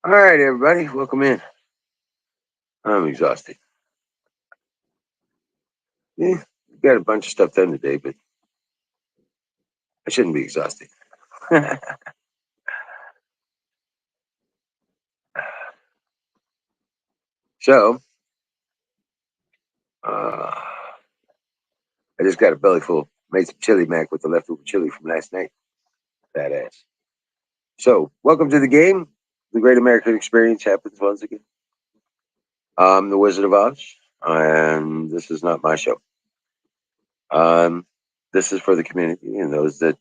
All right, everybody, welcome in. I'm exhausted. Yeah, got a bunch of stuff done today, but I shouldn't be exhausted. So, uh, I just got a belly full. Made some chili mac with the leftover chili from last night. Badass. So, welcome to the game. The Great American Experience happens once again. I'm the Wizard of Oz, and this is not my show. Um, this is for the community and those that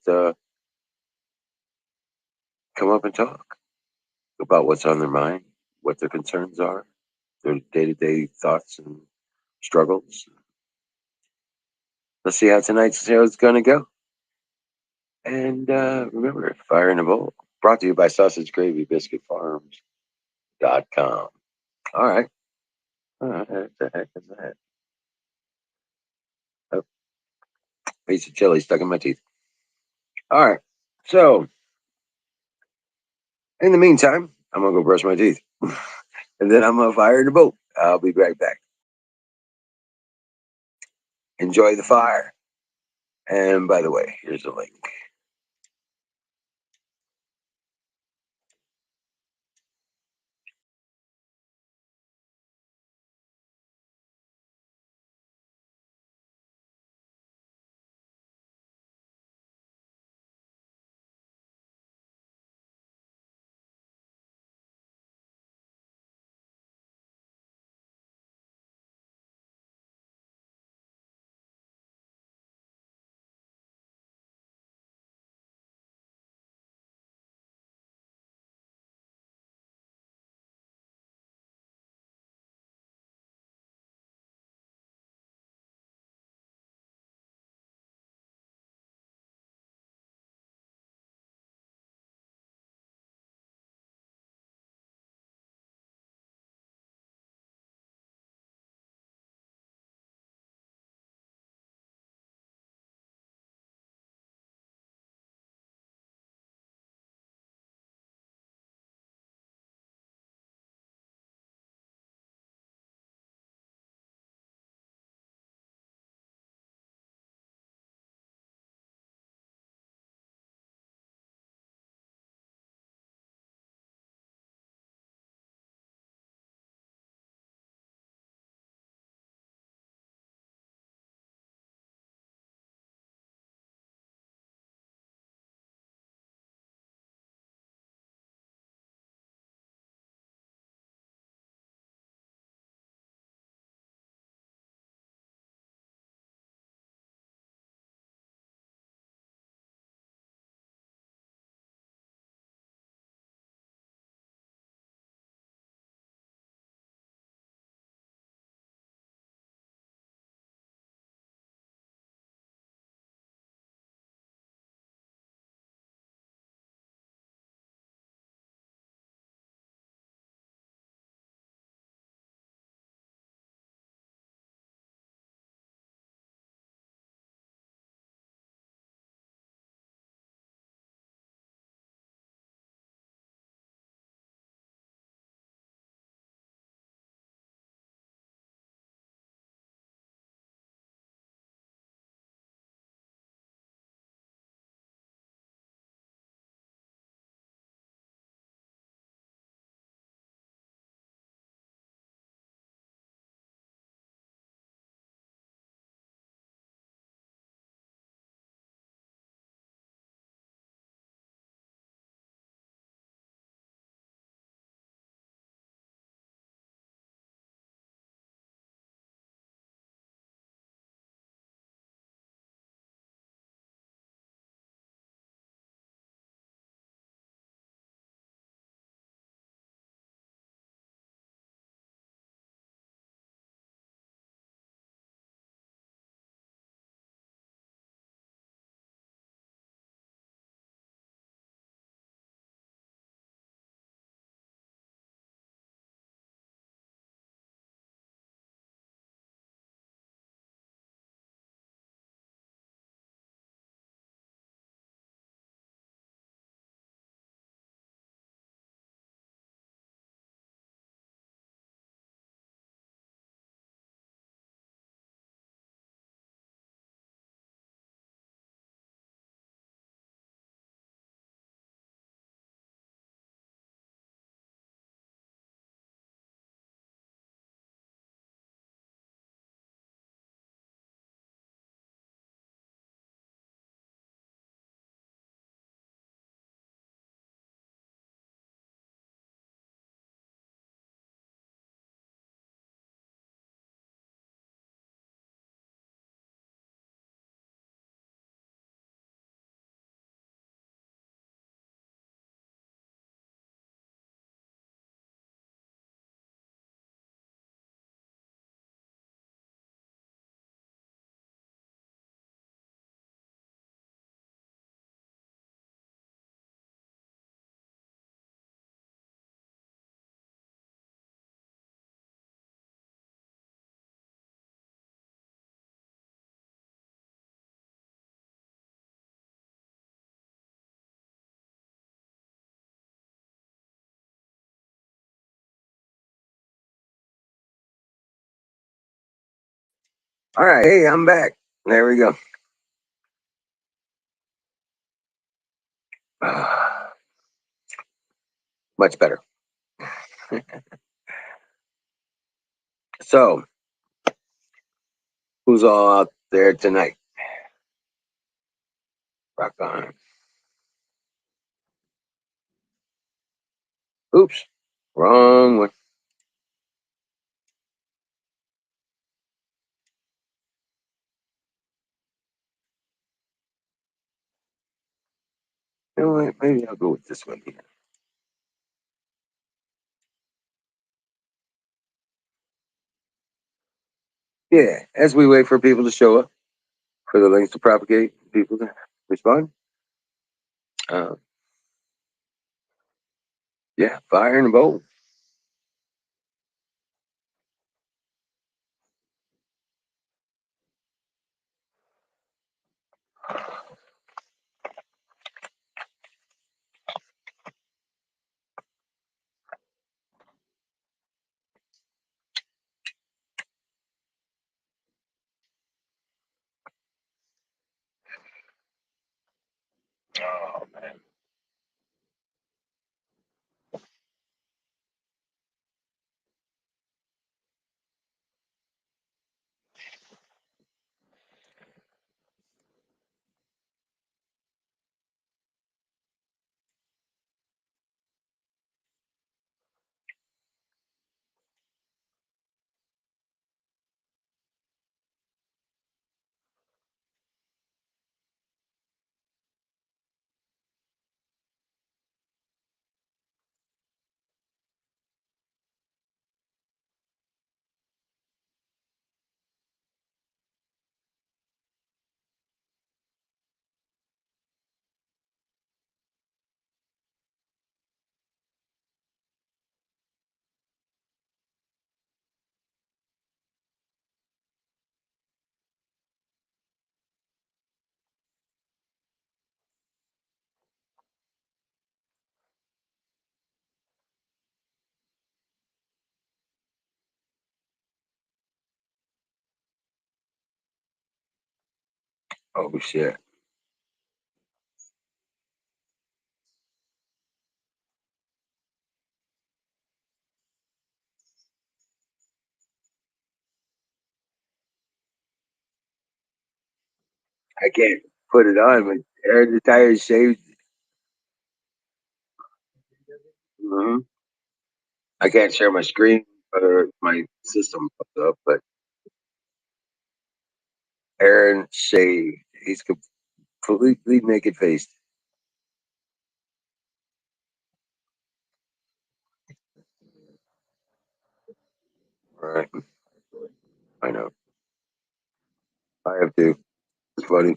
come up and talk about what's on their mind, what their concerns are, their day-to-day thoughts and struggles. Let's see how tonight's show is going to go. And remember, Fire in a Bowl, brought to you by Sausage Gravy Biscuit Farms.com. All right. What the heck is that? Oh, piece of chili stuck in my teeth. All right. So, in the meantime, I'm going to go brush my teeth. And then I'm going to fire in the boat. I'll be right back. Enjoy the fire. And by the way, here's a link. All right, hey, I'm back. There we go. Much better. So, who's all out there tonight? Rock on. Oops, wrong one. You know what? Maybe I'll go with this one here. Yeah, as we wait for people to show up, for the links to propagate, people to respond. Uh, yeah, fire in the bowl. Oh man. Oh shit. I can't put it on, but air the tires shaved. Hmm. I can't share my screen or my system up, but Aaron shaved. He's completely naked faced. Right. I know. I have to. It's funny.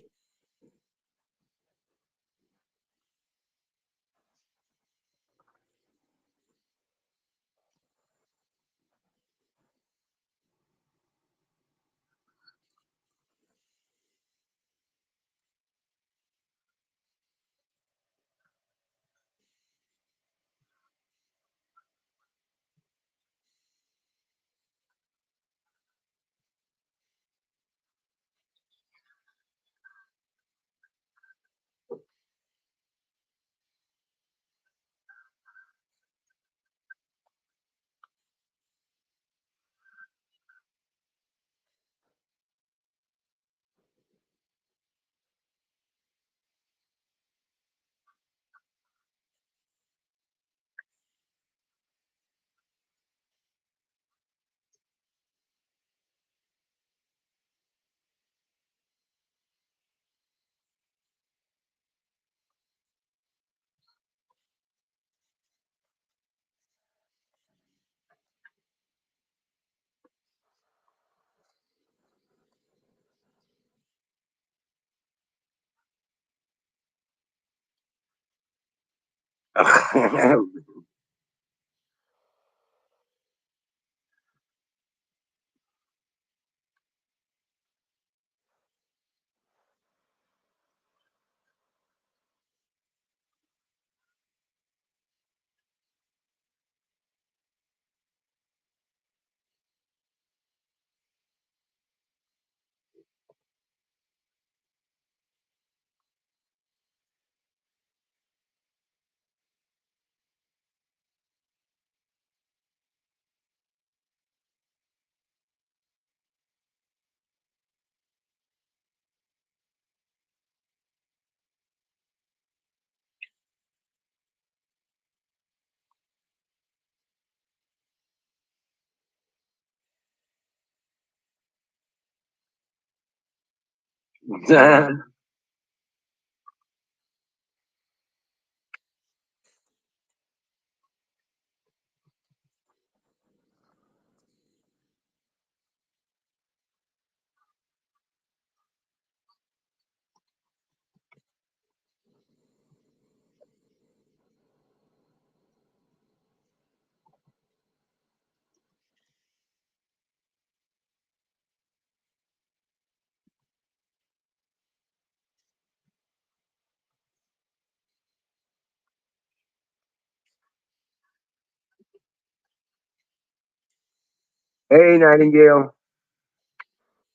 Hey, Nightingale.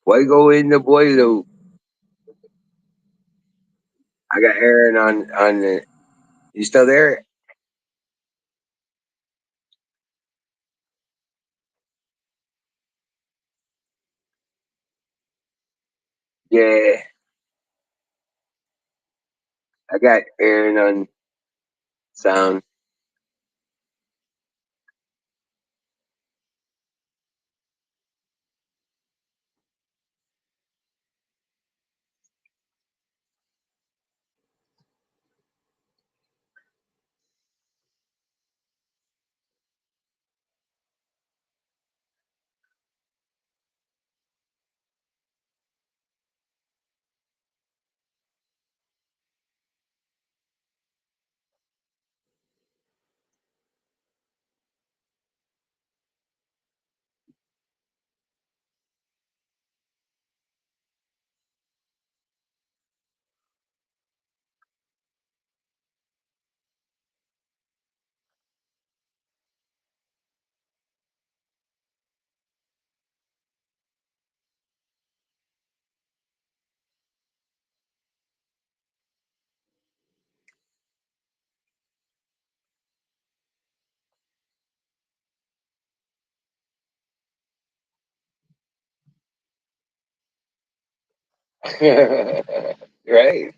Fuego in the vuelo. I got Aaron on the. You still there? Yeah, I got Aaron on sound. Right.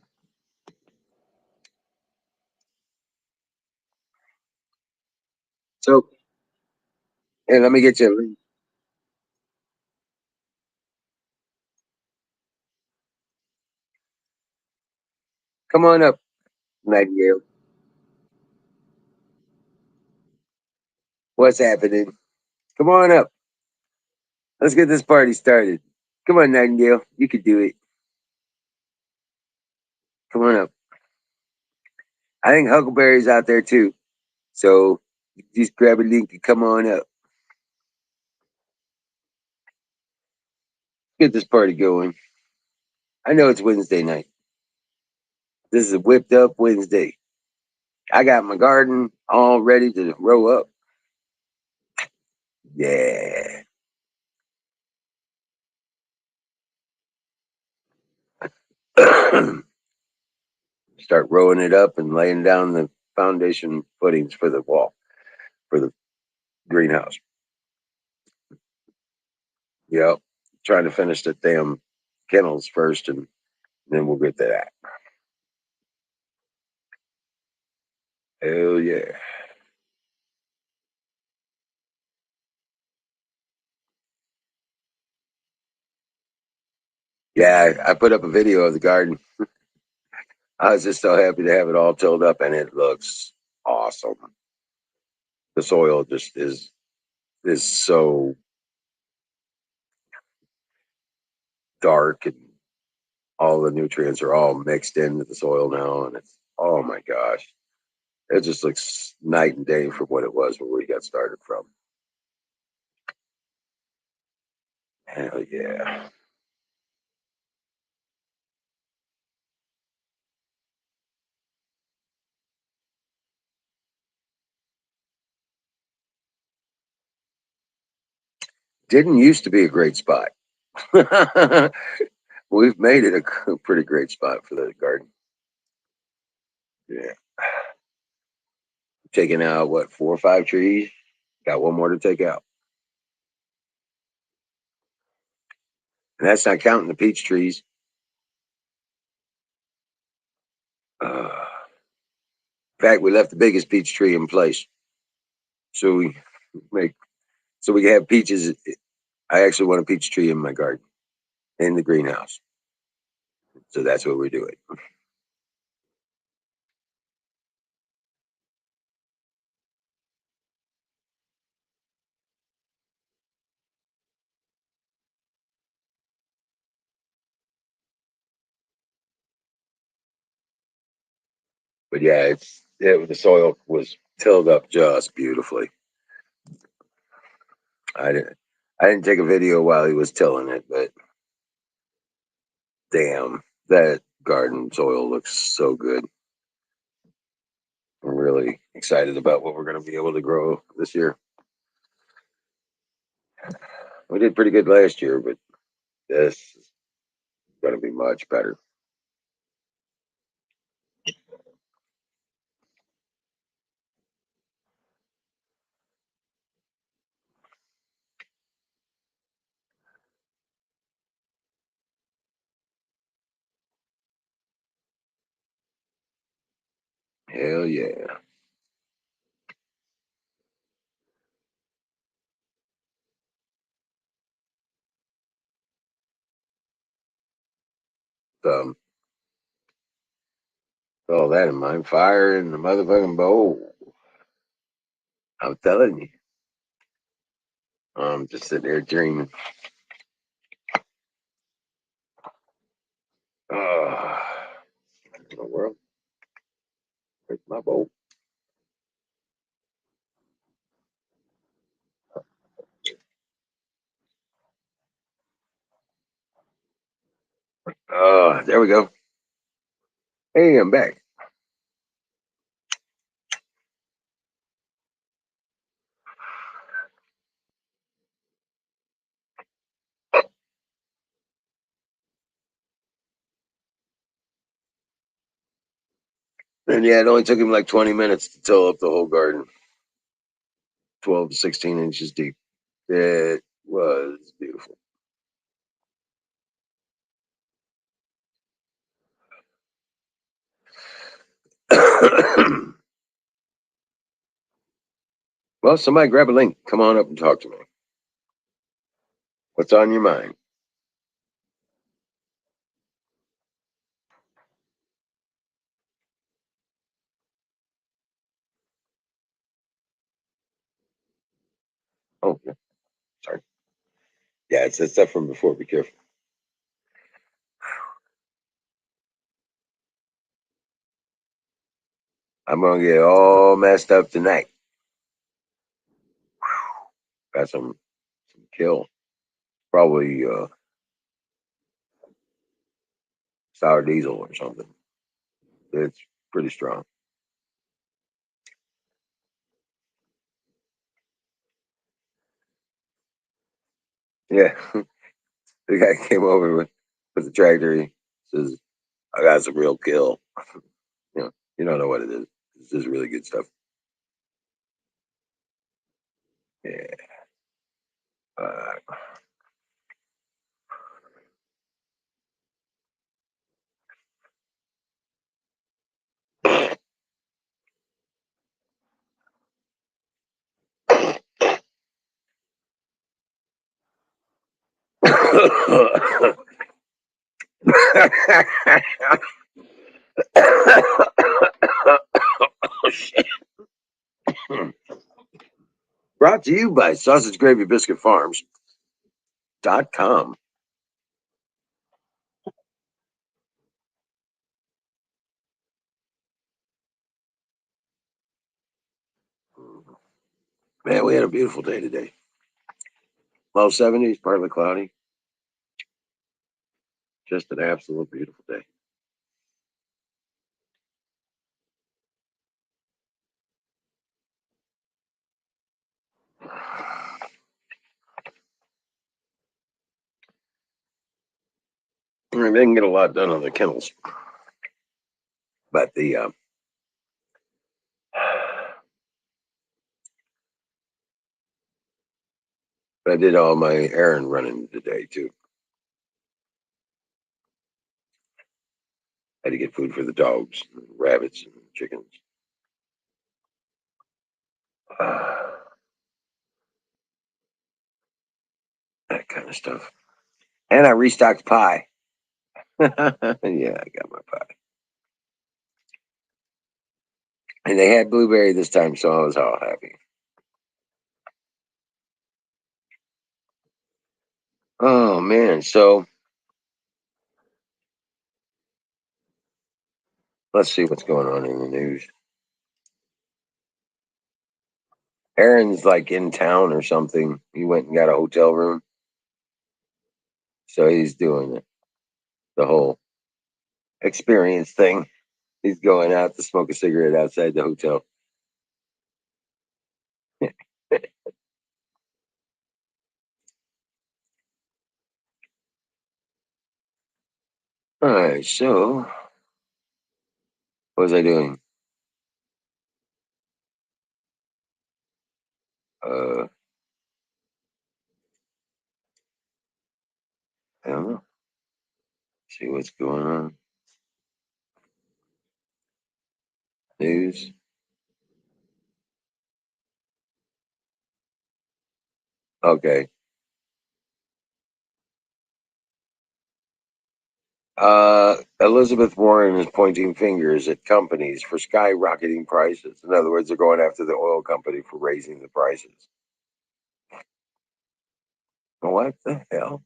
So, hey, let me get you a link. Come on up, Nightingale. What's happening? Come on up. Let's get this party started. Come on, Nightingale. You can do it. Come on up. I think Huckleberry's out there too. So just grab a link and come on up. Get this party going. I know it's Wednesday night. This is a whipped up Wednesday. I got my garden all ready to row up. Yeah. Start rowing it up and laying down the foundation footings for the wall, for the greenhouse. Yep. Trying to finish the damn kennels first and then we'll get to that. Hell yeah. Yeah, I put up a video of the garden. I was just so happy to have it all tilled up and it looks awesome. The soil just is so dark and all the nutrients are all mixed into the soil now and it's oh my gosh. It just looks night and day from what it was when we got started from. Hell yeah. Didn't used to be a great spot. We've made it a pretty great spot for the garden. Yeah. Taking out what, 4 or 5 trees? Got one more to take out. And that's not counting the peach trees. In fact, we left the biggest peach tree in place. So we make so we can have peaches. I actually want a peach tree in my garden, in the greenhouse. So that's what we're doing. But yeah, the soil was tilled up just beautifully. I didn't I didn't take a video while he was tilling it, but damn, that garden soil looks so good. I'm really excited about what we're going to be able to grow this year. We did pretty good last year, but this is going to be much better. Hell yeah. Um, all that in mind. Fire in the motherfucking bowl. I'm telling you. I'm just sitting there dreaming. Oh, in the world? Where's my bowl? Oh, there we go. Hey, I'm back. And yeah, it only took him like 20 minutes to till up the whole garden, 12 to 16 inches deep. It was beautiful. Well, somebody grab a link. Come on up and talk to me. What's on your mind? Oh, yeah, sorry. Yeah, it's that stuff from before. Be careful. I'm gonna get all messed up tonight. Got some kill. Probably sour diesel or something. It's pretty strong. Yeah, the guy came over with the tractor. He says, "I got some real kill." You don't know what it is. It's just really good stuff. Yeah. Uh, Brought to you by Sausage Gravy Biscuit Farms.com. Man, we had a beautiful day today. Low 70s, partly cloudy. Just an absolute beautiful day. I mean, they can get a lot done on the kennels, but I did all my errand running today too. Had to get food for the dogs, and rabbits, and chickens. That kind of stuff. And I restocked pie. Yeah, I got my pie. And they had blueberry this time, so I was all happy. Oh man, so let's see what's going on in the news. Aaron's like in town or something. He went and got a hotel room, so he's doing it, the whole experience thing. He's going out to smoke a cigarette outside the hotel. All right, so what was I doing? Uh, I don't know. See what's going on. News. Okay. Elizabeth Warren is pointing fingers at companies for skyrocketing prices. In other words, they're going after the oil company for raising the prices. What the hell?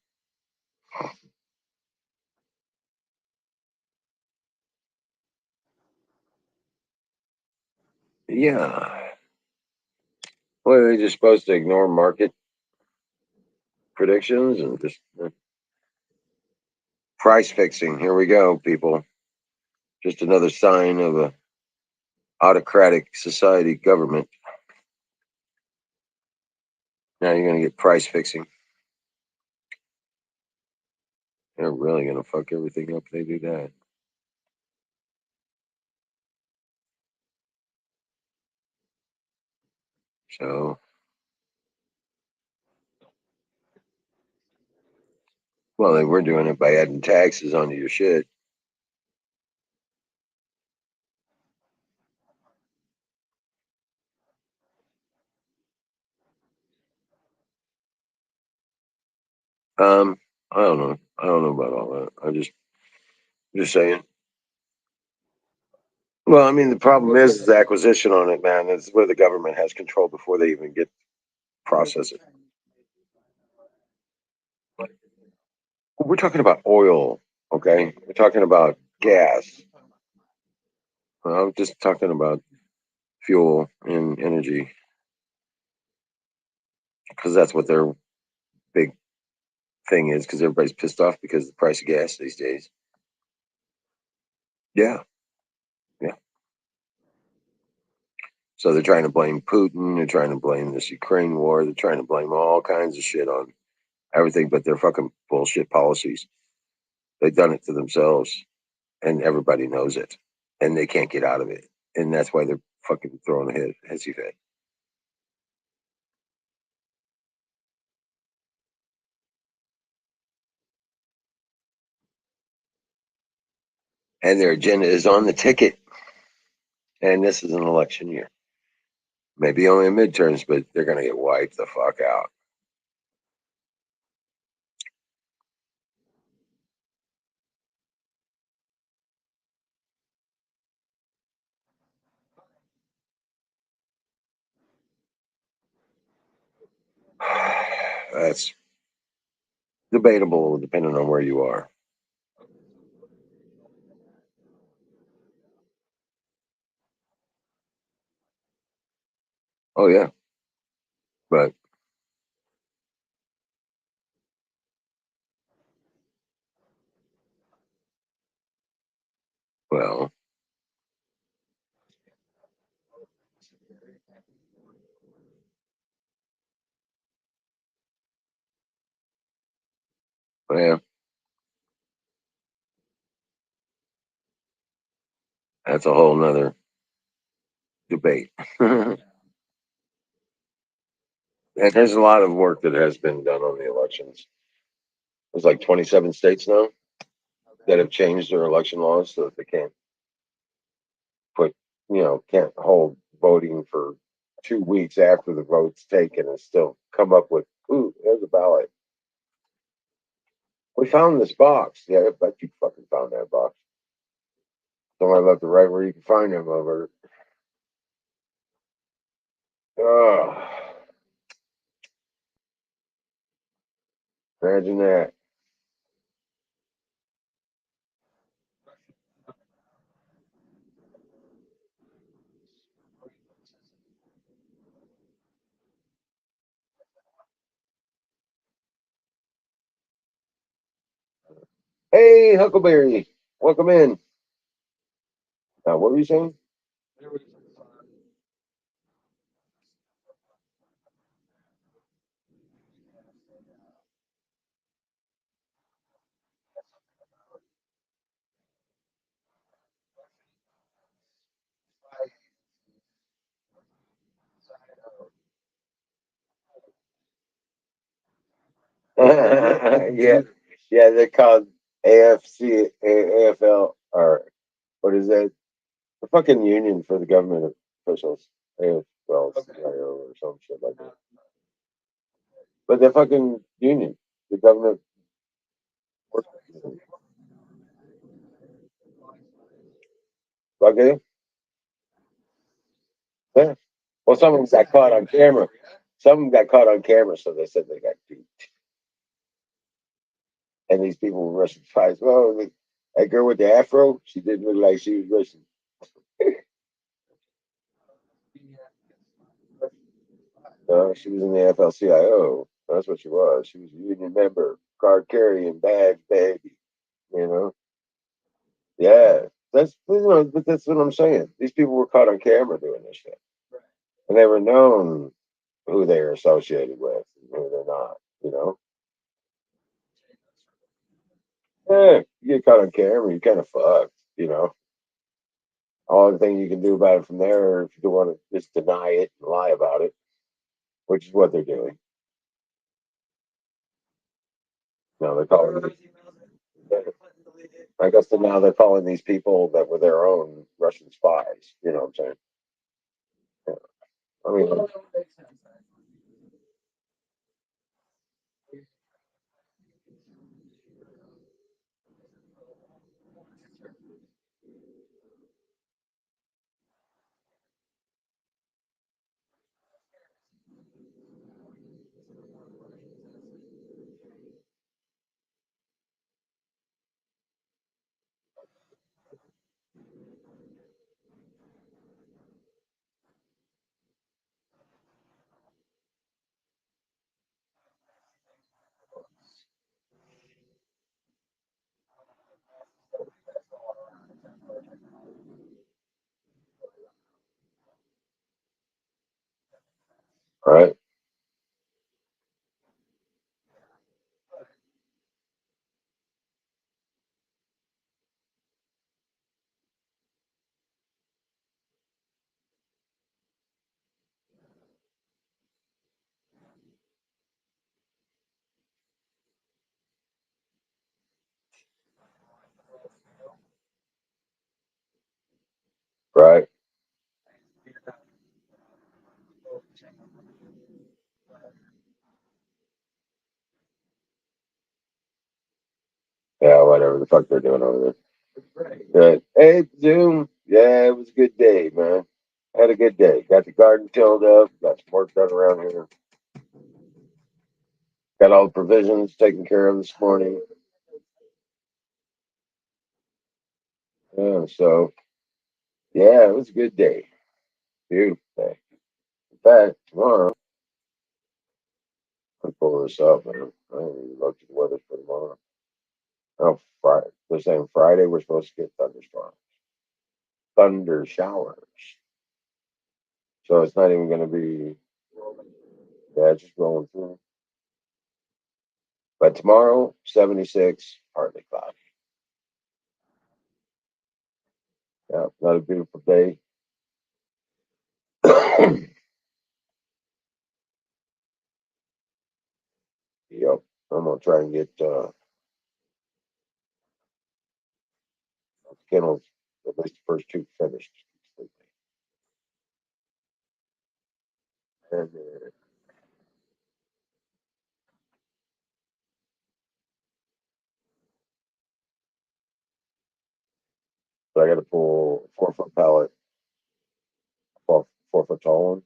Yeah. What are they just supposed to ignore market predictions and just price fixing? Here we go, people. Just another sign of a autocratic society government. Now you're going to get price fixing. They're really going to fuck everything up if they do that. So, well, they were doing it by adding taxes onto your shit. I don't know. I don't know about all that. Just saying. Well, I mean, the problem is the acquisition on it, man. It's where the government has control before they even get process it. We're talking about oil, okay? We're talking about gas. I'm just talking about fuel and energy because that's what their big thing is. Because everybody's pissed off because of the price of gas these days. Yeah, yeah. So they're trying to blame Putin. They're trying to blame this Ukraine war. They're trying to blame all kinds of shit on everything but their fucking bullshit policies. They've done it to themselves, and everybody knows it, and they can't get out of it, and that's why they're fucking throwing a hissy fit. And their agenda is on the ticket, and this is an election year. Maybe only in midterms, but they're gonna get wiped the fuck out. That's debatable, depending on where you are. Oh yeah, but well, yeah, that's a whole nother debate. And there's a lot of work that has been done on the elections. There's like 27 states now that have changed their election laws so that they can't put, can't hold voting for 2 weeks after the vote's taken and still come up with, ooh, there's a ballot. We found this box. Yeah, I bet you fucking found that box. Somebody left it right where you can find them over. Oh, imagine that. Hey, Huckleberry, welcome in. What were you saying? Yeah, yeah, they're called AFC, AFL, or what is that? The fucking union for the government officials. AFL, CIO, or some shit like that. But the fucking union, the government. Okay, yeah. Well, some of them got caught on camera. Some of them got caught on camera, so they said they got beat. And these people were Russian spies. Well, that girl with the afro, she didn't look like she was Russian. She was in the FLCIO. That's what she was. She was a union member, card carrying, badge baby. You know, yeah. But that's what I'm saying. These people were caught on camera doing this shit, and they were known who they are associated with and who they're not. You know, yeah. You get caught on camera, you kind of fucked. You know, all the thing you can do about it from there, if you want to just deny it and lie about it, which is what they're doing. No, they're calling. I guess that now they're calling these people that were their own Russian spies. You know what I'm saying? Yeah. I mean, right, right. Yeah, whatever the fuck they're doing over there. Good. Hey, Zoom. Yeah, it was a good day, man. Had a good day. Got the garden tilled up. Got some work done around here. Got all the provisions taken care of this morning. Yeah, so yeah, it was a good day. Beautiful day. In fact, tomorrow, I'll pull this up, man. I haven't even looked at the weather for tomorrow. Oh, Friday. They're saying Friday we're supposed to get thunderstorms, thunder showers. So it's not even going to be, yeah, it's just rolling through. But tomorrow, 76, partly cloudy. Yeah, another beautiful day. Yep. I'm going to try and get kennels, at least the first two finished. And So I got to pull a 4 foot pallet, 4 foot tall one.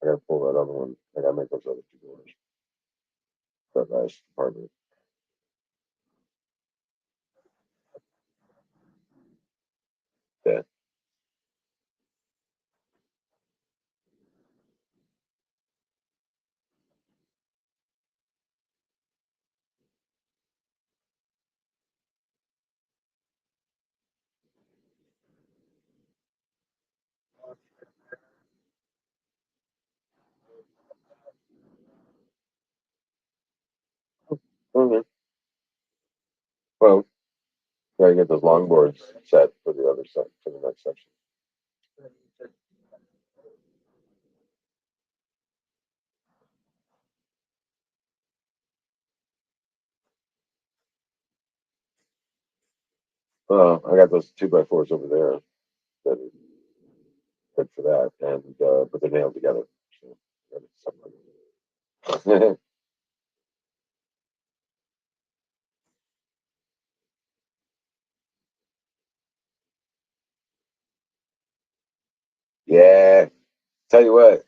I got to pull that other one. I got to make those other 2 doors. That last apartment. Yeah. Okay. Well, gotta get those longboards set for the other side, for the next section. I got those 2x4s over there that are good for that, and but they're nailed together. So, yeah, tell you what,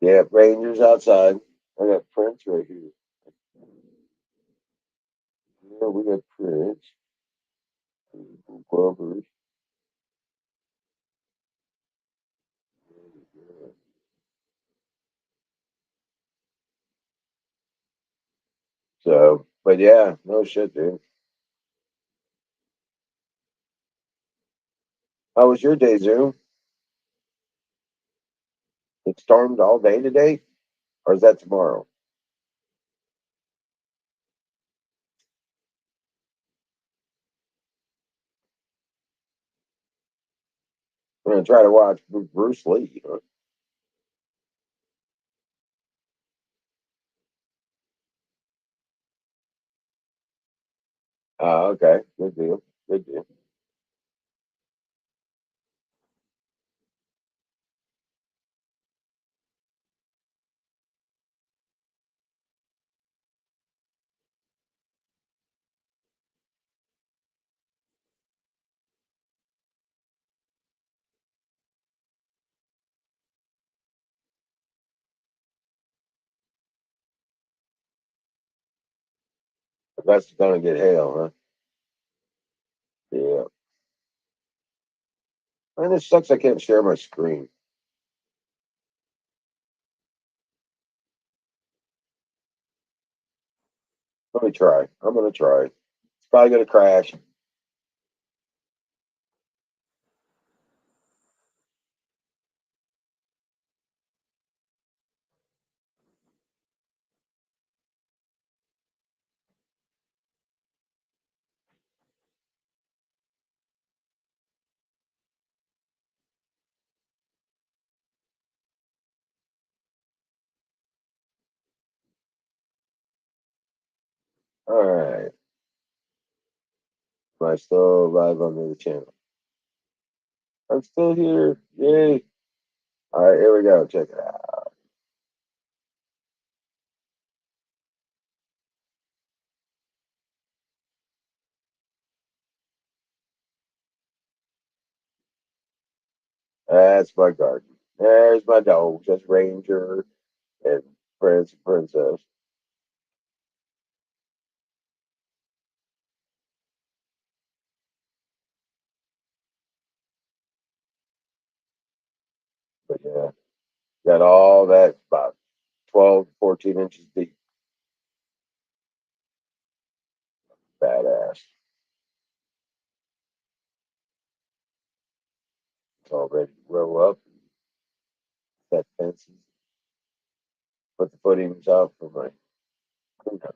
yeah, Rangers outside. I got Prince right here. Yeah, we got Prince, Glovers. So, but yeah, no shit, dude. How was your day, Zoom? It stormed all day today, or is that tomorrow? I'm gonna try to watch Bruce Lee. Huh? Oh, okay, good deal, good deal. That's gonna get hail, huh? Yeah. And it sucks. I can't share my screen. Let me try. I'm gonna try. It's probably gonna crash. All right. Am I still live on the channel? I'm still here. Yay. All right, here we go. Check it out. That's my garden. There's my dogs. That's Ranger and Prince and Princess. But yeah, got all that about 12, 14 inches deep. Badass. It's all ready to roll up. Set fences. Put the footings out for my cleanup.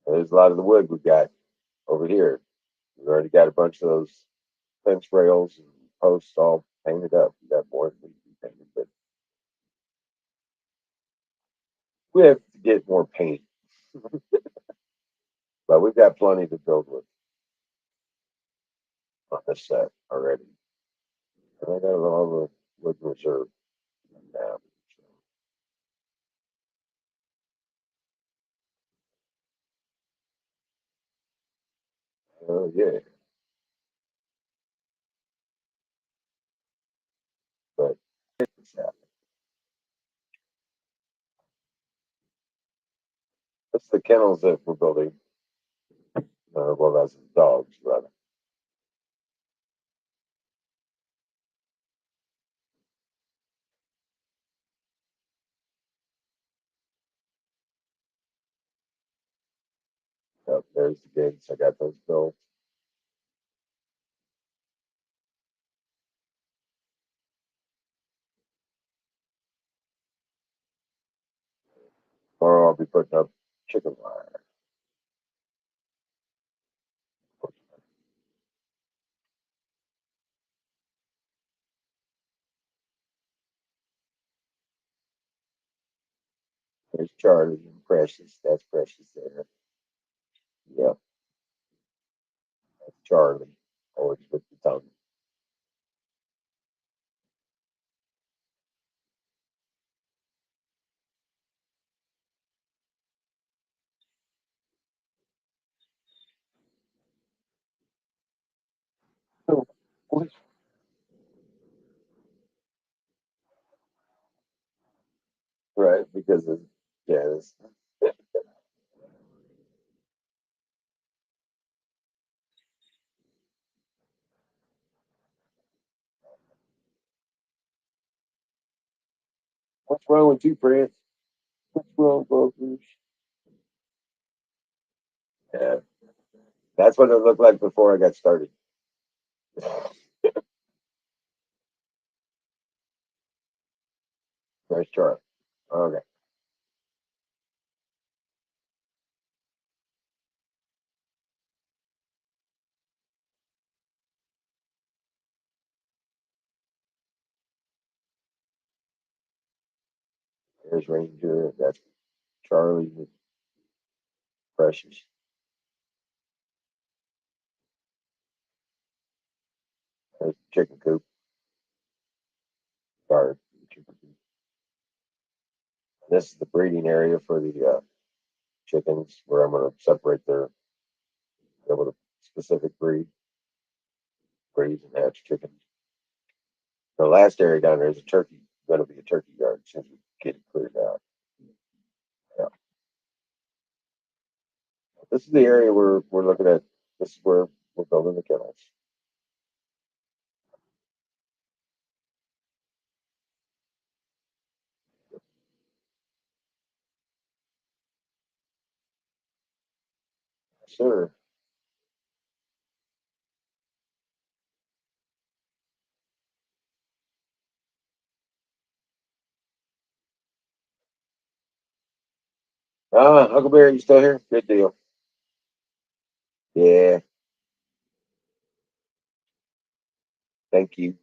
There's a lot of the wood we got over here. We've already got a bunch of those fence rails and posts all painted up. We got more that need to be painted, but we have to get more paint. But we've got plenty to build with on this set already. And I got all the wood reserve now. Oh yeah, but that's the kennels that we're building. Well, that's dogs, rather. Yep, there's the gates. I got those built. Or I'll be putting up chicken wire. There's Charlie and Precious. That's Precious there. Yep, that's Charlie. Always with the tongue. So, right, because of, yeah, what's wrong with you, Prince? What's wrong, Goldfish? Yeah, that's what it looked like before I got started. Nice Charlie. Okay, there's Ranger. That's Charlie with Precious. There's chicken coop. Guard. Chicken coop. This is the breeding area for the chickens, where I'm going to separate their able to specific breeds and hatch chickens. The last area down there is a turkey. Going to be a turkey yard since we get it cleared out. Yeah. This is the area we're looking at. This is where we're building the kennels. Sure. Huckleberry, you still here? Good deal. Yeah, thank you.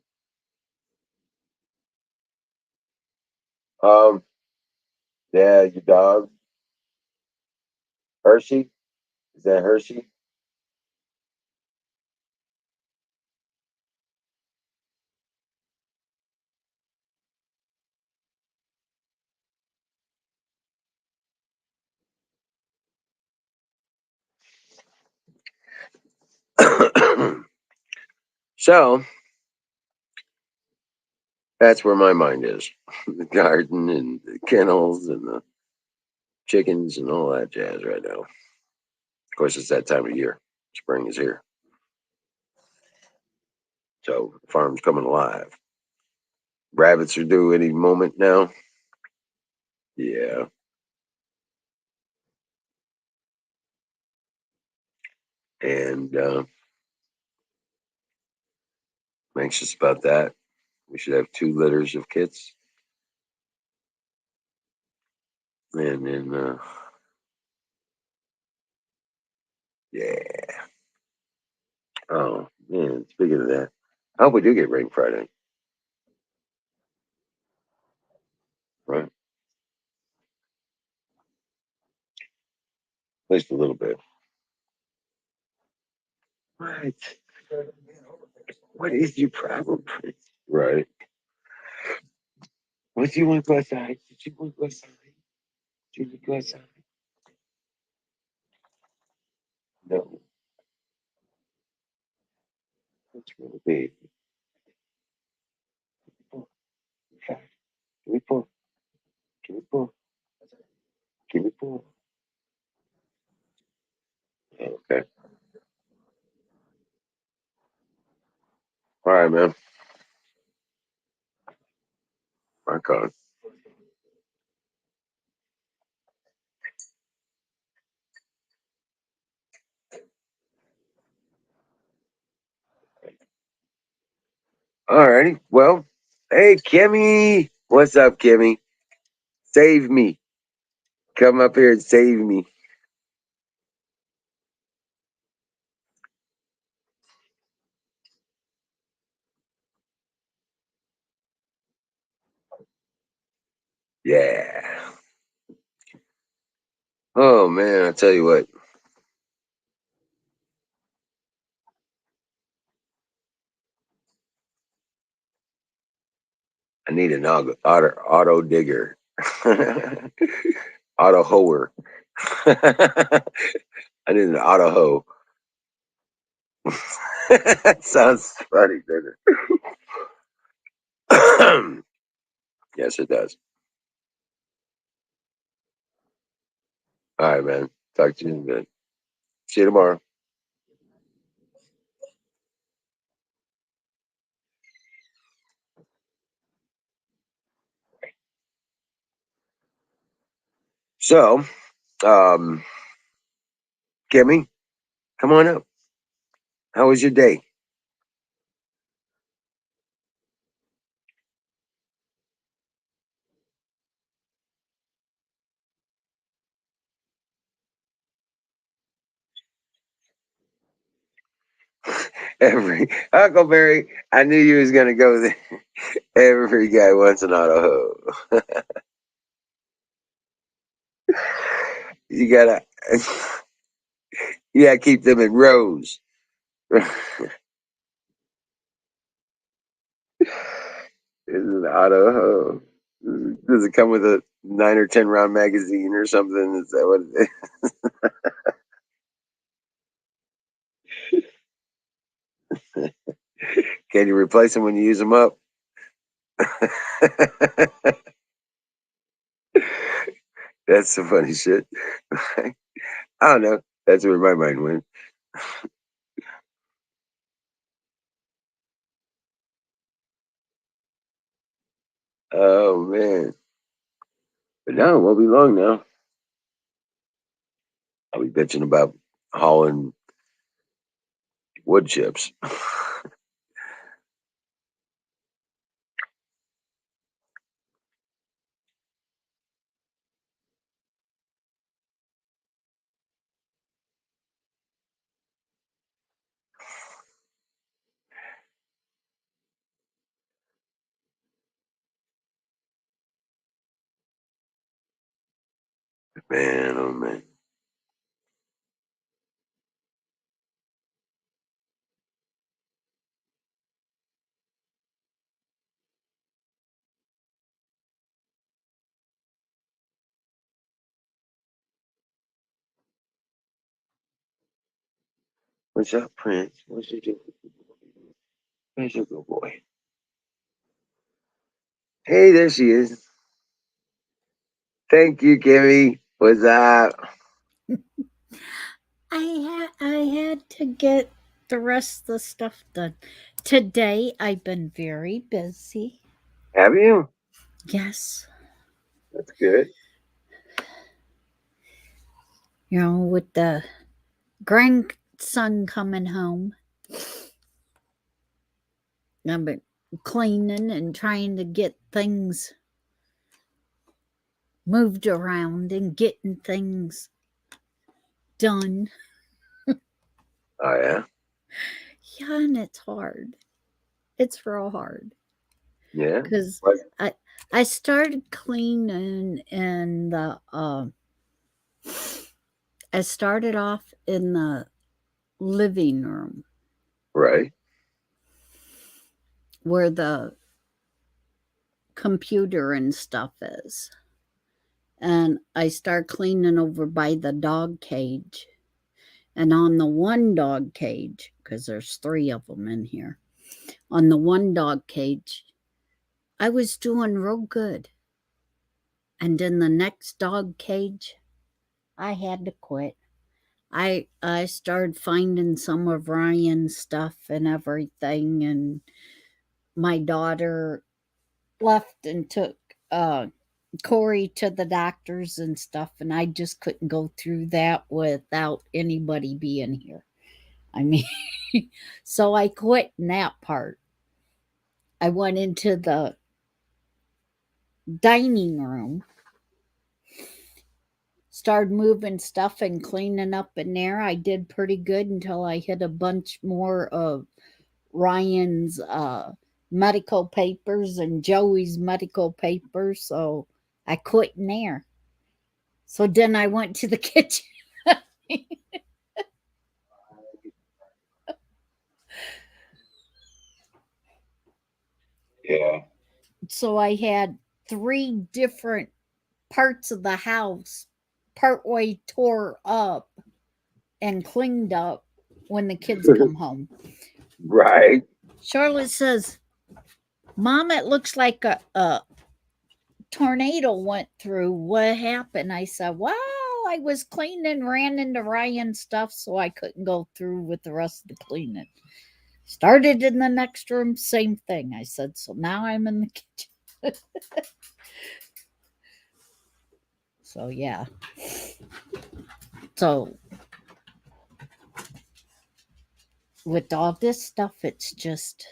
Um, yeah, your dog, Hershey. Is that Hershey? So that's where my mind is. The garden and the kennels and the chickens and all that jazz right now. Of course, it's that time of year. Spring is here. So the farm's coming alive. Rabbits are due any moment now. Yeah. And I'm anxious about that. We should have 2 litters of kits. And then, yeah. Oh, man. Speaking of that, I hope we do get rain Friday, right? At least a little bit. What? What is your problem, Prince? Right. What do you want to go outside? Did you want to go outside? Did you go outside? No. What's gonna be? Can we pull? Can we pull? Can we pull? Okay. All right, man. Rock on. All righty. Well, hey, Kimmy. What's up, Kimmy? Save me. Come up here and save me. Yeah. Oh, man. I tell you what. I need an auto digger. Auto hoer. I need an auto hoe. That sounds funny, doesn't it? Yes, it does. All right, man. Talk to you in a bit. See you tomorrow. So, um, Kimmy, come on up. How was your day? Every Huckleberry, I knew you was gonna go there. Every guy wants an auto hoe. You gotta, you gotta keep them in rows. It's an auto hoe. Does it come with a 9 or 10 round magazine or something? Is that what it is? Can you replace them when you use them up? That's some funny shit. I don't know. That's where my mind went. Oh man. But no, it won't be long now. I'll be bitching about hauling wood chips. Man, oh man. What's up, Prince? What's you doing? Where's your good boy? Hey, there she is. Thank you, Kimmy. What's up? I had to get the rest of the stuff done. Today I've been very busy. Have you? Yes. That's good. With the grandson coming home. I've been cleaning and trying to get things moved around and getting things done. Oh yeah. Yeah, and it's hard. It's real hard Yeah. because What? I I started cleaning in the I started off in the living room Right. where the computer and stuff is. And I start cleaning over by the dog cage. And on the one dog cage, because there's 3 of them in here. On the one dog cage, I was doing real good. And in the next dog cage, I had to quit. I started finding some of Ryan's stuff and everything, and my daughter left and took Corey to the doctors and stuff, and I just couldn't go through that without anybody being here. I mean, so I quit in that part. I went into the dining room, started moving stuff and cleaning up in there. I did pretty good until I hit a bunch more of Ryan's medical papers and Joey's medical papers, so I quit in there. So then I went to the kitchen. Yeah. So I had 3 different parts of the house partway tore up and cleaned up when the kids come home. Right. Charlotte says, Mom, it looks like a tornado went through. What happened? I said, well, I was cleaning, ran into Ryan's stuff, so I couldn't go through with the rest of the cleaning. Started in the next room, same thing. I said, so now I'm in the kitchen. So, yeah. So, with all this stuff, it's just,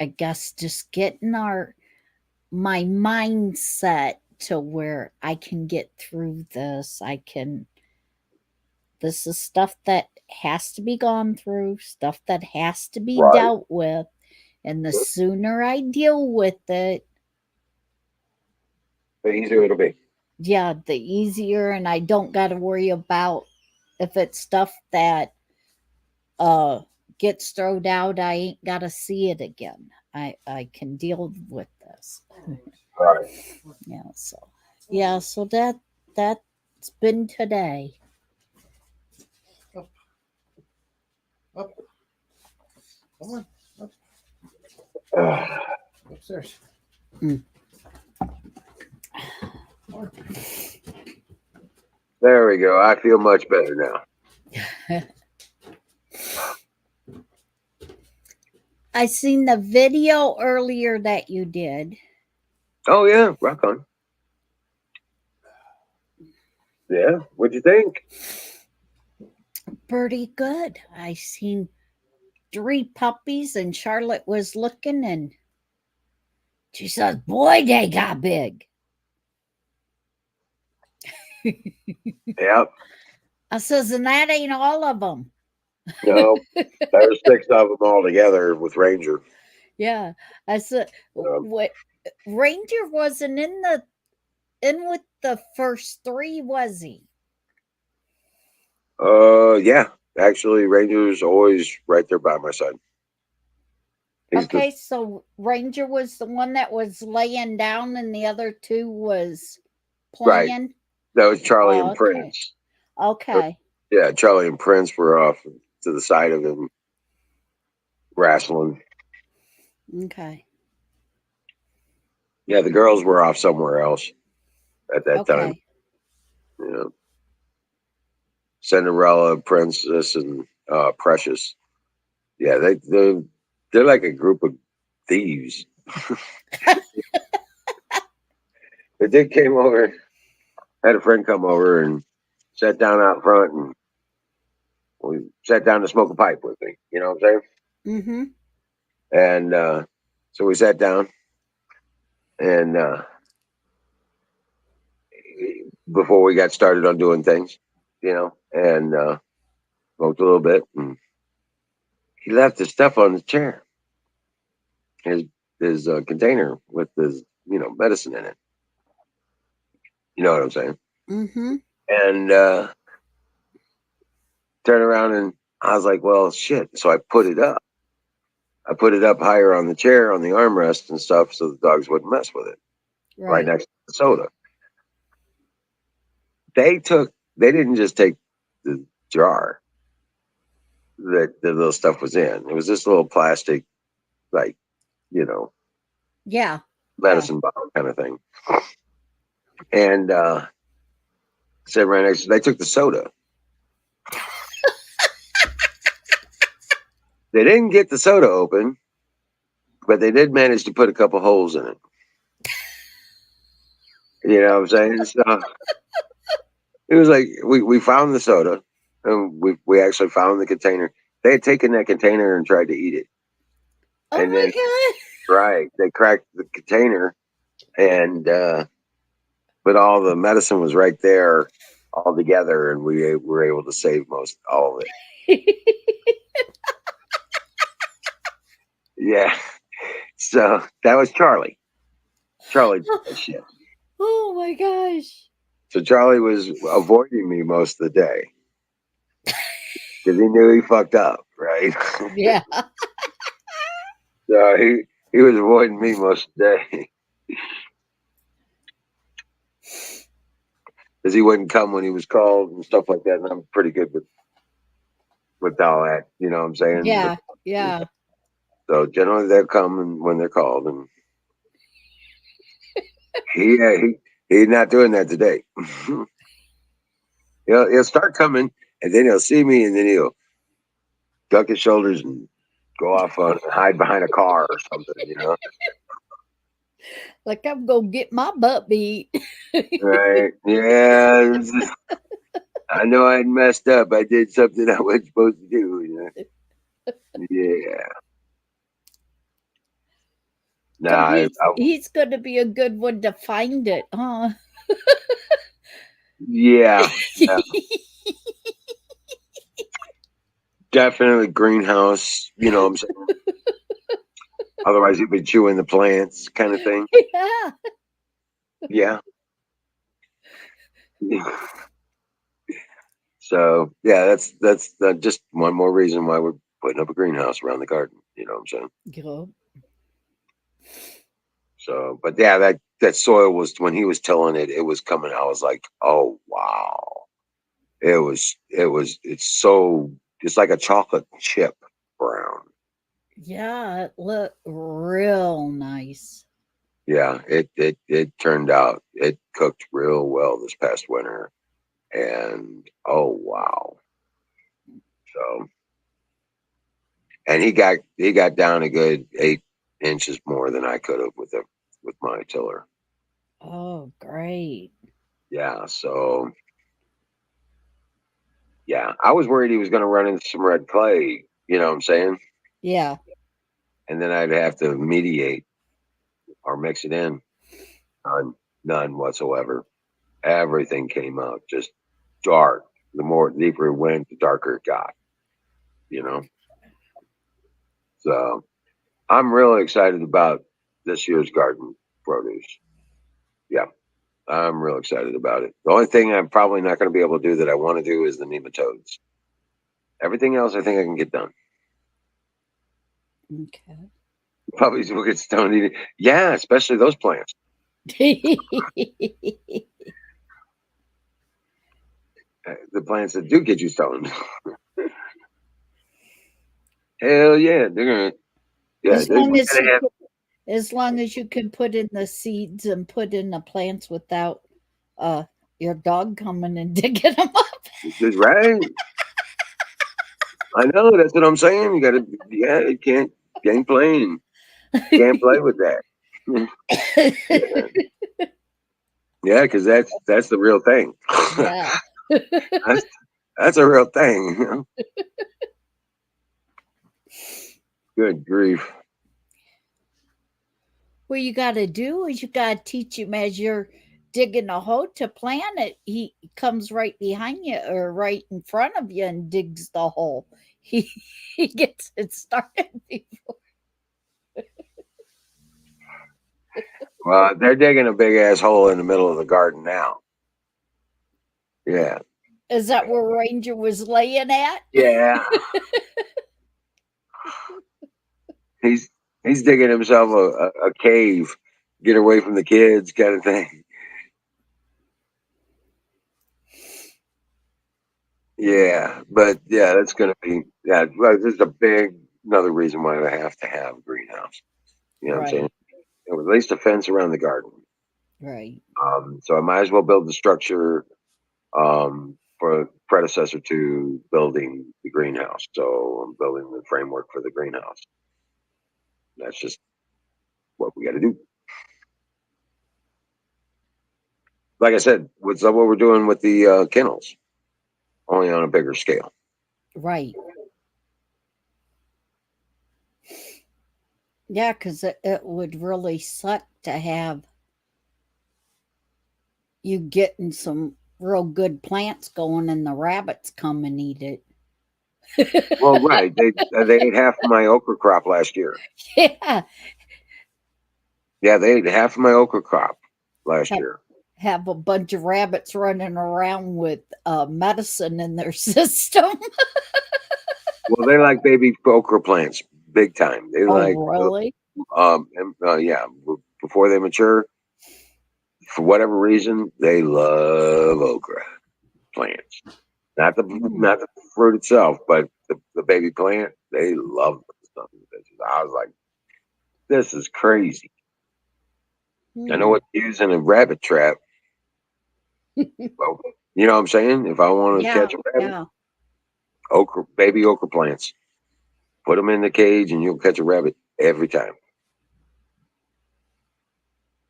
I guess, just getting my mindset to where I can get through this. This is stuff that has to be gone through, stuff that has to be Right. dealt with. And the sooner I deal with it, The easier it'll be. yeah, the easier, and I don't got to worry about if it's stuff that gets thrown out, I ain't got to see it again. I can deal with this. Right. So that's been today. Up. Come on. Up. Upstairs. There we go. I feel much better now. I seen the video earlier that you did. Oh yeah, rock on. Yeah, what'd you think? Pretty good. I seen 3 puppies, and Charlotte was looking, and she says, boy, they got big. Yeah. I says, and that ain't all of them. No, there's 6 of them all together with Ranger. Yeah. I said, what Ranger wasn't in with the first 3, was he? Yeah. Actually, Ranger's always right there by my side. Okay, so Ranger was the one that was laying down, and the other 2 was playing. Right. That was Charlie and Prince. Okay. Yeah, Charlie and Prince were off to the side of him, wrestling. Okay. Yeah, the girls were off somewhere else at that time. Yeah. Cinderella, Princess, and Precious. Yeah, they're like a group of thieves. The dick came over, had a friend come over and sat down out front, and we sat down to smoke a pipe with me. You know what I'm saying? Mm-hmm. And so we sat down, and before we got started on doing things, and smoked a little bit, and he left his stuff on the chair, his container with his medicine in it. You know what I'm saying? Mm-hmm. And turn around, and I was like, well, shit. So I put it up. I put it up higher on the chair, on the armrest and stuff, so the dogs wouldn't mess with it. Right next to the soda. They didn't just take the jar. that the little stuff was in. It was this little plastic, like, you know, Yeah. medicine bottle kind of thing. And said right next, they took the soda. They didn't get the soda open, but they did manage to put a couple holes in it. You know what I'm saying? So it was like we found the soda, and we actually found the container. They had taken that container and tried to eat it, Oh and my then God. right, they cracked the container, and but all the medicine was right there, all together, and we were able to save most all of it. Yeah. So that was Charlie. Charlie did that shit. Oh my gosh. So Charlie was avoiding me most of the day because he knew he fucked up, right? Yeah. So he was avoiding me most of the day because he wouldn't come when he was called and stuff like that. And I'm pretty good with all that, you know what I'm saying? Yeah. Yeah. So generally they'll come and when they're called, and he's not doing that today. He'll start coming, and then he'll see me, and then he'll duck his shoulders and go off on hide behind a car or something, you know? Like I'm gonna get my butt beat. Right? Yeah. I know I messed up. I did something I wasn't supposed to do. You know? Yeah. So Nah, he's gonna be a good one to find it, huh? yeah. Definitely greenhouse. You know what I'm saying? Otherwise, you'd be chewing the plants, kind of thing. Yeah. Yeah. So yeah, that's just one more reason why we're putting up a greenhouse around the garden. You know what I'm saying? Go. So, but yeah, that soil was when he was tilling it, it was coming. I was like, oh wow, it's like a chocolate chip brown. Yeah, it looked real nice. Yeah, it turned out it cooked real well this past winter, and oh wow. So, and he got down a good 8 inches more than I could have with my tiller. Oh, great. Yeah, so yeah, I was worried he was going to run into some red clay. You know what I'm saying? Yeah. And then I'd have to mediate or mix it in. None whatsoever. Everything came out just dark. The more deeper it went, the darker it got. You know. So I'm really excited about this year's garden produce. Yeah, I'm real excited about it. The only thing I'm probably not going to be able to do that I want to do is the nematodes. Everything else, I think I can get done. Okay. Puppies will get stoned eating. Yeah, especially those plants. The plants that do get you stoned. Hell yeah, they're gonna. Yeah, As long we're as gonna have. as long as you can put in the seeds and put in the plants without uh your dog coming and digging them up. That's right. I know. That's what I'm saying. You gotta. Yeah, you can't play. Can't play with that. Yeah, yeah, because that's the real thing. Yeah. that's that's a real thing. You know? Good grief. What you got to do is you got to teach him as you're digging a hole to plant it. He comes right behind you or right in front of you and digs the hole. He he gets it started before. Well, they're digging a big ass hole in the middle of the garden now. Yeah. Is that where Ranger was laying at? Yeah. He's digging himself a cave, get away from the kids, kind of thing. Yeah, but yeah, that's gonna be well, this is a big another reason why I have to have a greenhouse. You know what I'm saying? Right. At least a fence around the garden. Right. So I might as well build the structure for predecessor to building the greenhouse. So I'm building the framework for the greenhouse. That's just what we got to do. Like I said, what's what we're doing with the kennels, only on a bigger scale. Right. Yeah, because it would really suck to have you getting some real good plants going and the rabbits come and eat it. Well, right, they ate half of my okra crop last year. Yeah. Yeah, they ate half of my okra crop last Ha- year. Have a bunch of rabbits running around with medicine in their system. Well, they like baby okra plants big time. They Oh, like really? yeah, before they mature, for whatever reason, they love okra plants. Hmm. Not the fruit itself, but the baby plant. They love the stuff. I was like, this is crazy. I know Hmm. what to use in a rabbit trap. Well, you know what I'm saying? If I want to Yeah. catch a rabbit, Yeah. baby okra plants. Put them in the cage, and you'll catch a rabbit every time.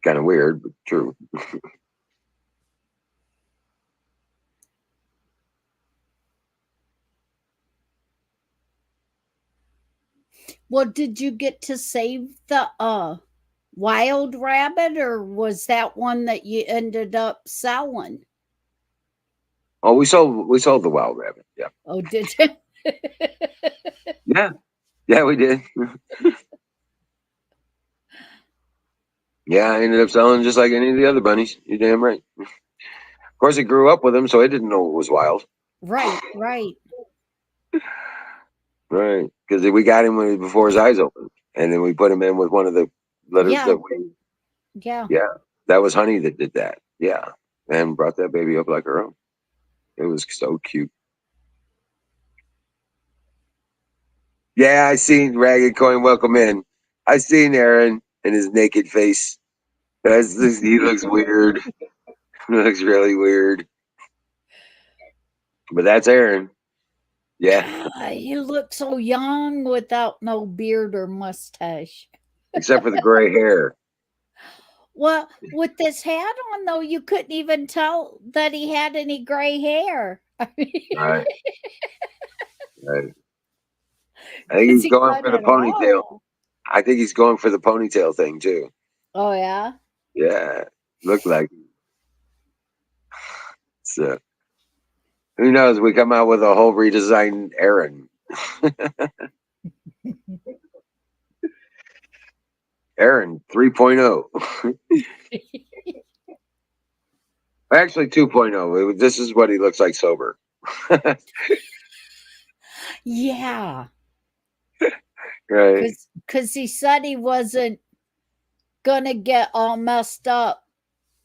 Kind of weird, but true. Well, did you get to save the wild rabbit, or was that one that you ended up selling? Oh, we sold the wild rabbit. Yeah, Oh, did you? yeah, yeah. We did. Yeah, I ended up selling just like any of the other bunnies. You're damn right. Of course, it grew up with him, so it didn't know it was wild. Right. Right. Right, because we got him before his eyes opened, and then we put him in with one of the litters Yeah. that we. Yeah. Yeah, that was Honey that did that. Yeah, and brought that baby up like her own. It was so cute. Yeah, I seen Ragged Coin welcome in. I seen Aaron and his naked face. He looks weird. He looks really weird. But that's Aaron. Yeah, God, you look so young without no beard or mustache. except for the gray hair. Well, with this hat on, though, you couldn't even tell that he had any gray hair. Right, right. I think Because he's he going got for the it ponytail. all. I think he's going for the ponytail thing too. Oh, yeah? Yeah, look like so. Who knows? We come out with a whole redesigned Aaron. Aaron 3.0. Actually 2.0. This is what he looks like sober. Yeah. Right. Because he said he wasn't going to get all messed up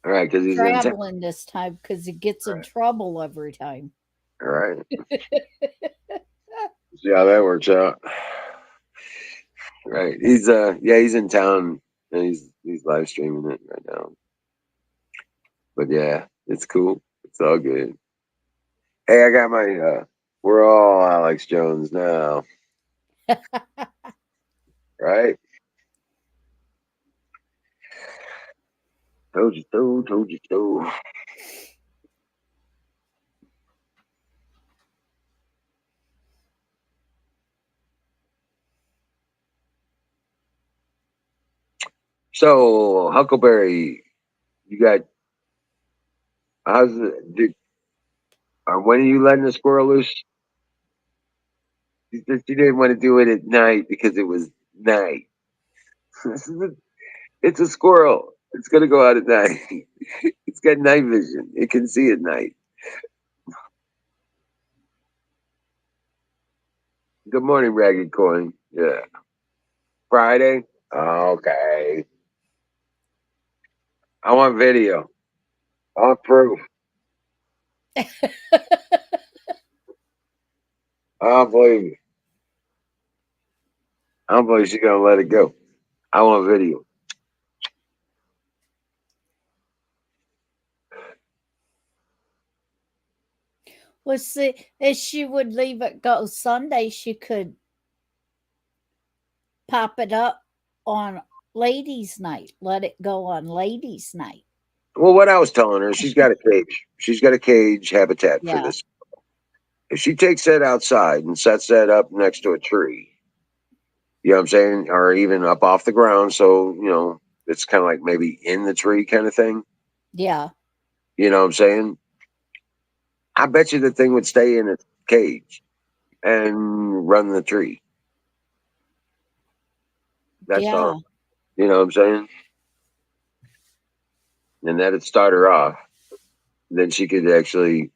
All right, because he's in town. traveling this time because he gets in trouble every time. All right. See how that works out. Right. He's in town and he's live streaming it right now. But yeah, it's cool. It's all good. Hey, I got my we're all Alex Jones now. Right? Told you so, told you so. So Huckleberry, you got how's it when are you letting the squirrel loose? She said she didn't want to do it at night because it was night. It's a squirrel. It's gonna go out at night. It's got night vision. It can see at night. Good morning, Ragged Coin. Yeah. Friday? Okay. I want video. I want proof. I don't believe you. I don't believe she's gonna let it go. I want video. Well, see, if she would leave it go Sunday, she could pop it up on ladies' night. Let it go on ladies' night. Well, what I was telling her, she's got a cage. She's got a cage habitat for Yeah. this. If she takes that outside and sets that up next to a tree, you know what I'm saying, or even up off the ground, so it's kind of like maybe in the tree kind of thing. Yeah. You know what I'm saying? I bet you the thing would stay in its cage and run the tree. That's Yeah. all. You know what I'm saying? And that'd start her off. Then she could actually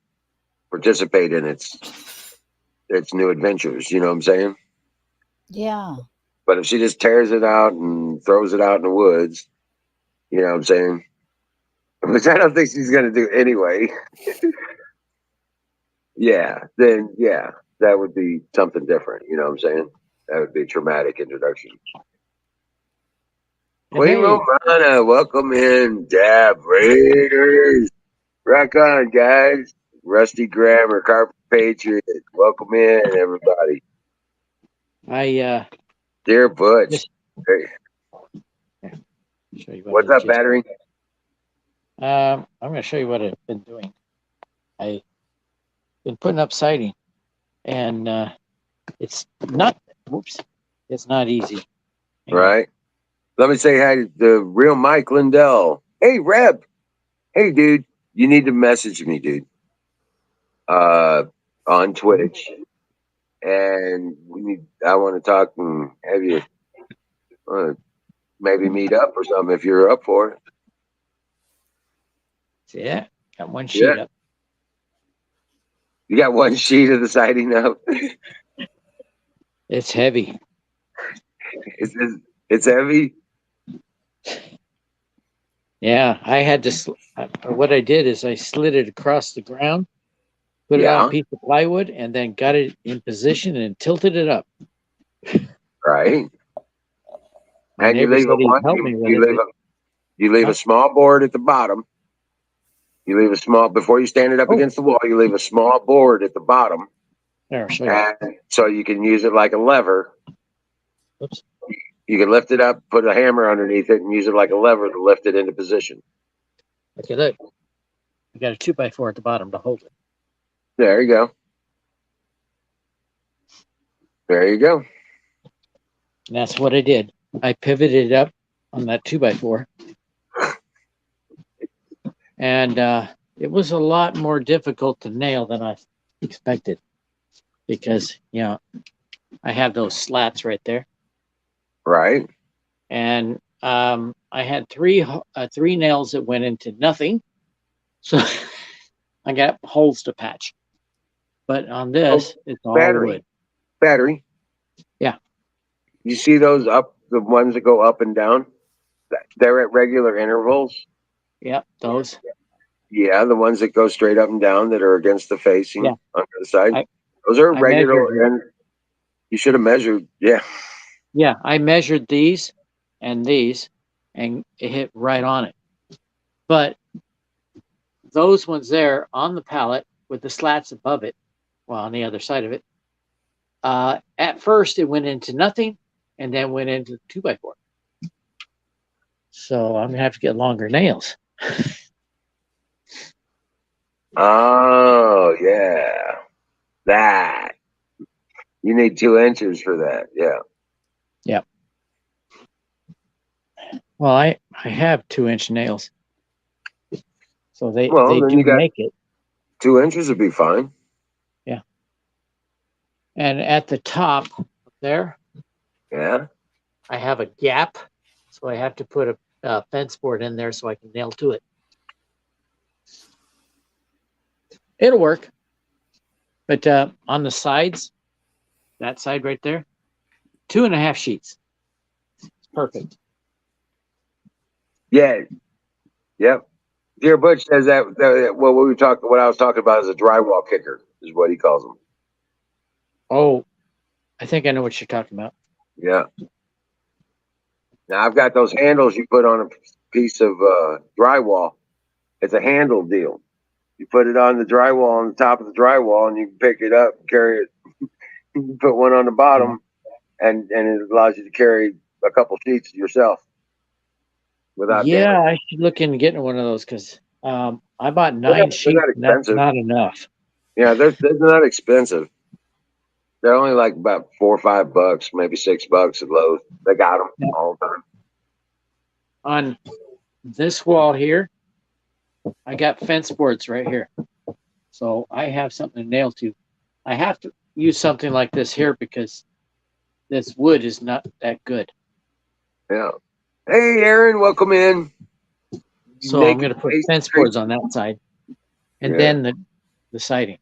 participate in its new adventures. You know what I'm saying? Yeah. But if she just tears it out and throws it out in the woods, you know what I'm saying? Which I don't think she's gonna do anyway. Yeah, then yeah, that would be something different. You know what I'm saying? That would be a traumatic introduction. Queen Hey, Romana, welcome in, Dab Raiders. Rock on, guys. Rusty Grammar, Carpet Patriot. Welcome in, everybody. I Dear Butch. just Hey, show you what what's I up, just. battery? I'm going to show you what I've been doing. I've been putting up siding, and it's not. Whoops, it's not easy. Hang on. Right. Let me say hi to the real Mike Lindell. Hey, Reb. Hey, dude. You need to message me, dude. On Twitch. And I want to talk and have you maybe meet up or something if you're up for it. See that? Got one sheet Yeah. up. You got one sheet of the siding up. It's heavy. It's heavy. Yeah, I had to. What I did is I slid it across the ground, put it on Yeah. a piece of plywood, and then got it in position and tilted it up. Right. My And you neighbor leave said a he'd one. help me with You it, leave but you leave Huh? a small board at the bottom. You leave a small before you stand it up Oh. against the wall. You leave a small board at the bottom, There, I'll show you. and so you can use it like a lever. Oops. You can lift it up, put a hammer underneath it, and use it like a lever to lift it into position. Okay, look. I got a 2x4 at the bottom to hold it. There you go. There you go. And that's what I did. I pivoted it up on that 2x4. And it was a lot more difficult to nail than I expected because, I have those slats right there. Right. And I had three nails that went into nothing. So I got holes to patch. But on this, it's all wood. Battery. Yeah. You see those the ones that go up and down? They're at regular intervals. Yep, those. Yeah, the ones that go straight up and down that are against the facing Yeah. on the side. I- Those are I regular. measured it. And you should have measured. Yeah. Yeah, I measured these and these, and it hit right on it. But those ones there on the pallet with the slats above it, well, on the other side of it, at first it went into nothing and then went into 2x4. So I'm gonna have to get longer nails. Oh, yeah. That. You need 2 inches for that. Yeah. Yep. Well, I have 2-inch nails, so they Well, then do you got make it. 2 inches would be fine. Yeah. And at the top there, Yeah. I have a gap, so I have to put a fence board in there so I can nail to it. It'll work. But on the sides, that side right there, 2.5 sheets. It's perfect. Yeah. Yep. Dear Butch says that what I was talking about is a drywall kicker, is what he calls them. Oh, I think I know what you're talking about. Yeah. Now I've got those handles you put on a piece of drywall. It's a handle deal. You put it on the drywall, on the top of the drywall, and you can pick it up, carry it. You put one on the bottom, and it allows you to carry a couple sheets yourself without damage. Yeah, I should look into getting one of those because I bought They're 9 not sheets, and that's expensive. not enough. Yeah, they're not expensive. They're only like about $4 or $5, maybe $6 at Lowe's. They got them Yeah. all the time. On this wall here, I got fence boards right here. So I have something to nail to. I have to use something like this here because this wood is not that good. Yeah. Hey, Aaron, welcome in. So I'm going to put fence boards on that side, and then the siding.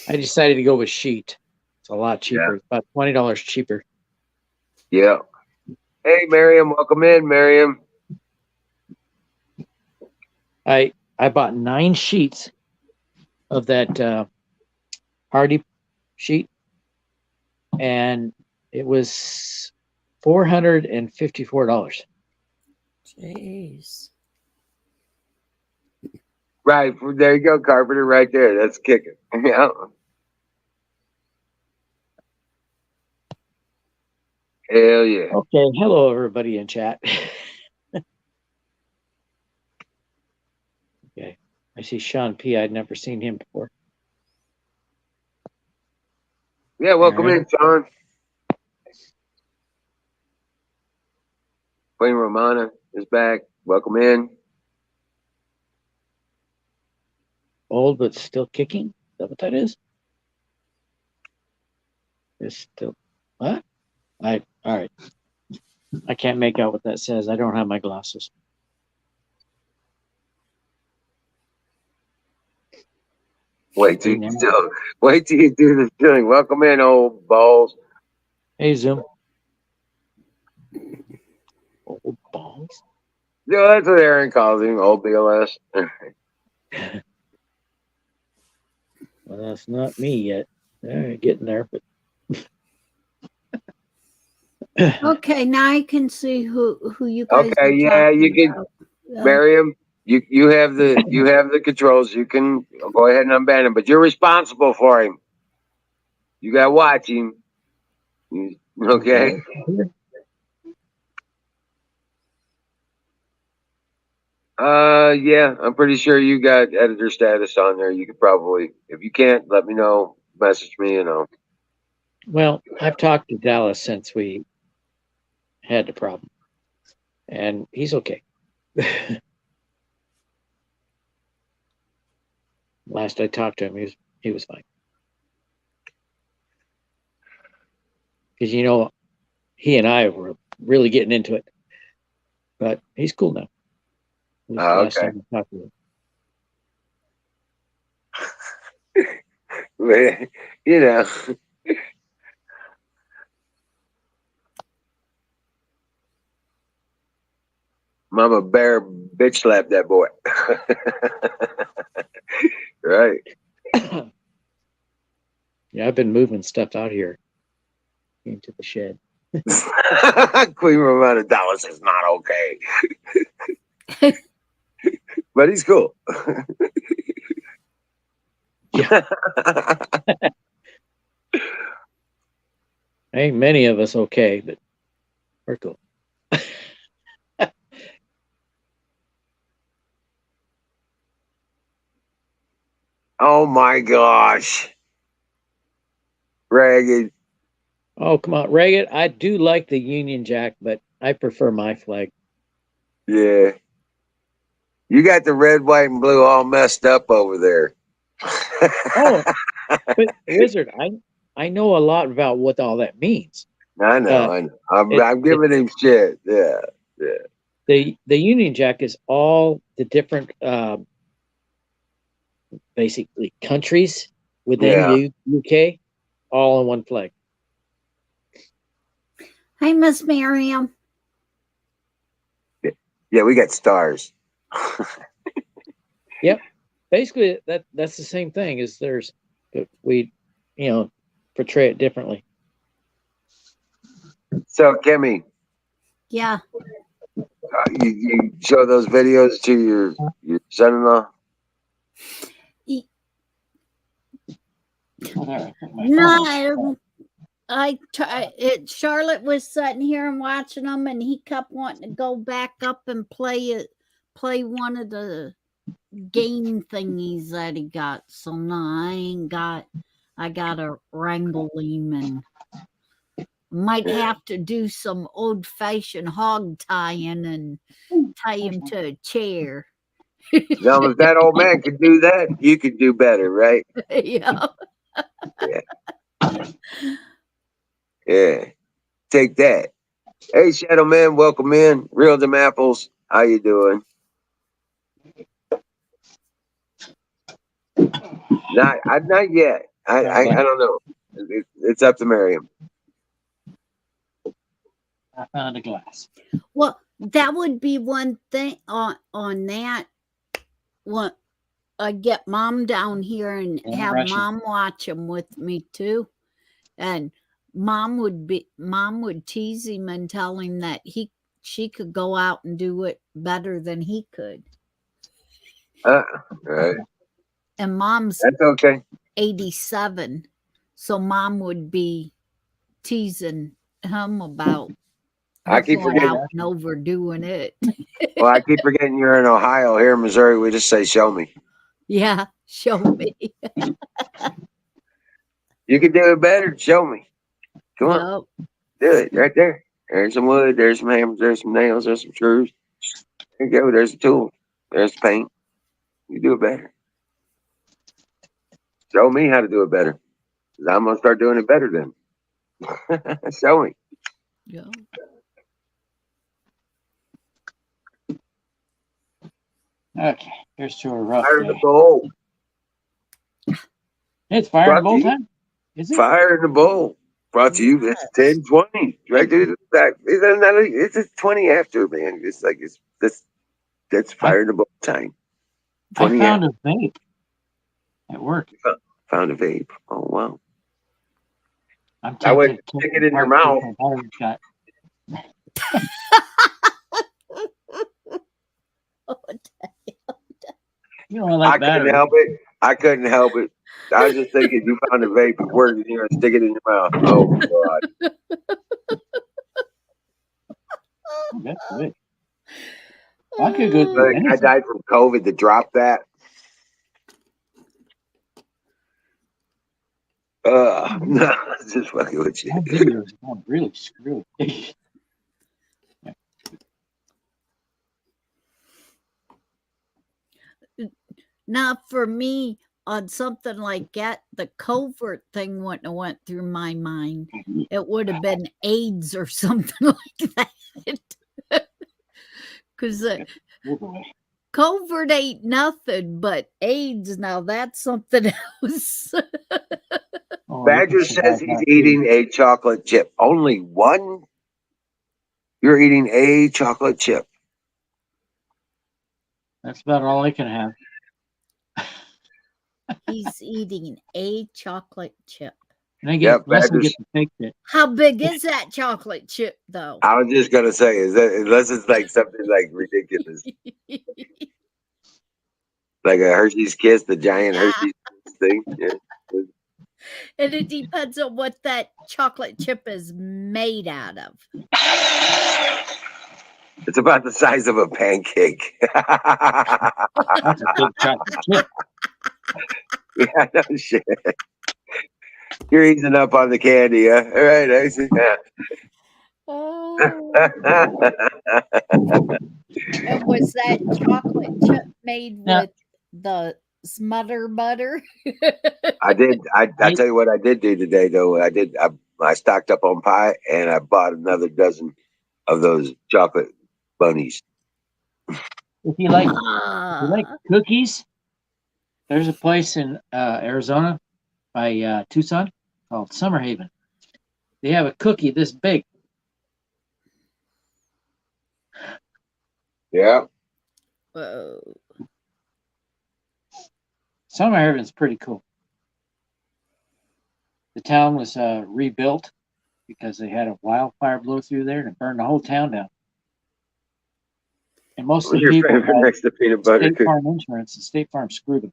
I decided to go with sheet. It's a lot cheaper. It's about $20 cheaper. Yeah. Hey, Miriam, welcome in, Miriam. I bought 9 sheets of that Hardy sheet, and it was $454. Jeez. Right. There you go, Carpenter, right there. That's kicking. Yeah. Hell yeah. Okay, hello everybody in chat. Okay, I see Sean P. I'd never seen him before. Yeah, welcome in, Sean. Queen Romana is back. Welcome in. Old but still kicking? Is that what that is? It's still what? All right. I can't make out what that says. I don't have my glasses. Wait till you do the thing. Welcome in, old balls. Hey Zoom. Old balls. Yeah, that's what Aaron calls him, old BLS. Well, that's not me yet. All right, getting there, but Okay, now I can see who you guys Okay, are yeah, you talking can, about. Miriam. You have the controls. You can go ahead and unban him, but you're responsible for him. You got to watch him. Okay. Yeah, I'm pretty sure you got editor status on there. You could probably, if you can't, let me know. Message me, Well, I've talked to Dallas since we had the problem, and he's okay. Last I talked to him, he was fine. Because he and I were really getting into it, but he's cool now. This last okay. time I talked to him. You know. Mama Bear bitch slapped that boy. Right. Yeah, I've been moving stuff out here into the shed. Queen Ramona Dallas is not okay. But he's cool. Yeah. Ain't many of us okay, but we're cool. Oh my gosh. Ragged. Oh, come on, Reagan. I do like the Union Jack, but I prefer my flag. Yeah. You got the red, white, and blue all messed up over there. Oh, but Wizard, I know a lot about what all that means. I know. I'm giving him shit. Yeah. The Union Jack is all the different basically countries within UK all in one flag. Hi, Miss Miriam. Yeah, we got stars. Yep. Basically that's the same thing. Is there's we portray it differently. So, Kimmy, Yeah. you show those videos to your son-in-law? Whatever. No, Charlotte was sitting here and watching them, and he kept wanting to go back up and play one of the game thingies that he got. So no, I gotta wrangle him, and might have to do some old fashioned hog tying and tie him to a chair. Now, if that old man could do that, you could do better, right? Yeah. Yeah. Take that. Hey, Shadow Man, welcome in. Real them apples. How you doing? Not yet. I don't know. It's up to Miriam. I found a glass. Well, that would be one thing on that. What I'd get Mom down here and Yeah, have Russian. Mom watch them with me too, and Mom would tease him and tell him that she could go out and do it better than he could. Right. And Mom's That's okay. 87, so Mom would be teasing him about I her keep going forgetting. out and overdoing it. Well, I keep forgetting you're in Ohio. Here in Missouri, we just say, show me. Yeah, show me. You can do it better. Show me. Come on. Yep. Do it right there. There's some wood. There's some hammers. There's some nails. There's some screws. There you go. There's the tool. There's the paint. You do it better. Show me how to do it better. 'Cause I'm going to start doing it better then. Show me. Yeah. Okay, here's to a rough Fire in the day. bowl. It's fire in the Brought bowl to you. time? Is it? Fire in the bowl. Brought to you. It's 10:20. Right to the back. It's just 20 after, man. It's like that's fire in the bowl time. I 20 found a vape at work. Found a vape. Oh wow. I'm I would tempted to stick it in your part mouth. with my battery shot. You know, I like I couldn't battery. help it. I couldn't help it. I was just thinking you found a vape at work and you're gonna stick it in your mouth. Oh god. That's good. I could go through Like, I anything. died from COVID to drop that. No, just fucking with you. My videos are really screwed. Now, for me, on something like that, the covert thing wouldn't have went through my mind. It would have been AIDS or something like that. Because Oh, boy. covert ain't nothing, but AIDS, now that's something else. Oh, you Badger can says survive he's that, eating too. a chocolate chip. Only one? You're eating a chocolate chip. That's about all I can have. He's eating a chocolate chip. And I get, Yep, unless I Badger's. get the fake bit. How big is that chocolate chip, though? I was just gonna say, is that unless it's like something like ridiculous, like a Hershey's Kiss, the giant Yeah. Hershey's Kiss thing. Yeah. And it depends on what that chocolate chip is made out of. It's about the size of a pancake. That's a big chocolate chip. Yeah, no shit. You're easing up on the candy, huh? All right, I see. Yeah. And was that chocolate chip made Yeah. with the smother butter? I did. I tell you what I did do today, though. I stocked up on pie and I bought another dozen of those chocolate bunnies. If you like cookies, there's a place in Arizona by Tucson called Summer Haven. They have a cookie this big. Yeah. Whoa. Summer Haven's pretty cool. the town was rebuilt because they had a wildfire blow through there and it burned the whole town down. And most of the Your people favorite had next to peanut butter State cookie. Farm insurance, and State Farm screwed them.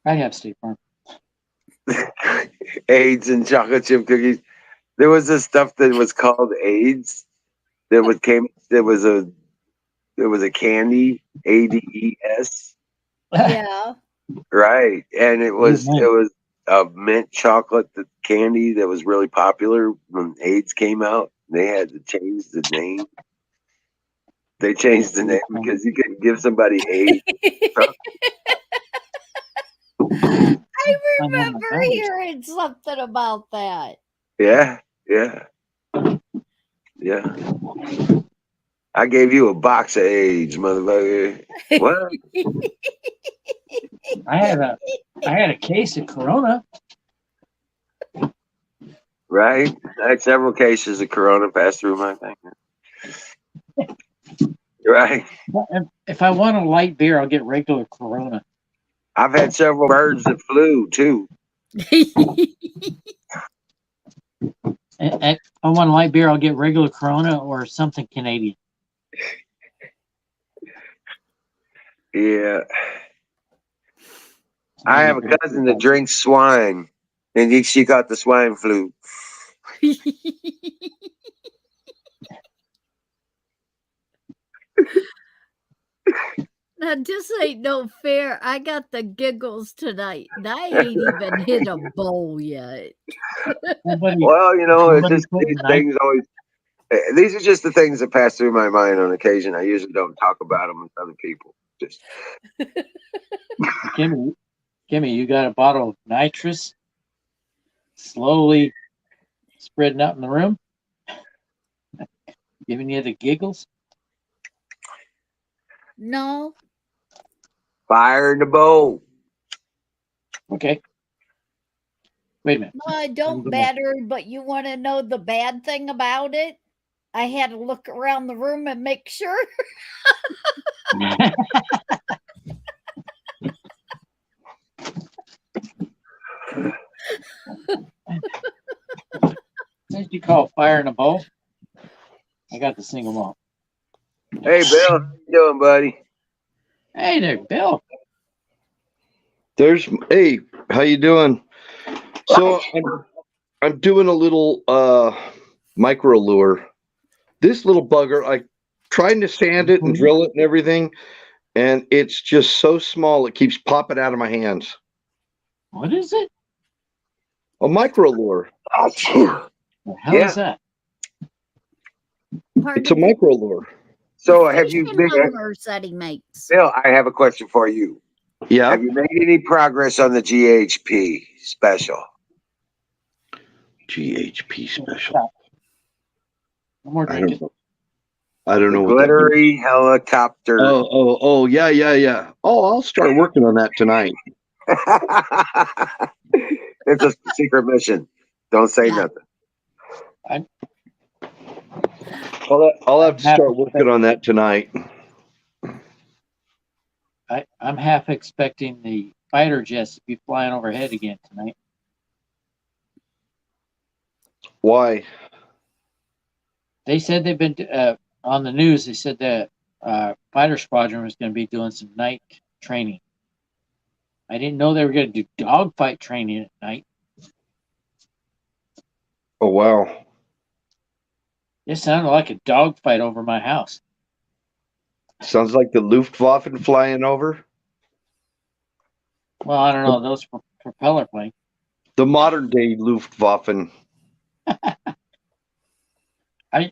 I have State Farm. AIDS and chocolate chip cookies. There was this stuff that was called AIDS. There was a candy, ADES, Yeah. right? And it was Amen. a mint chocolate candy that was really popular when AIDS came out. They had to change the name. They changed the name because you couldn't give somebody AIDS. I I'm on remember McDonald's. hearing something about that. Yeah. I gave you a box of AIDS, motherfucker. What? I had a case of Corona. Right? I had several cases of Corona pass through my thing. Right? If I want a light beer, I'll get regular Corona. I've had several birds that flew too. And if I want a light beer, I'll get regular Corona or something Canadian. Yeah. I have a cousin that drinks swine, and she got the swine flu. Now, this ain't no fair. I got the giggles tonight. And I ain't even hit a bowl yet. Well, you know, it's just put these night- things always. These are just the things that pass through my mind on occasion. I usually don't talk about them with other people. Just Kimmy, you got a bottle of nitrous slowly spreading out in the room, giving you the giggles. No. fire in the bowl. Okay. Wait a minute. No, I don't matter, but you want to know the bad thing about it? I had to look around the room and make sure. Since you call fire in a bowl, I got the single malt. Hey, Bill, how you doing, buddy? Hey there, Bill. Hey, how you doing? So I'm doing a little micro lure. This little bugger, I trying to sand it and drill it and everything, and it's just so small it keeps popping out of my hands. What is it? A micro lure. Oh, The hell is that? It's a micro lure. So have you Fishing been, lures that he makes. Bill? I have a question for you. Yeah. Have you made any progress on the GHP special? GHP special. No more I drinking. don't know The what that means. glittery helicopter. Oh, yeah. Oh, I'll start working on that tonight. It's a secret mission. Don't say nothing. I'll have to start working on that tonight. I'm half expecting the fighter jets to be flying overhead again tonight. Why? They said they've been on the news. They said that fighter squadron was going to be doing some night training. I didn't know they were going to do dogfight training at night. Oh, wow. It sounded like a dogfight over my house. Sounds like the Luftwaffe flying over. Well, I don't know. Those propeller planes. The modern day Luftwaffe. I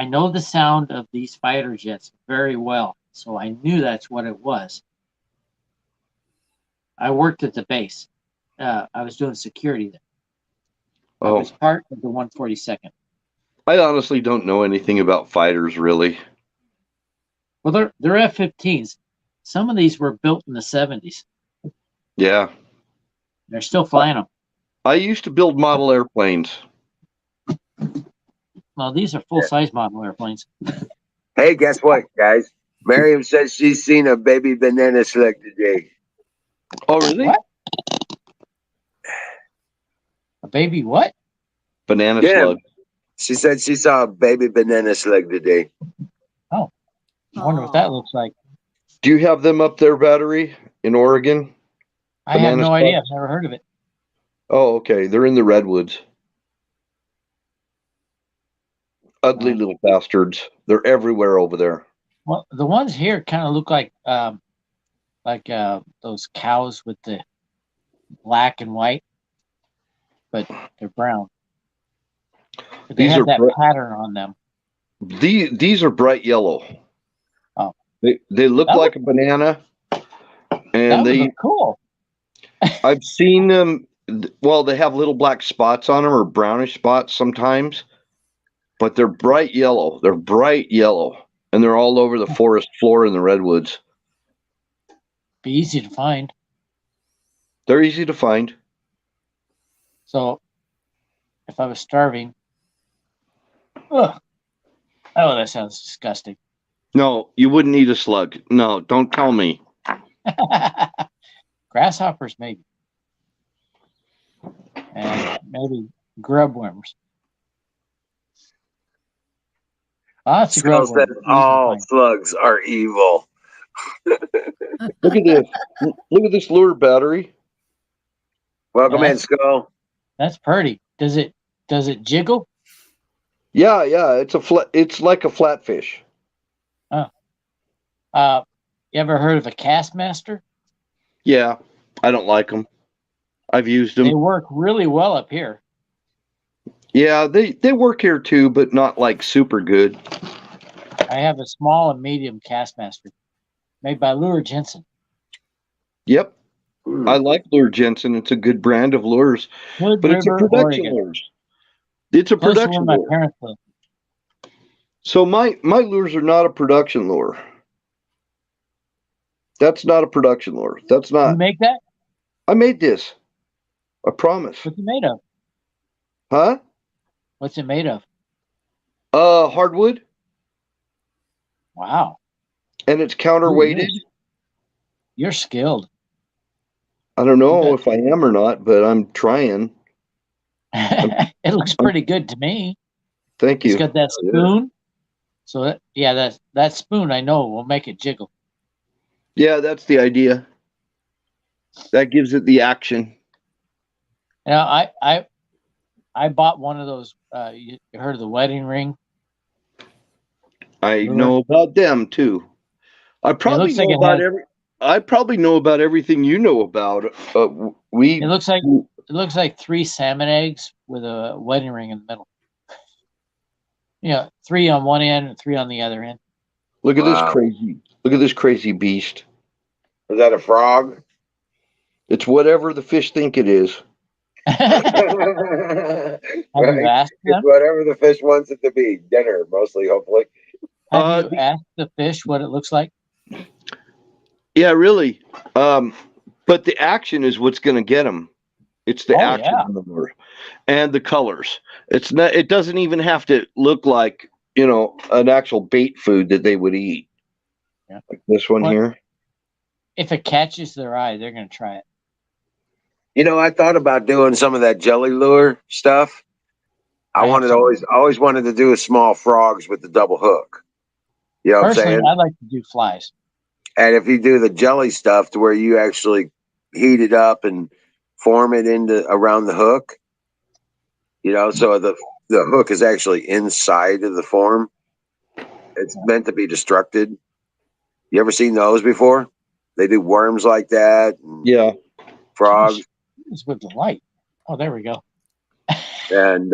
know the sound of these fighter jets very well, so I knew that's what it was. I worked at the base. I was doing security there. I was part of the 142nd. I honestly don't know anything about fighters, really. Well, they're F-15s. Some of these were built in the 70s. Yeah. They're still flying them. I used to build model airplanes. Well, these are full-size model airplanes. Hey, guess what, guys? Miriam says she's seen a baby banana slug today. Oh, really? What? baby what? Banana Yeah. slug. She said she saw a baby banana slug today. I wonder what that looks like. Do you have them up there, Battery, in Oregon? I have Banana no slug? idea. I've never heard of it. Oh, okay. They're in the redwoods. Ugly Oh. little bastards. They're everywhere over there. Well, the ones here kind of look like those cows with the black and white, but they're brown. But they These have are that pattern on them. These are bright yellow. Oh. They look That like a banana, That and would look cool. I've seen them. Well, they have little black spots on them or brownish spots sometimes, but they're bright yellow. They're bright yellow, and they're all over the forest floor in the redwoods. Be easy to find. They're easy to find. So, if I was starving, oh, that sounds disgusting. No, you wouldn't eat a slug. No, don't tell me. Grasshoppers, maybe, and maybe grub worms. Lots of grub Skull said worms. Easy to all find. slugs are evil. Look at this. Look at this lure, Battery. Welcome Yeah. in, Skull. That's pretty. Does it jiggle? Yeah. It's like a flatfish. You ever heard of a cast master? Yeah, I don't like them. I've used them. They work really well up here. Yeah, they work here too, but not like super good. I have a small and medium cast master made by Lure Jensen. Yep, Hmm. I like Lure Jensen. It's a good brand of lures, Hood but it's a River, production Oregon. lures. It's a Close to where production my lure. parents live. So my lures are not a production lure. That's not a production lure. That's You not. make that? I made this. I promise. What's it made of? Huh? What's it made of? Hardwood, Wow. and it's counterweighted. You're skilled. I don't know Okay. if I am or not, but I'm trying. It looks pretty good to me. Thank It's you. got that spoon. So that spoon I know will make it jiggle. Yeah, that's the idea. That gives it the action. You know, I bought one of those. You heard of the wedding ring? I Lure? know about them too. I probably looks like know it about has- I probably know about everything you know about. It looks like 3 salmon eggs with a wedding ring in the middle. You know, 3 on one end and 3 on the other end. Look at this Wow. crazy. Look at this crazy beast. Is that a frog? It's whatever the fish think it is. Have you asked It's them? whatever the fish wants it to be. Dinner, mostly, hopefully. Have you asked the fish what it looks like? Yeah, really. But the action is what's going to get them. It's the action on the lure and the colors. It's not. It doesn't even have to look like an actual bait food that they would eat. Yeah. Like this one here. If it catches their eye, they're going to try it. I thought about doing some of that jelly lure stuff. I always wanted to do a small frogs with the double hook. You know what I'm Personally, saying? I like to do flies. And if you do the jelly stuff to where you actually heat it up and form it into around the hook, so the hook is actually inside of the form. It's meant to be destructed. You ever seen those before? They do worms like that. And Yeah. frogs. It's with the light. Oh, there we go. And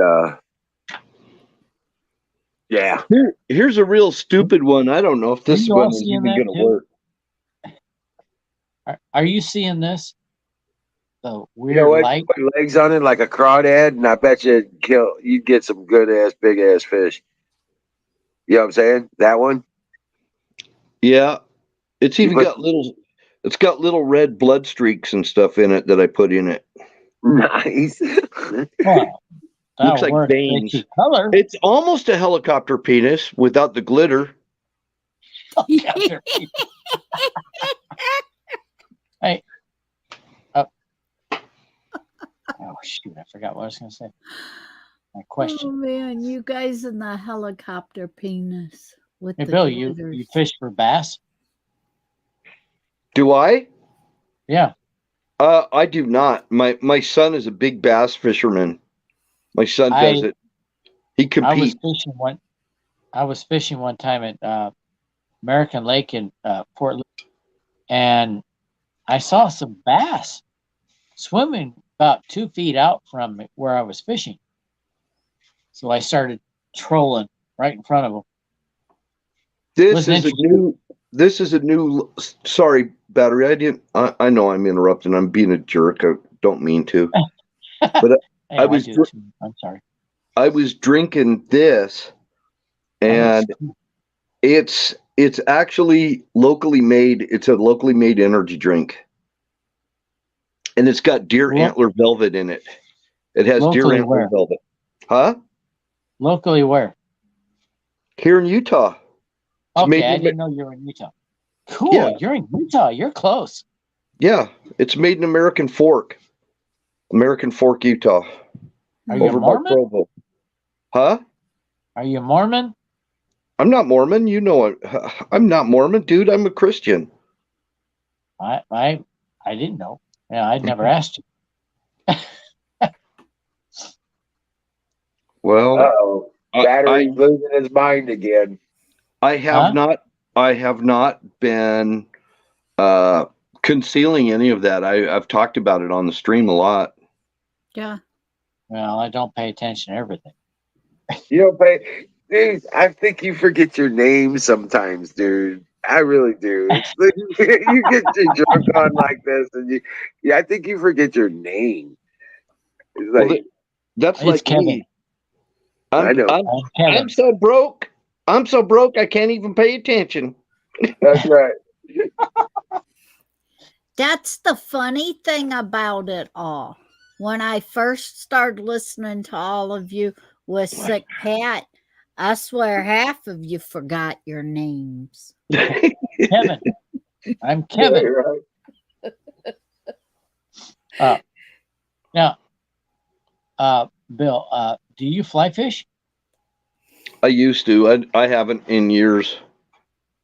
yeah. Here's a real stupid one. I don't know if this You all one is seeing even that going to too? work. Are you seeing this? The weird You know what? light. Put legs on it like a crawdad, and I bet you'd get some good ass, big ass fish. You know what I'm saying? That one. Yeah. It's even put- got little red blood streaks and stuff in it that I put in it. Nice. Well, Looks that'll like work. veins. It's color. It's almost a helicopter penis without the glitter. Hey. shoot, I forgot what I was going to say. My Oh question. man, you guys in the helicopter penis with Hey, the Bill, you glitters. fish for bass? Do I? Yeah. I do not. My son is a big bass fisherman. My son does it. He I was competes. fishing one. I was fishing one time at American Lake in Fort Lee, and I saw some bass swimming about 2 feet out from where I was fishing. So I started trolling right in front of them. This is a new. This is a new. Sorry, battery. I know I'm interrupting. I'm being a jerk. I don't mean to. But Hey, I was. do too. I'm sorry. I was drinking this, and it's actually locally made. It's a locally made energy drink, and it's got deer antler velvet in it. It has deer Locally antler where? velvet. Huh? Locally where? Here in Utah. It's Okay, made I in, didn't know you were in Utah. Cool. Yeah. You're in Utah. You're close. Yeah, it's made in American Fork, Utah. Are you over by Mormon? Provo. Huh? Are you Mormon? I'm not Mormon. You know it. I'm not Mormon, dude. I'm a Christian. I didn't know. Yeah, I'd never asked you. Well, Uh-oh. Battery's losing his mind again. I have not been concealing any of that. I've talked about it on the stream a lot. Yeah. Well, I don't pay attention to everything. You don't pay. Dude, I think you forget your name sometimes, dude. I really do. It's like, you get your drunk on like this, and I think you forget your name. It's like, Well, that's It's like Kevin. me. I know. I'm Kevin. I'm so broke. I'm so broke. I can't even pay attention. That's right. That's the funny thing about it all. When I first started listening to all of you with Sick Pat, I swear half of you forgot your names. Kevin. I'm Kevin. Yeah, right. Now, Bill, do you fly fish? I used to. I haven't in years.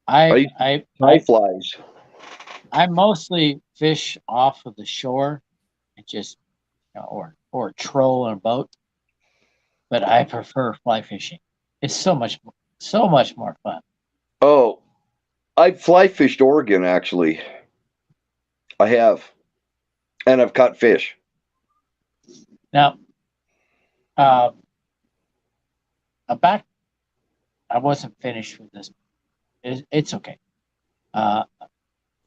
I flies. I mostly fish off of the shore and just or troll on a boat. But I prefer fly fishing. It's so much more fun. Oh, I fly fished Oregon actually. I have, and I've caught fish. Now, back. I wasn't finished with this. It's okay.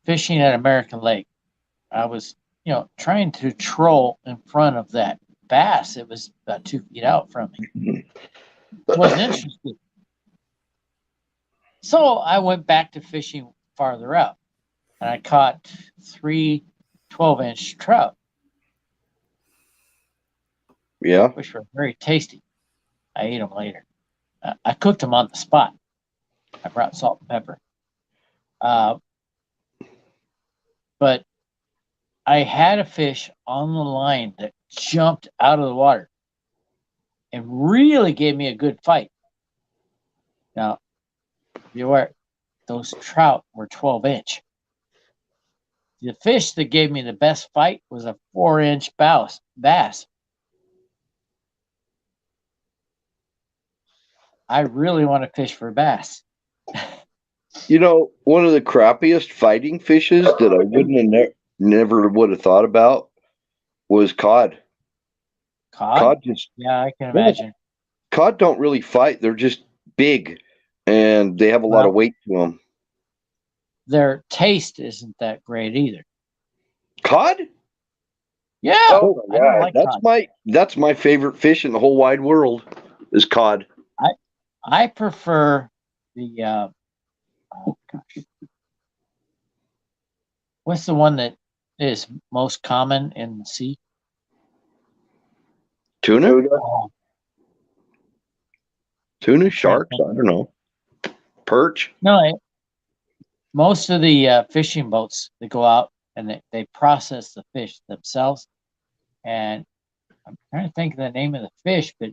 Fishing at American Lake, I was, trying to troll in front of that bass. It was about 2 feet out from me. Wasn't interested. So I went back to fishing farther out, and I caught 3 12-inch trout. Yeah. Which were very tasty. I ate them later. I cooked them on the spot. I brought salt and pepper. But I had a fish on the line that jumped out of the water and really gave me a good fight. Now, be aware, those trout were 12-inch. The fish that gave me the best fight was a 4-inch bass. I really want to fish for bass. One of the crappiest fighting fishes that I wouldn't have never would have thought about was cod. Cod just, yeah, I can imagine. Cod don't really fight. They're just big, and they have a lot of weight to them. Their taste isn't that great either. Cod? Yeah. Oh my God. That's my favorite fish in the whole wide world is cod. I prefer the what's the one that is most common in the sea? Tuna? Tuna, sharks, I don't know. Perch? No, most of the fishing boats, they go out and they process the fish themselves, and I'm trying to think of the name of the fish, but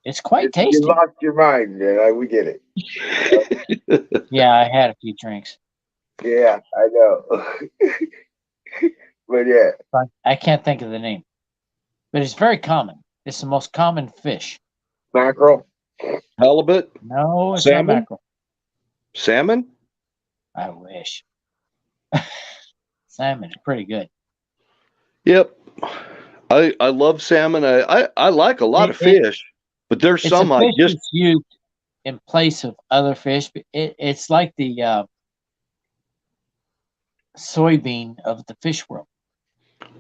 it's quite You tasty. lost your mind. We get it. Yeah, I had a few drinks. Yeah, I know. But yeah, But I can't think of the name. But it's very common. It's the most common fish. mackerel. Halibut, No, it's Salmon? not mackerel. salmon. I wish. Salmon's pretty good. Yep. I love salmon. I like a lot of fish, but there's It's some a I fish just that's used in place of other fish. But it's like the soybean of the fish world.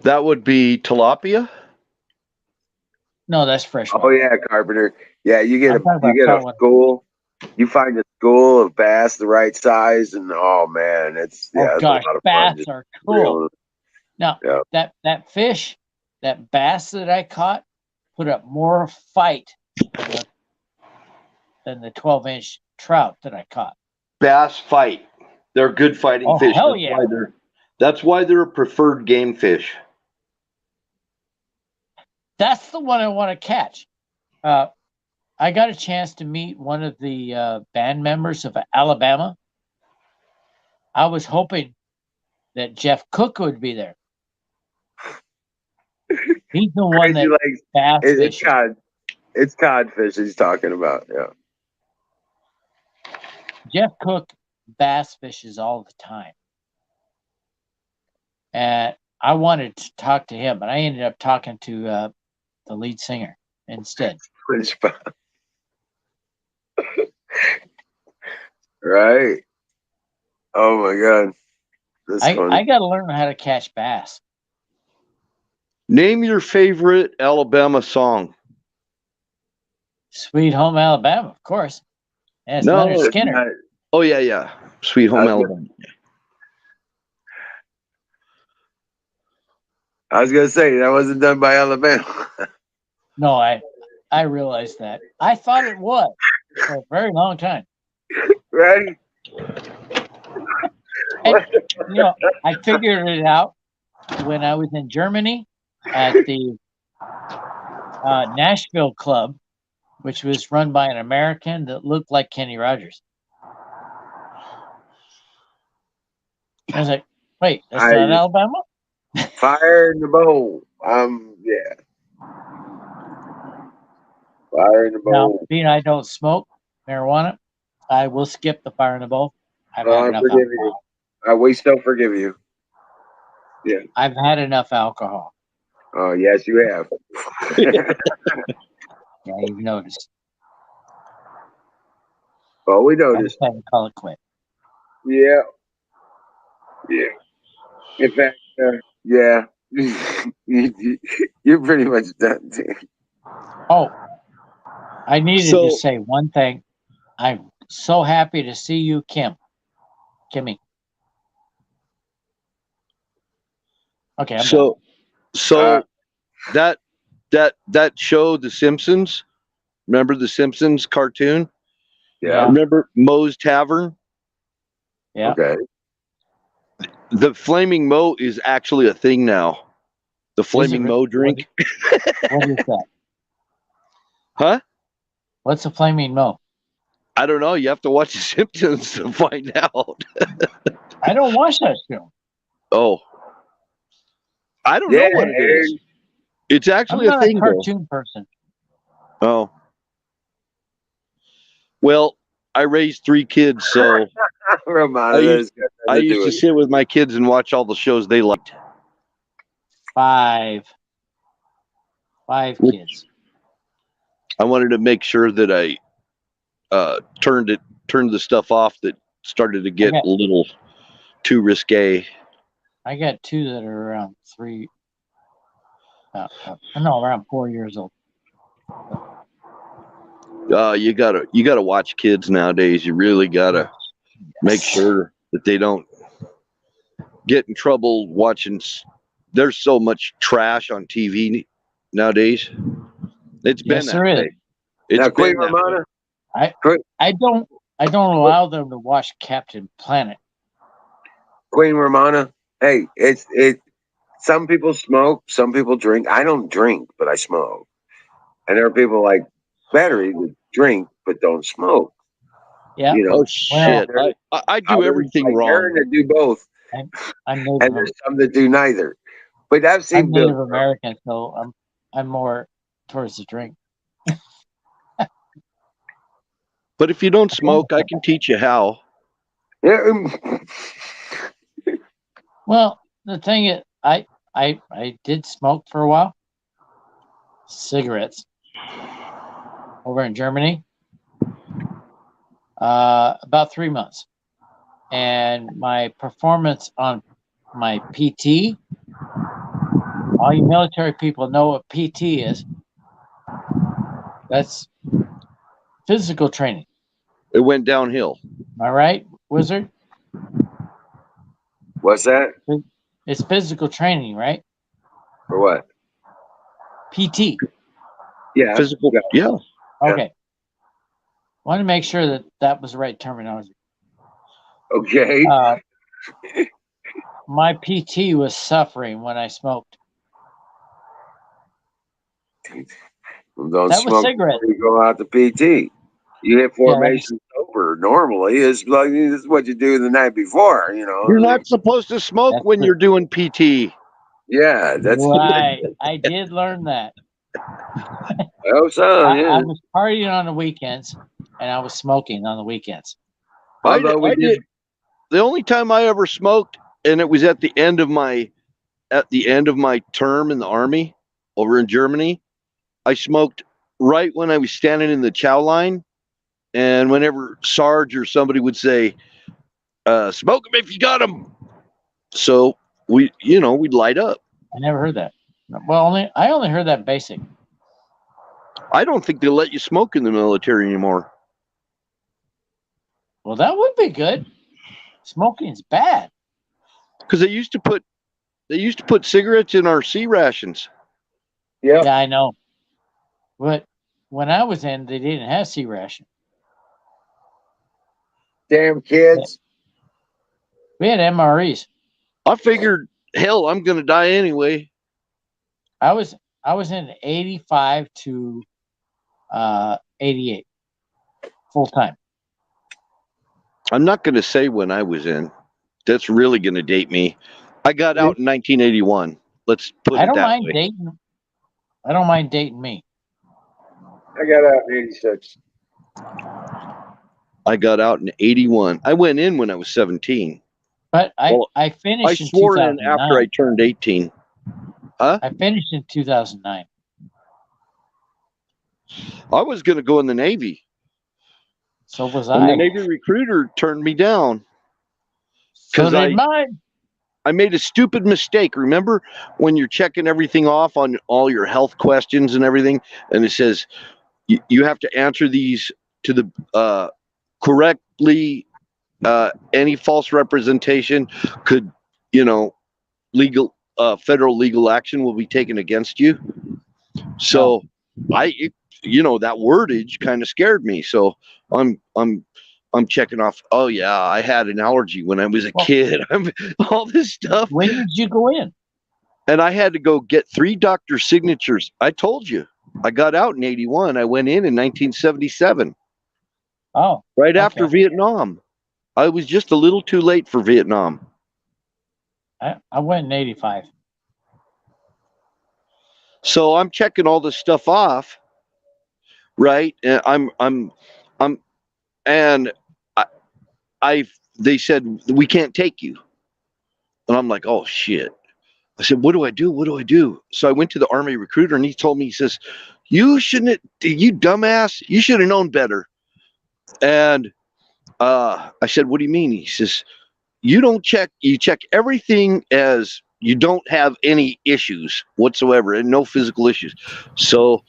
that would be tilapia. No, that's Oh freshwater. yeah, Carpenter. Yeah, you get I'm talking about a saltwater. school. You find a school of bass the right size, and oh man, it's Oh it's gosh, a lot of fun. bass Just are cool. reeling. Now Yeah. that fish, that bass that I caught, put up more fight than the 12-inch trout that I caught. Bass fight. They're good fighting Oh, fish. hell yeah. That's why they're a preferred game fish. That's the one I want to catch. I got a chance to meet one of the band members of Alabama. I was hoping that Jeff Cook would be there. He's the one Crazy that legs. bass It's fishes. cod. It's codfish he's talking about. Yeah. Jeff Cook bass fishes all the time. And I wanted to talk to him, but I ended up talking to the lead singer instead. Right. Oh my god. That's funny. I got to learn how to catch bass. Name your favorite Alabama song. Sweet Home Alabama, of course. And it's No, Leonard it's Skinner. Not- Oh yeah. Sweet Home I was Alabama. I was gonna say that wasn't done by Alabama. No, I realized that. I thought it was for a very long time. Right? And, I figured it out when I was in Germany at the Nashville Club, which was run by an American that looked like Kenny Rogers. I was like, wait, that's not Alabama? Fire in the bowl. Yeah. Fire in the Now, bowl. being I don't smoke marijuana, I will skip the fire in the bowl. I've Oh, had I enough forgive alcohol. you. We still forgive you. I've had enough alcohol. Oh yes, you have. Yeah, you've noticed. Well, we I noticed. just had to call it quit. Yeah. Yeah. In fact, yeah. You're pretty much done. Oh, I needed So- to say one thing. I'm so happy to see you, Kimmy. Okay, I'm done. So that show, The Simpsons. Remember the Simpsons cartoon? Yeah. Remember Moe's Tavern? Yeah. Okay. The Flaming Moe is actually a thing now. The Flaming Moe drink. What is that? Huh? What's a flaming Moe? I don't know. You have to watch The Simpsons to find out. I don't watch that show. Oh. I don't know what it is. It's I'm actually a not thing, a though. cartoon person. Oh. Well, I raised 3 kids, so Romana, I used to sit with my kids and watch all the shows they liked. 5 kids. I wanted to make sure that I turned the stuff off that started to get a little too risque. I got 2 that are around 3. Around 4 years old. You gotta watch kids nowadays. You really gotta make sure that they don't get in trouble watching. There's so much trash on TV nowadays. It's been that way. Now, Queen Romana. I don't allow them to watch Captain Planet. Queen Romana. Hey, it's some people smoke, some people drink. I don't drink, but I smoke. And there are people like Battery that drink but don't smoke. Yeah. You know, Oh shit! I do others everything like wrong. Aaron that do both, I'm Native. and there's some that do neither. But I've I'm seen Native Bill. American, so I'm more towards the drink. But if you don't smoke, I can teach you how. Yeah, Well, the thing is, I did smoke for a while, cigarettes over in Germany, about 3 months, and my performance on my PT. All you military people know what PT is. That's physical training. It went downhill. Am I right, Wizard? what's that? It's physical training, right? For what? PT. Yeah. Physical. Yeah. Yeah. Okay. Want to make sure that that was the right terminology. Okay. My PT was suffering when I smoked. Well, don't That was smoke cigarette. before you go out to PT. You hit formation sober normally. It's like this is what you do the night before. You know. You're not supposed to smoke That's when true. you're doing PT. Yeah, that's. Right. I did learn that. I hope so. I Yeah. was partying on the weekends and I was smoking on the weekends. Although we I did. The only time I ever smoked, and it was at the end of my term in the army over in Germany. I smoked right when I was standing in the chow line, and whenever Sarge or somebody would say, "Smoke them if you got them," so we'd light up. I never heard that. Well, I only heard that basic. I don't think they let you smoke in the military anymore. Well, that would be good. Smoking's bad. Because they used to put cigarettes in our C rations. Yeah. Yeah, I know. But when I was in, they didn't have C ration. Damn kids. We had MREs. I figured, hell, I'm gonna die anyway. I was in 85 to 88 full time. I'm not gonna say when I was in. That's really gonna date me. I got out in 1981. Let's put I it don't that mind way. dating. I don't mind dating me. I got out in '86. I got out in 81. I went in when I was 17. But I I finished in swore in 2009. after I turned 18. Huh? I finished in 2009. I was going to go in the Navy. So was And the I. Navy recruiter turned me down. So 'Cause did mine. I made a stupid mistake. Remember when you're checking everything off on all your health questions and everything, and it says you have to answer these to the correctly. Any false representation could, legal federal legal action will be taken against you. So that wordage kind of scared me. So I'm checking off. Oh yeah, I had an allergy when I was a kid. All this stuff. When did you go in? And I had to go get 3 doctor signatures. I told you, I got out in 81. I went in 1977. Oh, right after Vietnam. I was just a little too late for Vietnam. I went in 85. So I'm checking all this stuff off, right? And they said we can't take you, and I'm like, oh shit. I said, what do I do? What do I do? So I went to the Army recruiter, and he told me, he says, you dumbass, you should have known better. And I said, what do you mean? He says, you check everything as you don't have any issues whatsoever and no physical issues. So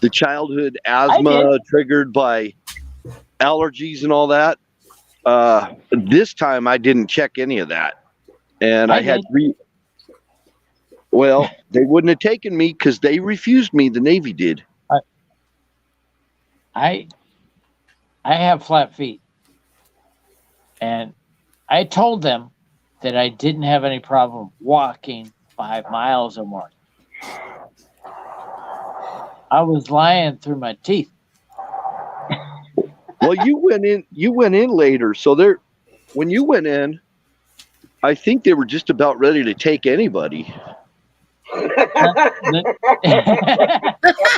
the childhood asthma triggered by allergies and all that, this time I didn't check any of that. And I had 3. Well, they wouldn't have taken me because they refused me. The Navy did. I have flat feet. And I told them that I didn't have any problem walking 5 miles or more. I was lying through my teeth. Well, you went in later, so when you went in, I think they were just about ready to take anybody.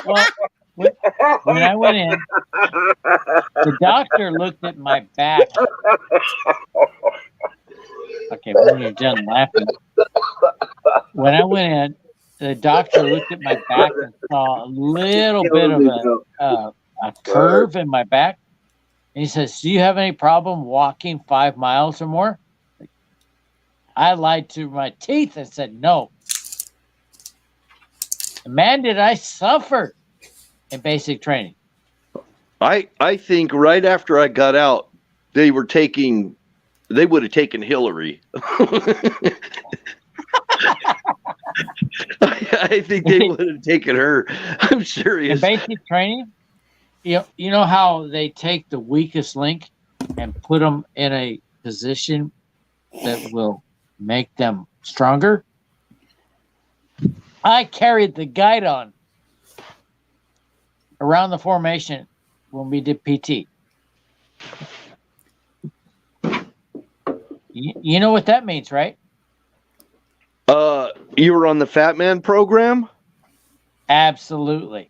Well, when I went in, the doctor looked at my back. Okay, when you're done laughing. When I went in, the doctor looked at my back and saw a little bit of a curve in my back. And he says, "Do you have any problem walking 5 miles or more?" I lied through my teeth and said no. And man, did I suffer in basic training. I think right after I got out, they would have taken Hillary. I think they would have taken her. I'm serious. In basic training, you know how they take the weakest link and put them in a position that will make them stronger? I carried the guidon around the formation when we did PT. You know what that means, right? You were on the Fat Man program? Absolutely.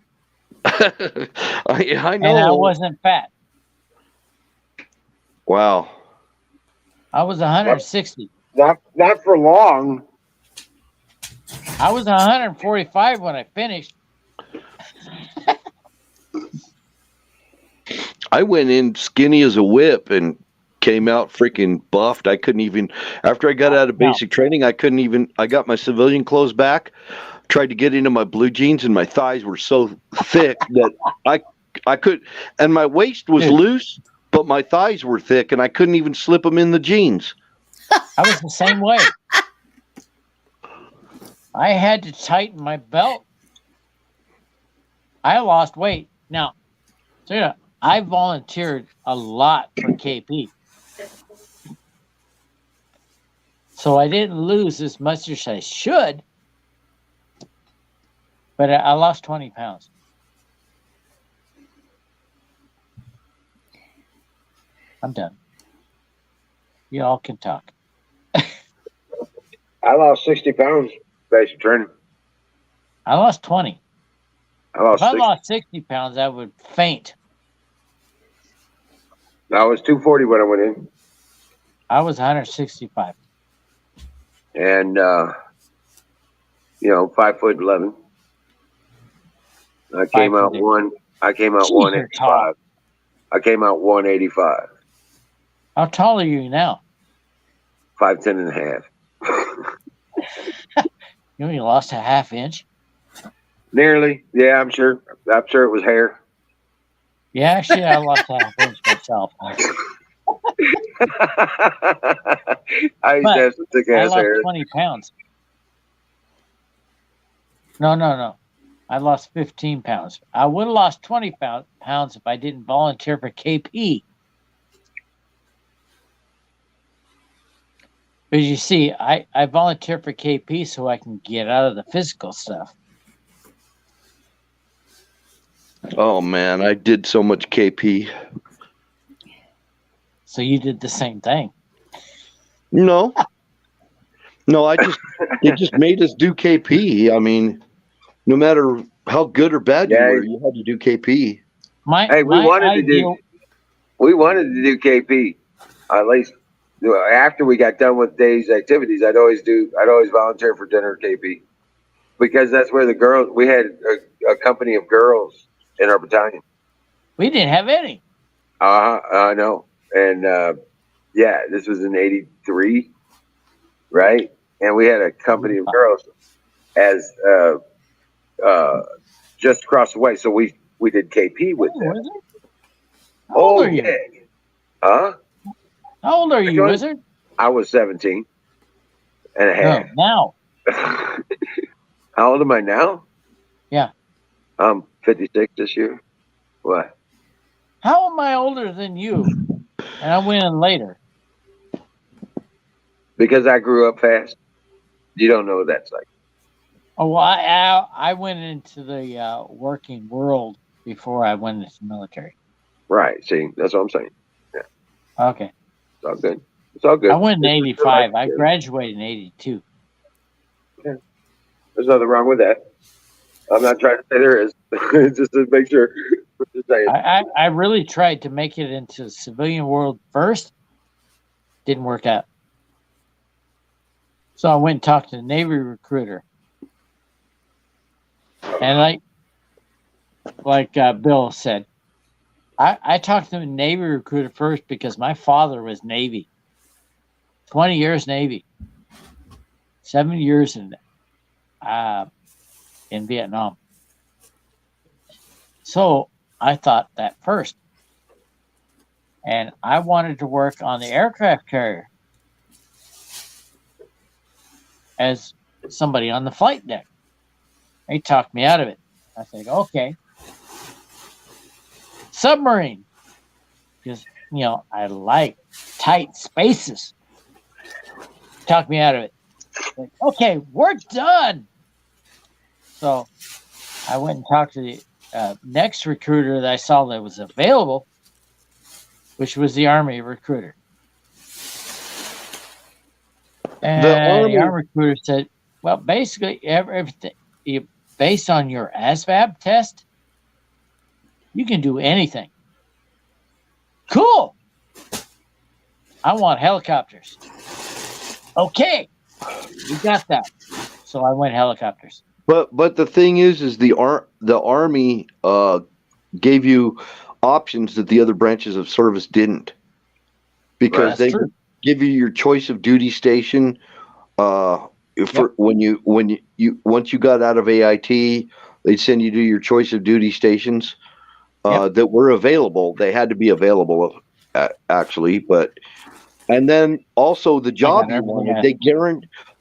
I know. And I wasn't fat. Wow. I was 160. Not for long. I was 145 when I finished. I went in skinny as a whip and came out freaking buffed. I couldn't even, after I got out of basic training, I got my civilian clothes back, tried to get into my blue jeans, and my thighs were so thick that I could, and my waist was loose, but my thighs were thick, and I couldn't even slip them in the jeans. I was the same way. I had to tighten my belt. I lost weight. Now, so yeah, I volunteered a lot for KP. So I didn't lose as much as I should, but I lost 20 pounds. I'm done. You all can talk. I lost 60 pounds basic training. I lost 20. I lost If I 60. lost 60 pounds, I would faint. I was 240 when I went in. I was 165. And 5'11". I came out 185. I came out 185. How tall are you now? 5'10" and a half. You only lost a half inch? Nearly. Yeah, I'm sure. I'm sure it was hair. Yeah, actually, I lost a half inch myself. I used to have some thick I ass lost hair. 20 pounds. No. I lost 15 pounds. I would have lost 20 pounds if I didn't volunteer for KP. But you see, I volunteer for KP so I can get out of the physical stuff. Oh man, I did so much KP. So you did the same thing. No, it just made us do KP. I mean, no matter how good or bad you were, you had to do KP. We wanted to do KP. At least after we got done with day's activities, I'd always volunteer for dinner KP, because that's where we had a company of girls in our battalion. We didn't have any. I know. And this was in '83, right? And we had a company of girls as just across the way. So we did KP with them. How old are you? Yeah. Huh? How old are you, Wizard? I was 17 and a half. No, now. How old am I now? Yeah. I'm 56 this year. What? How am I older than you? And I went in later. Because I grew up fast. You don't know what that's like. Oh, well, I went into the working world before I went into the military. Right. See, that's what I'm saying. Okay. It's all good. It's all good. I went in It's just your '85. life. I graduated in '82. There's nothing wrong with that. I'm not trying to say there is. Just to make sure. Just saying. I really tried to make it into the civilian world first. Didn't work out. So I went and talked to the Navy recruiter. And like Bill said, I talked to the Navy recruiter first because my father was Navy. 20 years Navy. 7 years in Vietnam. So I thought that first. And I wanted to work on the aircraft carrier as somebody on the flight deck. They talked me out of it. I said, okay. Submarine. Because, I like tight spaces. Talked me out of it. Like, okay, we're done. So I went and talked to the next recruiter that I saw that was available, which was the Army recruiter. And the Army recruiter said, well, basically, everything based on your ASVAB test, you can do anything. Cool. I want helicopters. Okay, we got that. So I went helicopters. But the thing is the Army gave you options that the other branches of service didn't, because they give you your choice of duty station. When you once you got out of AIT, they'd send you to your choice of duty stations that were available. They had to be available, actually, and then also the job you wanted.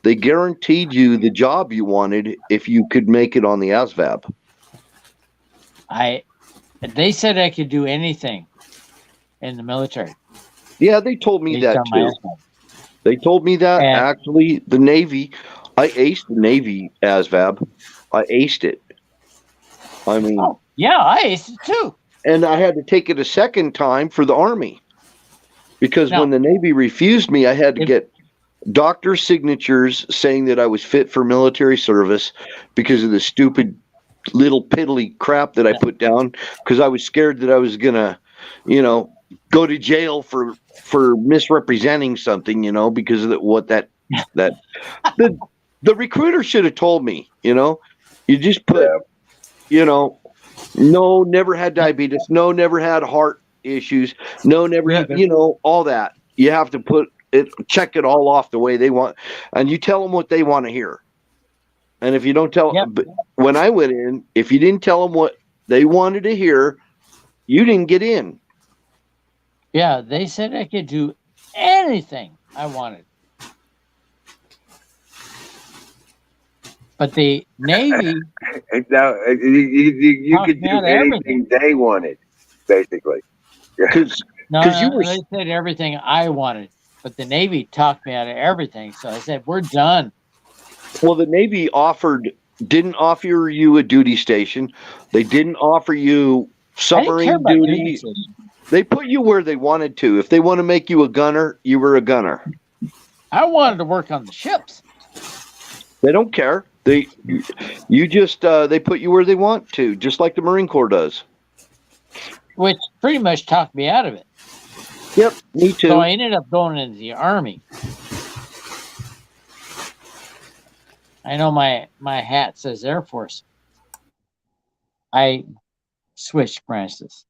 They guaranteed you the job you wanted if you could make it on the ASVAB. They said I could do anything in the military. Yeah, they told me that too. They told me that actually the Navy. I aced the Navy ASVAB. I aced it. I mean, I aced it too. And I had to take it a second time for the Army, because when the Navy refused me, I had to get doctor signatures saying that I was fit for military service because of the stupid little piddly crap that I put down, because I was scared that I was gonna, go to jail for misrepresenting something, because of the recruiter should have told me, you just put, no, never had diabetes, no, never had heart issues, no, never had, all that. You have to put it, check it all off the way they want, and you tell them what they want to hear. And if you don't tell, when I went in, if you didn't tell them what they wanted to hear, you didn't get in. Yeah, they said I could do anything I wanted. But the Navy... Now, you could do anything they wanted, basically. Because they said everything I wanted. But the Navy talked me out of everything. So I said, we're done. Well, the Navy didn't offer you a duty station. They didn't offer you submarine duty. They put you where they wanted to. If they want to make you a gunner, you were a gunner. I wanted to work on the ships. They don't care. They put you where they want to, just like the Marine Corps does. Which pretty much talked me out of it. Yep, me too. So I ended up going into the Army. I know my hat says Air Force. I switched branches.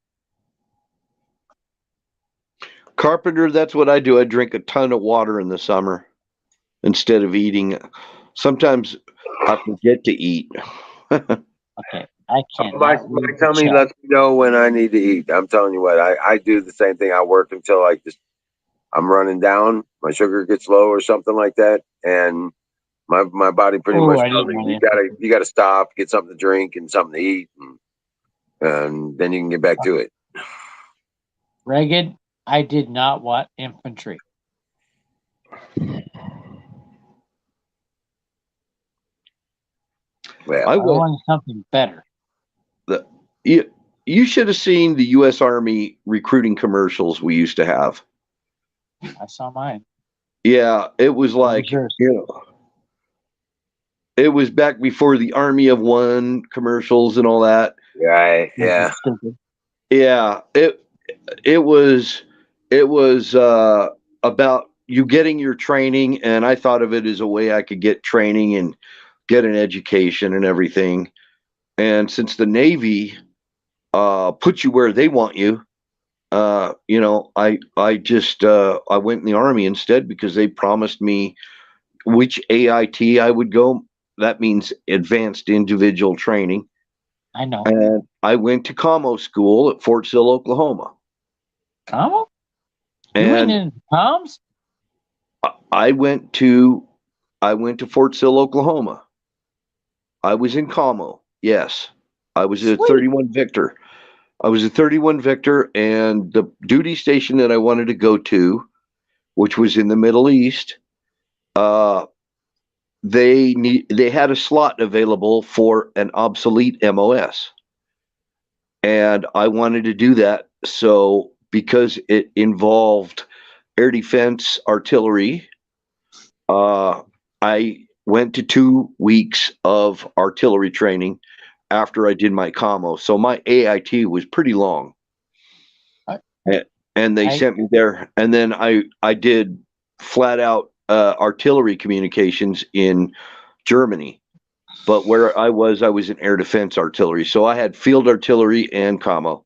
Carpenter, that's what I do. I drink a ton of water in the summer instead of eating. Sometimes I forget to eat. Okay, I can't. My tummy lets me know when I need to eat. I'm telling you what, I do the same thing. I work until I'm running down. My sugar gets low or something like that, and my body pretty much tells me you gotta stop, get something to drink and something to eat, and then you can get back to it. Ragged, I did not want infantry. Well, I I went. wanted something better. You should have seen the U.S. Army recruiting commercials we used to have. I saw mine. Yeah, it was What like, was yours? it was back before the Army of One commercials and all that. right, This is yeah. stupid. Yeah, it was about you getting your training, and I thought of it as a way I could get training and get an education and everything. And since the Navy puts you where they want you, I just I went in the Army instead because they promised me which AIT I would go. That means Advanced Individual Training. I know. And I went to commo school at Fort Sill, Oklahoma. Commo? You went And in comms? I went to Fort Sill, Oklahoma. I was in commo. Yes. I was a Sweet. 31 Victor. I was a 31 Victor, and the duty station that I wanted to go to, which was in the Middle East, they had a slot available for an obsolete MOS. And I wanted to do that. So because it involved air defense artillery, I went to 2 weeks of artillery training after I did my commo. So my AIT was pretty long. And they sent me there. And then I did flat out artillery communications in Germany. But where I was in air defense artillery. So I had field artillery and commo.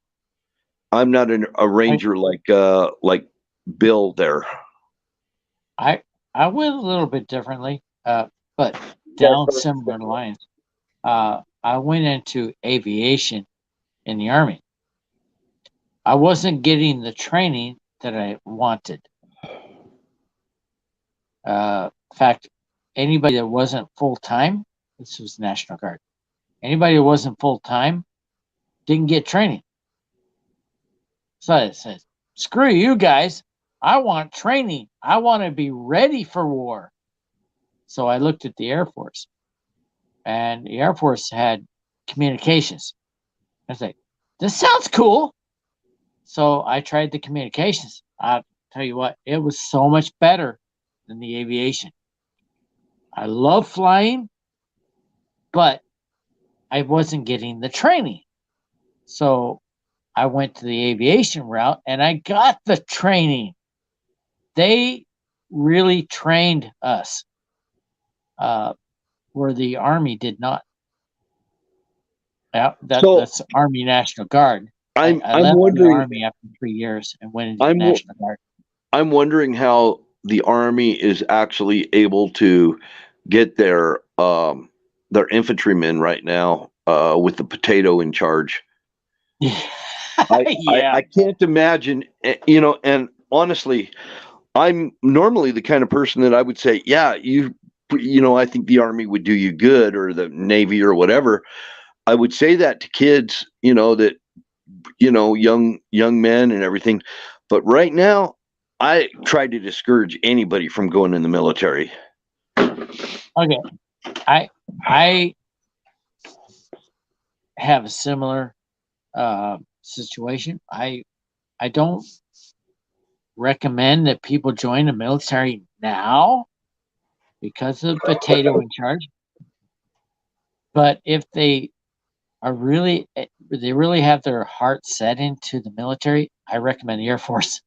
I'm not a ranger like Bill there. I went a little bit differently, but down similar lines. I went into aviation in the Army. I wasn't getting the training that I wanted. In fact, anybody that wasn't full time, this was National Guard. Anybody that wasn't full time didn't get training. So I said, "Screw you guys! I want training. I want to be ready for war." So I looked at the Air Force, and the Air Force had communications. I was like, "This sounds cool." So I tried the communications. I'll tell you what, it was so much better than the aviation. I love flying, but I wasn't getting the training. So I went to the aviation route and I got the training. They really trained us, where the Army did not. Yeah, that's Army National Guard. I left the Army after 3 years and went into the National Guard. I'm wondering how the Army is actually able to get their infantrymen right now with the potato in charge. I can't imagine, and honestly, I'm normally the kind of person that I would say, yeah, I think the Army would do you good, or the Navy or whatever. I would say that to kids, that young men and everything. But right now, I try to discourage anybody from going in the military. Okay, I have a similar situation. I don't recommend that people join the military now because of potato in charge. But if they really have their heart set into the military, I recommend the Air Force.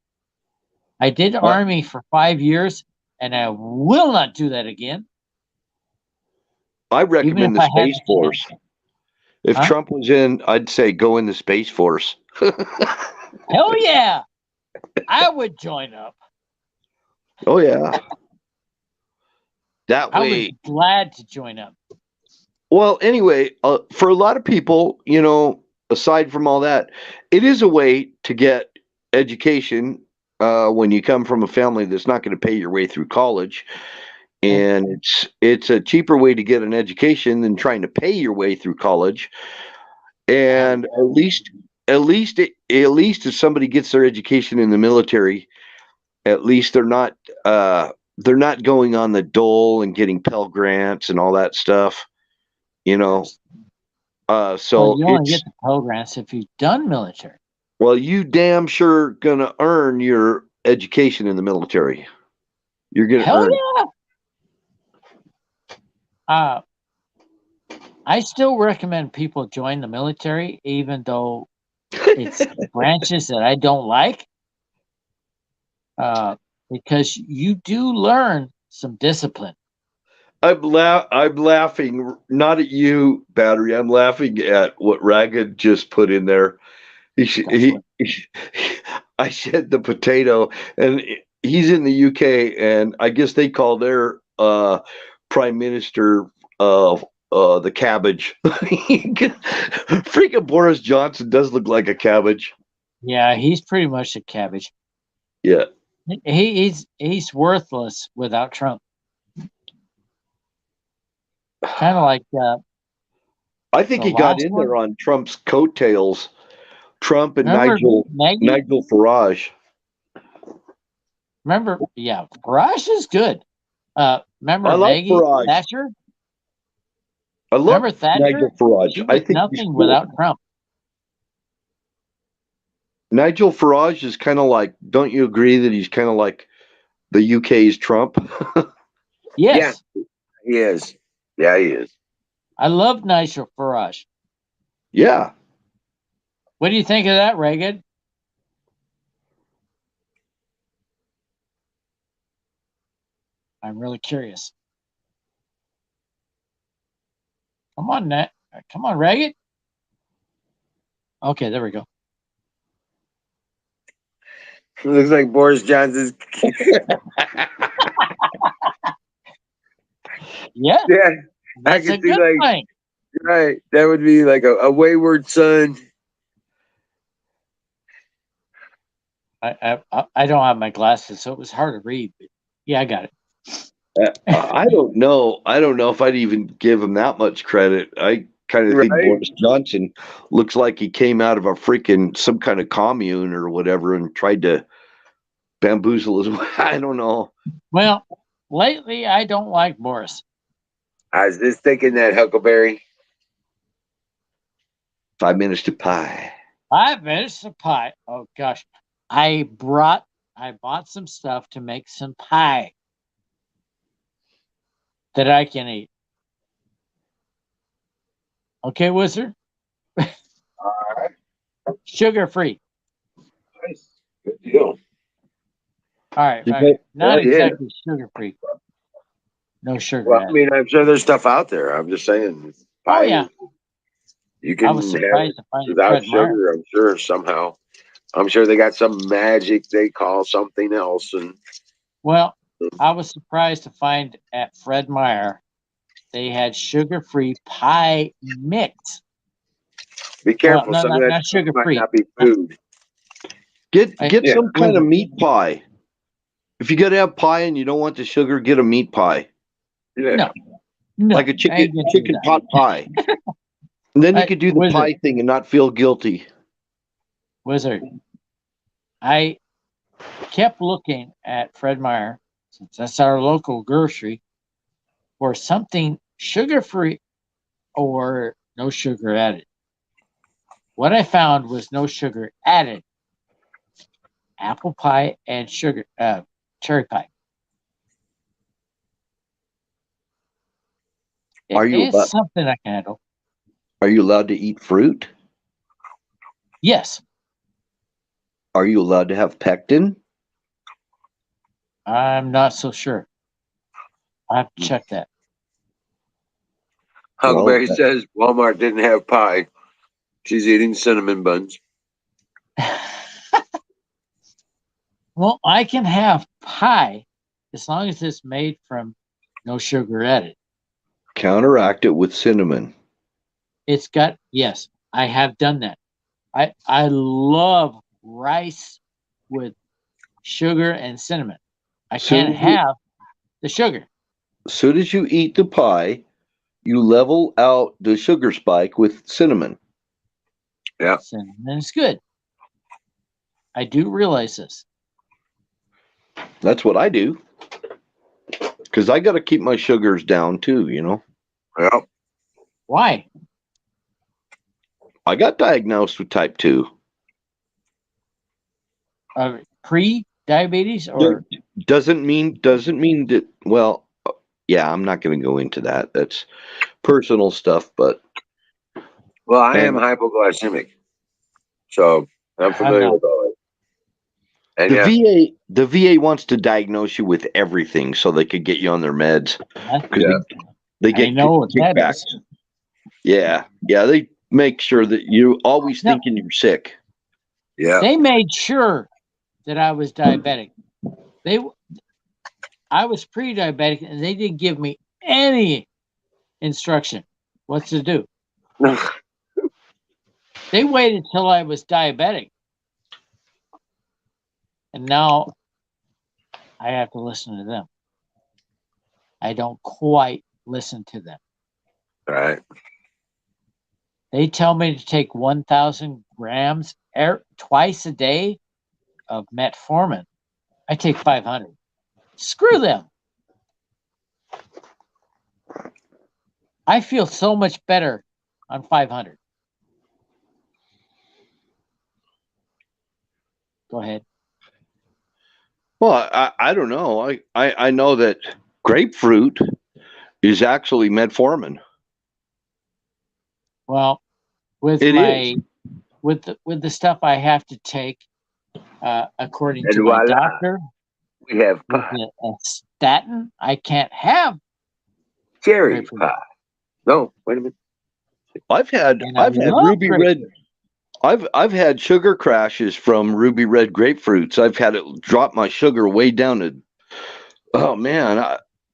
I did Army for 5 years, and I will not do that again. I recommend the Space Force. If Trump was in, I'd say go in the Space Force. Hell yeah! I would join up. Oh yeah. That way, I was glad to join up. Well, anyway, for a lot of people, aside from all that, it is a way to get education when you come from a family that's not going to pay your way through college. And it's a cheaper way to get an education than trying to pay your way through college. And at least if somebody gets their education in the military, at least they're not going on the dole and getting Pell Grants and all that stuff. You know, Well, so you only it's get the Pell Grants if you've done military. well, you damn sure gonna earn your education in the military. You're gonna Hell earn. yeah! I still recommend people join the military, even though it's branches that I don't like, because you do learn some discipline. I'm laughing not at you, Battery. I'm laughing at what Ragged just put in there. I said the potato, and he's in the UK, and I guess they call their prime minister the cabbage. Freaking Boris Johnson does look like a cabbage. Yeah, he's pretty much a cabbage. Yeah, He's worthless without Trump. Kind of like I think the he got last in one. there on Trump's coattails. Trump and Remember Maggie? Nigel Farage. Remember, yeah, Farage is good. Remember I like Maggie Farage. Thatcher? I love Remember Thatcher? Nigel Farage. She I was think he's nothing cool. without Trump. Nigel Farage is kind of like, don't you agree that he's kind of like the UK's Trump? Yes, He is. Yeah, he is. I love Nigel Farage. Yeah. What do you think of that, Reagan? I'm really curious. Come on, Nat. Come on, Reagan. Okay, there we go. Looks like Boris Johnson's. Yeah, Yeah, that's can a see, good like- thing. right. That would be like a wayward son. I don't have my glasses, so it was hard to read. But yeah, I got it. I don't know. I don't know if I'd even give him that much credit. I kind of think Right. Boris Johnson looks like he came out of a freaking some kind of commune or whatever and tried to bamboozle his way. I don't know. Well, lately I don't like Boris. I was just thinking that Huckleberry. 5 minutes to pie. 5 minutes of pie. Oh gosh, I bought some stuff to make some pie that I can eat. Okay, Wizard. Sugar free. Nice. Good deal. All right, You all bet. right. Not Oh, yeah. exactly sugar free. No sugar. Well, I added. mean, I'm sure there's stuff out there. I'm just saying. Oh, yeah. You I can was have it surprised to find without Fred Meyer. sugar, I'm sure, somehow. I'm sure they got some magic they call something else. And Well, I was surprised to find at Fred Meyer they had sugar-free pie mix. be careful. no, some not- of that not stuff sugar-free. might not be food. Get Yeah. some kind of meat pie. If you got to have pie and you don't want the sugar, get a meat pie, Yeah. No, like a I ain't chicken gonna do that. pot pie. And then you Hey, could do the Wizard. pie thing and not feel guilty. Wizard. I kept looking at Fred Meyer, since that's our local grocery, for something sugar-free or no sugar added. What I found was no sugar added. Apple pie and cherry pie. Are you It's something I can handle. Are you allowed to eat fruit? Yes, Are you allowed to have pectin? I'm not so sure. I have to check that. Huckleberry Well, says Walmart didn't have pie. She's eating cinnamon buns. Well, I can have pie as long as it's made from no sugar added. Counteract it with cinnamon. It's got, yes, I have done that. I love rice with sugar and cinnamon. I can't have the sugar. As soon as you eat the pie, you level out the sugar spike with cinnamon. Yeah. Cinnamon is good. I do realize this. That's what I do. Because I got to keep my sugars down too, you know. Well, Why? I got diagnosed with type 2. Pre-diabetes or Doesn't mean that. Well, yeah, I'm not going to go into that. That's personal stuff. But Well, I am and hypoglycemic, so I'm familiar know. with all it. And the yeah, VA wants to diagnose you with everything so they could get you on their meds because Yeah. they I get know what that kickbacks. is. Yeah, they make sure that you're always No. thinking you're sick. yeah. They made sure that I was diabetic. I was pre-diabetic, and they didn't give me any instruction what to do. They waited till I was diabetic, and now I have to listen to them. I don't quite listen to them. All right. They tell me to take 1,000 grams twice a day of metformin. I take 500. Screw them. I feel so much better on 500. Go ahead. Well, I don't know. I know that grapefruit is actually metformin. Well, with It my is. with the stuff I have to take, according And to my voila. doctor, We have with pie. a statin, I can't have Cherry grapefruit. pie. No, wait a minute. I've had And I love ruby red. grapefruit. I've had sugar crashes from ruby red grapefruits. I've had it drop my sugar way down to. Oh man,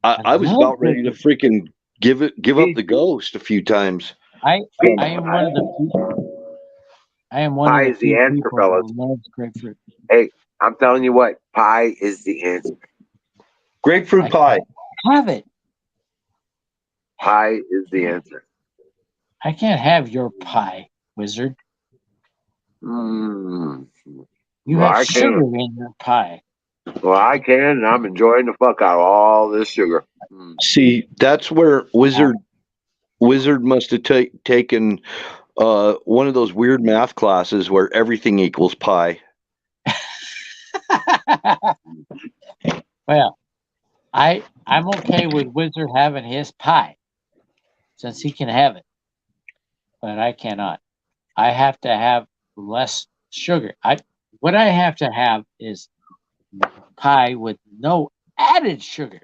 I was love about ready to freaking give up the ghost a few times. I am one of the Pie is the few answer, people fellas. who loves grapefruit. Hey, I'm telling you what, pie is the answer. Grapefruit I pie. have it. Pie is the answer. I can't have your pie, wizard. Mm. You Well, have I sugar can. in your pie. Well, I can, and I'm enjoying the fuck out of all this sugar. See, that's where Wizard must have taken one of those weird math classes where everything equals pi. Well, I'm okay with Wizard having his pie since he can have it, but I cannot. I have to have less sugar. What I have to have is pie with no added sugar.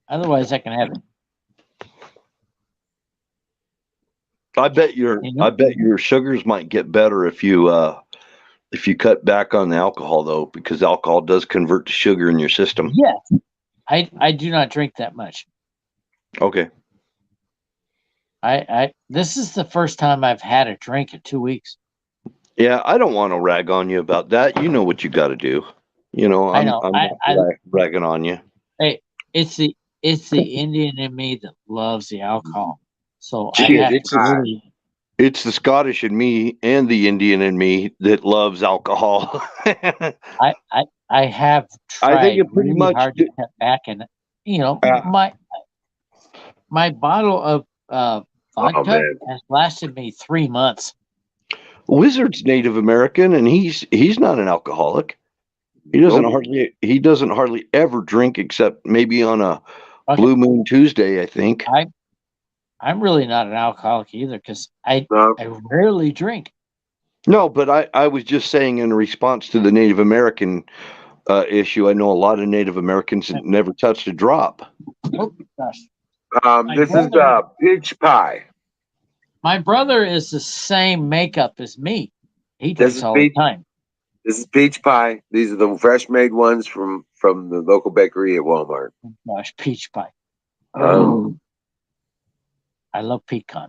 Otherwise, I can have it. I bet your sugars might get better if you cut back on the alcohol though, because alcohol does convert to sugar in your system. Yes, I do not drink that much. Okay. This is the first time I've had a drink in 2 weeks. Yeah, I don't want to rag on you about that. You know what you got to do. You know, I know. I'm not ragging on you. Hey, it's the Indian in me that loves the alcohol. So Shit, I have to really. It's the Scottish in me and the Indian in me that loves alcohol. I have tried I think it pretty really much hard to cut back, and my bottle of vodka has lasted me 3 months. Wizard's Native American, and he's not an alcoholic. He doesn't hardly ever drink except maybe on a Blue Moon Tuesday, I think. I'm really not an alcoholic either because I rarely drink. No, but I was just saying in response to the Native American issue, I know a lot of Native Americans that never touched a drop. Oh gosh. This is peach pie. My brother is the same makeup as me. He drinks all the time. This is peach pie. These are the fresh made ones from the local bakery at Walmart. Oh, gosh, peach pie. Oh. I love pecan.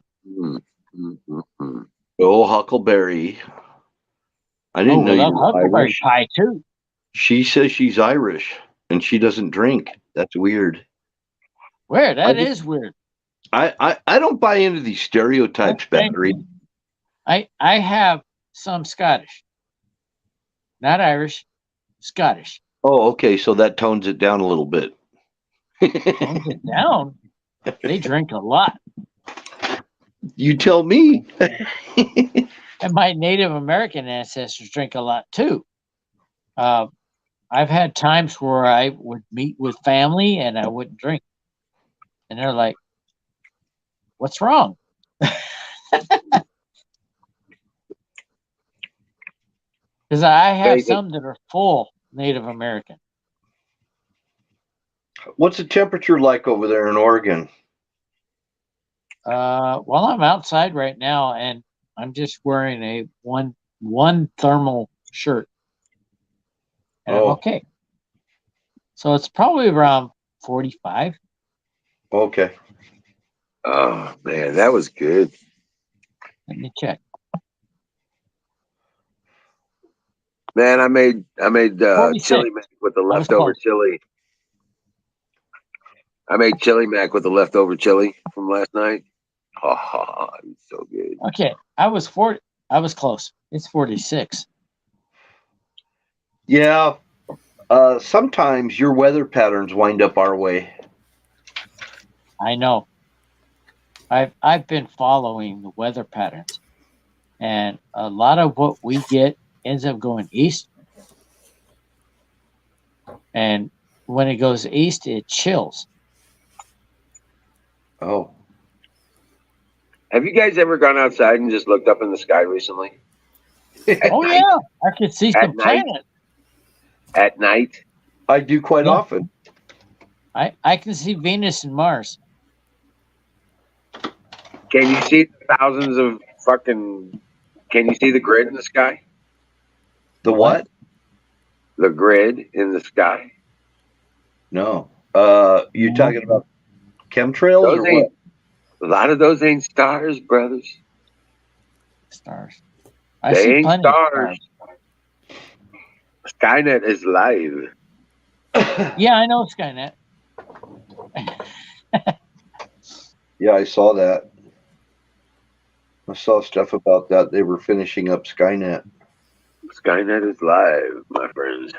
Oh, huckleberry. I didn't know you were huckleberry Irish. pie too. She says she's Irish and she doesn't drink. That's weird. Weird. That is weird. I don't buy into these stereotypes, Battery. I have some Scottish. Not Irish, Scottish. Oh, okay. So that tones it down a little bit. Tones it down? They drink a lot. You tell me. And my Native American ancestors drink a lot too. I've had times where I would meet with family and I wouldn't drink. And they're like, what's wrong? Because I have some that are full Native American. What's the temperature like over there in Oregon? Well, I'm outside right now and I'm just wearing a one thermal shirt. And I'm okay. So it's probably around 45. Okay. Oh man, that was good. Let me check. Man, I made 46. chili mac with the I was leftover close. chili. I made chili mac with the leftover chili from last night. Oh, it was so good. Okay, I was close. It's 46. Yeah. Sometimes your weather patterns wind up our way. I know. I've been following the weather patterns, and a lot of what we get ends up going east. And when it goes east, it chills. Oh. Have you guys ever gone outside and just looked up in the sky recently? Oh night? yeah, I could see At some night? planets. At night? I do quite Yeah. often. I can see Venus and Mars. Can you see thousands of fucking? Can you see the grid in the sky? The what? The grid in the sky. No. You talking about chemtrails Those or what? ain't. A lot of those ain't stars, brothers. Stars. I They see ain't plenty stars. of stars. Skynet is live. Yeah, I know Skynet. Yeah, I saw that. I saw stuff about that. They were finishing up Skynet. Skynet is live, my friends.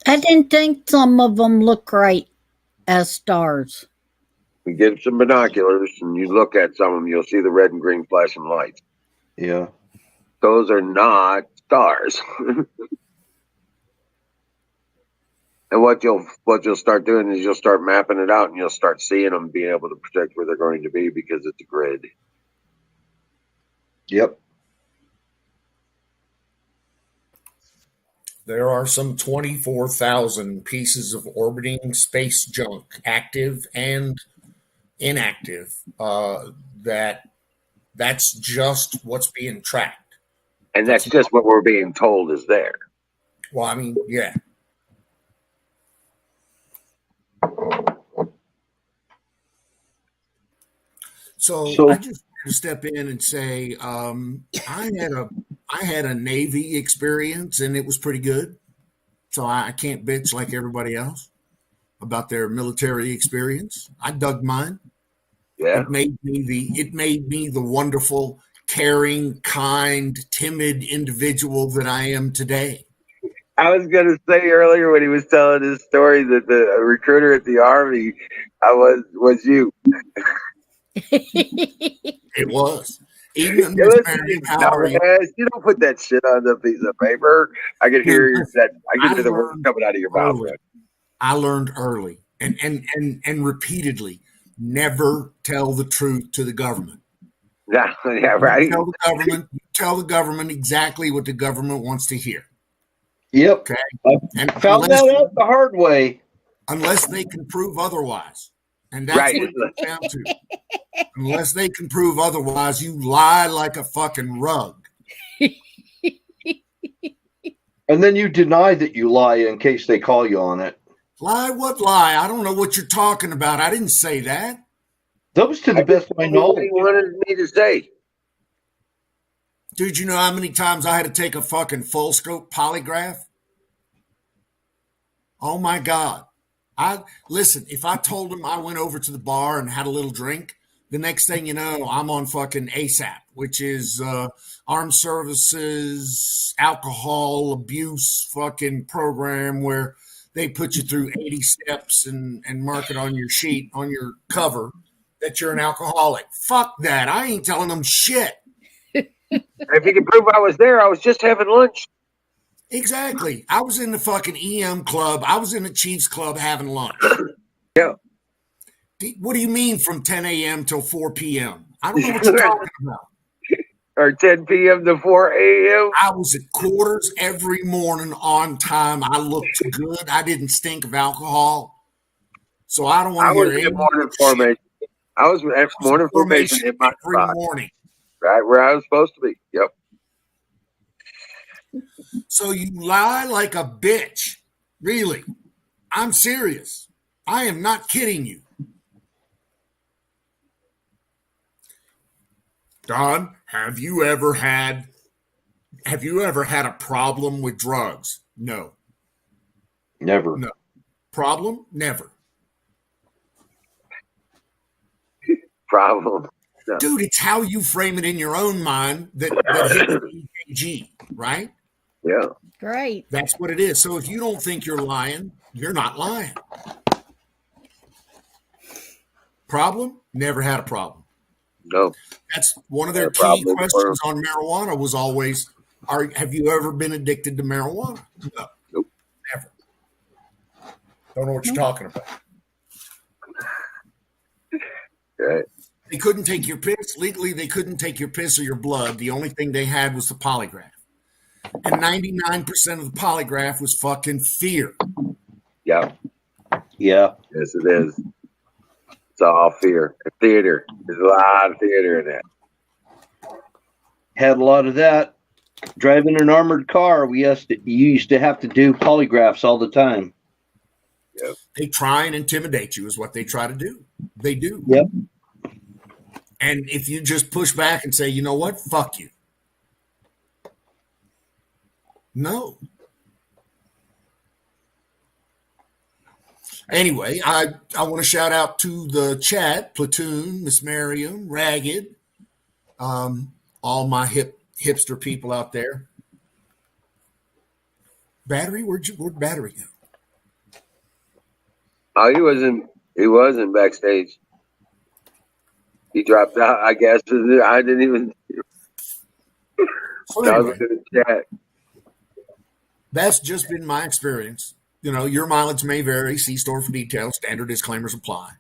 I didn't think some of them look right as stars. You get some binoculars and you look at some of them, you'll see the red and green flashing lights. Yeah. Those are not stars. And what you'll start doing is you'll start mapping it out and you'll start seeing them, being able to predict where they're going to be because it's a grid. Yep. There are some 24,000 pieces of orbiting space junk, active and inactive. That's just what's being tracked. And that's just what we're being told is there. Well, I mean, yeah. So I just want to step in and say I had a Navy experience and it was pretty good. So I can't bitch like everybody else about their military experience. I dug mine. Yeah. It made me the wonderful, caring, kind, timid individual that I am today. I was going to say earlier when he was telling his story that the recruiter at the Army was you. It was. Even Yeah, Miss listen, Mary, you how are you? dumbass. You don't put that shit on the piece of paper. I can hear that. I can hear the words coming out of your mouth. Right? I learned early and repeatedly, never tell the truth to the government. Yeah, right. Tell the government exactly what the government wants to hear. Yep. Okay. And found that out the hard way. Unless they can prove otherwise. And that's right. what it comes down to. Unless they can prove otherwise, you lie like a fucking rug. And then you deny that you lie in case they call you on it. Lie what lie? I don't know what you're talking about. I didn't say that. Those to the best of my knowledge. He wanted me to say. Dude, you know how many times I had to take a fucking full scope polygraph? Oh my God. Listen, if I told him I went over to the bar and had a little drink, the next thing you know, I'm on fucking ASAP, which is Armed Services Alcohol Abuse fucking program where they put you through 80 steps and mark it on your sheet, on your cover, that you're an alcoholic. Fuck that. I ain't telling them shit. If you can prove I was there, I was just having lunch. Exactly. I was in the fucking EM club. I was in the Chiefs club having lunch. Yeah. What do you mean from 10 a.m. till 4 p.m.? I don't know what you're talking about. Or 10 p.m. to 4 a.m. I was at quarters every morning on time. I looked good. I didn't stink of alcohol. So I don't want I to was hear in morning formation. I was at morning formation in my every spot, morning. right where I was supposed to be. Yep. So you lie like a bitch. Really. I'm serious. I am not kidding you. Don, have you ever had a problem with drugs? No. Never. No. Problem? Never. Problem. No. Dude, it's how you frame it in your own mind that hits the EKG, right? Yeah. Great. That's what it is. So if you don't think you're lying, you're not lying. Problem? Never had a problem. No. That's one of their Had a key problem questions on marijuana was always, have you ever been addicted to marijuana? No. Nope. Never. Don't know what you're talking about. Right. They couldn't take your piss. Legally, they couldn't take your piss or your blood. The only thing they had was the polygraph. And 99% of the polygraph was fucking fear. Yeah. Yeah. Yes, it is. It's all fear. Theater. There's a lot of theater in that. Had a lot of that. Driving an armored car, you used to have to do polygraphs all the time. Yep. They try and intimidate you is what they try to do. They do. Yep. And if you just push back and say, you know what, fuck you. No. Anyway, I want to shout out to the chat, Platoon, Miss Miriam, Ragged, all my hipster people out there. Battery, where'd Battery go? Oh, he wasn't backstage. He dropped out, I guess. I didn't even. So I was anyway, in the chat. that's just been my experience. You know, your mileage may vary. See store for details. Standard disclaimers apply.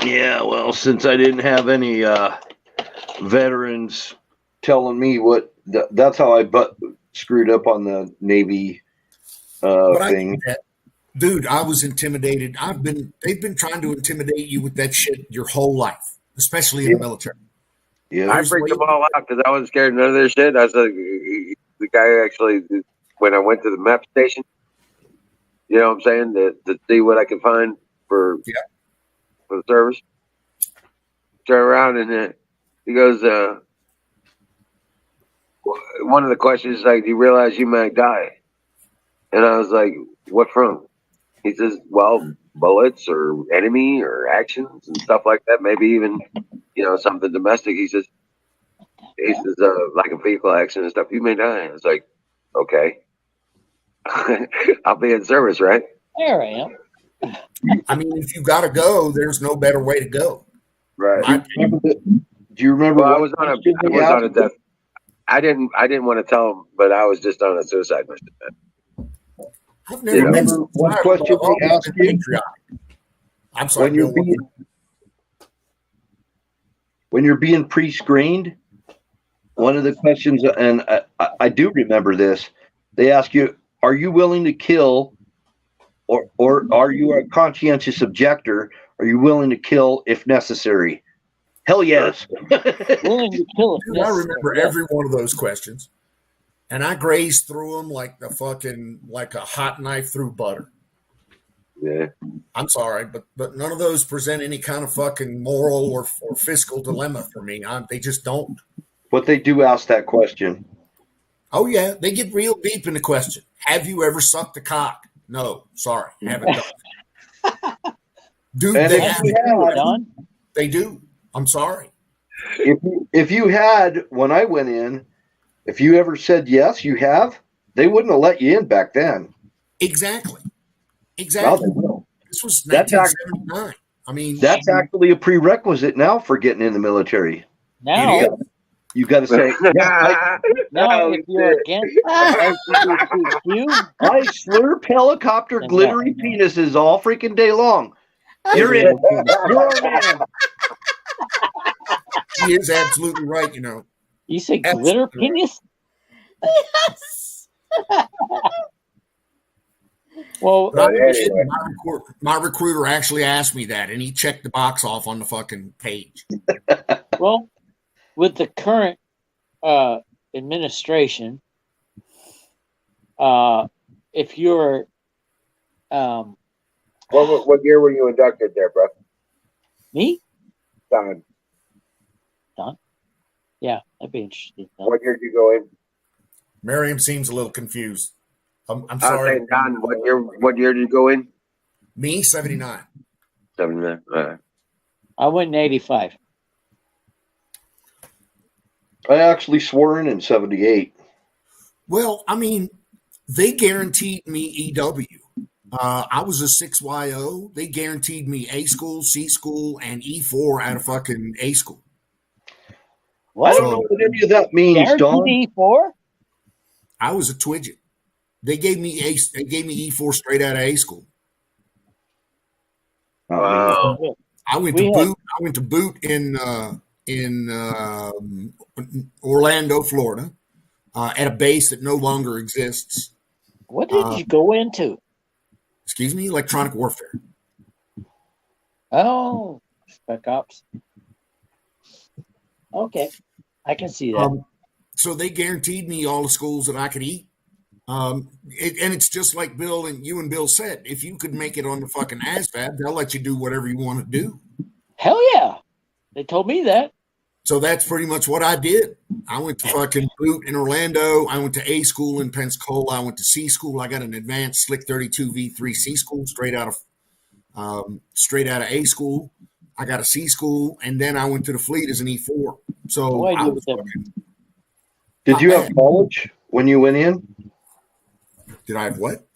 Yeah, well, since I didn't have any veterans telling me what, that's how I screwed up on the Navy thing. Dude, I was intimidated. They've been trying to intimidate you with that shit your whole life, especially in the military. Yeah, I freaked them all out because I wasn't scared of none of their shit. I was like, the guy actually, when I went to the map station, you know what I'm saying, to see what I could find for the service. Turn around and he goes, one of the questions is like, do you realize you might die? And I was like, what from? He says, well, bullets or enemy or actions and stuff like that. Maybe even, something domestic. He says, like a vehicle accident and stuff, you may die. I was like, okay. I'll be in service, right? There I am. I mean, if you got to go, there's no better way to go. Right. Do you remember? Well, I was on a death. I didn't want to tell him, but I was just on a suicide mission. I've never been remember one question they asked you? I'm sorry. When you're being pre-screened, one of the questions, and I do remember this, they ask you, are you willing to kill, or are you a conscientious objector? Are you willing to kill if necessary? Hell yes. Willing to kill it. Dude, I remember every one of those questions. And I grazed through them like a hot knife through butter. Yeah. I'm sorry, but none of those present any kind of fucking moral or fiscal dilemma for me. They just don't. But they do ask that question. Oh, yeah. They get real deep in the question. Have you ever sucked a cock? No. Sorry. Haven't done it. Dude, they do. I'm sorry. If you had, when I went in, if you ever said yes, you have, they wouldn't have let you in back then. Exactly. Well, they will. This was 1979. I mean, That's actually a prerequisite now for getting in the military. Now, It You got to say, yeah, now Oh, if you're shit. against LGBTQ, I slurp helicopter And glittery penises all freaking day long. You're in. You're our man. he is absolutely right. You know, you say glitter Absolutely. penis? Yes. Well, but I'm anyway. kidding. My recruiter actually asked me that, and he checked the box off on the fucking page. well, with the current administration, if you're What year were you inducted there, bro? me, Don. yeah, that'd be interesting. What year did you go in? Miriam seems a little confused. I'm I was sorry. saying, Don, what year did you go in? Me, 79. 79. I went in '85. I actually swore in 78. Well, I mean, they guaranteed me EW. I was a 6YO. They guaranteed me A school, C school, and E4 out of fucking A school. What? I don't know what any of that means, Don. Guaranteed E4? I was a twidget. They gave me E4 straight out of A school. Wow. I went We to had- boot. I went to boot in Orlando, Florida, at a base that no longer exists. What did you go into? Excuse me, electronic warfare. Oh, Spec Ops. Okay, I can see that. So they guaranteed me all the schools that I could eat. And it's just like Bill and you and Bill said, if you could make it on the fucking ASVAB, they'll let you do whatever you want to do. Hell yeah, they told me that. So that's pretty much what I did. I went to fucking boot in Orlando. I went to A school in Pensacola. I went to C school. I got an advanced Slick 32 V3 C school straight out of A school. I got a C school, and then I went to the fleet as an E4. So No idea I what was that fucking, Did you have college when you went in? did I have what?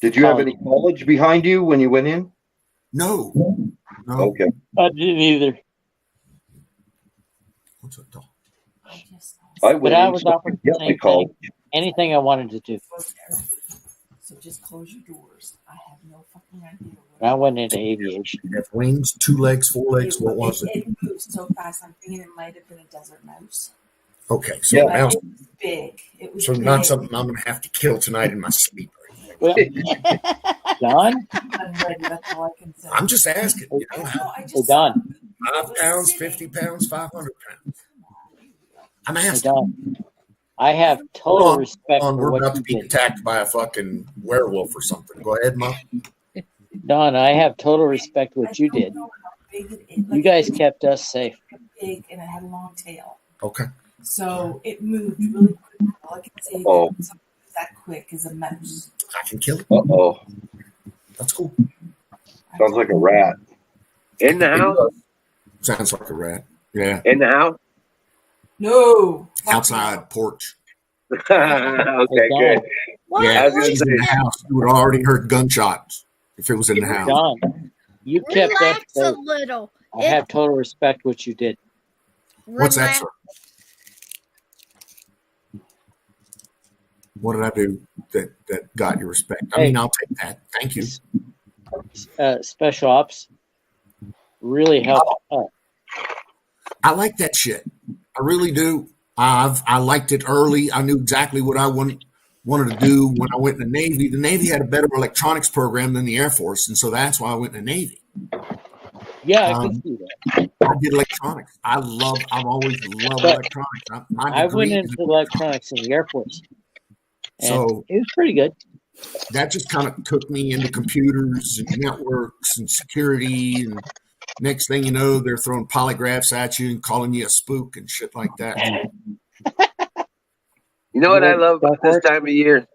Did you have any college behind you when you went in? No. Okay. I didn't either. What's that dog? I But went I in was so I offered could the get my same college. thing. Anything I wanted to do. So just close your doors. I have no fucking idea. I went into aviation. You have wings, 2 legs, 4 legs. What was it? It moves so fast. I'm thinking it might have been a desert mouse. Okay, so Yeah. now, But it was big. It was so big. not something I'm going to have to kill tonight in my sleep. Well, Don, I'm ready. That's all I can say. I'm just asking. You know, No, I hey just Don, 5 pounds, 50 pounds, 500 pounds. I'm hey asking. Don. I have Hold total on, respect hold on, for we're what about you to be did. attacked by a fucking werewolf or something. Go ahead, Mom. Don, I have total respect for what you I don't did. know how big it is. You guys kept us safe. Big and it had a long tail. Okay. So it moved really quick. All I can say Oh. is something that quick is a mouse. I can kill it. Uh-oh. That's cool. Sounds like a rat. In the house? Sounds like a rat. Yeah. In the house? No. Outside porch. Okay, good. What? Yeah, I was gonna if she's in the say- house. You would have already heard gunshots if it was in the house. Don, you kept us Relax a safe. little. I have total respect for what you did. What's that, Relax. sir? What did I do that got your respect? I mean, I'll take that. Thank you. Special ops really helped us. I like that shit. I really do. I liked it early. I knew exactly what I wanted to do when I went in the Navy. The Navy had a better electronics program than the Air Force, and so that's why I went in the Navy. Yeah, I can see that. I did electronics. I've always loved But electronics. My I went degree into is- electronics in the Air Force. And So- it was pretty good. that just kind of took me into computers and networks and security. And next thing you know, they're throwing polygraphs at you and calling you a spook and shit like that. You know what I love about this time of year?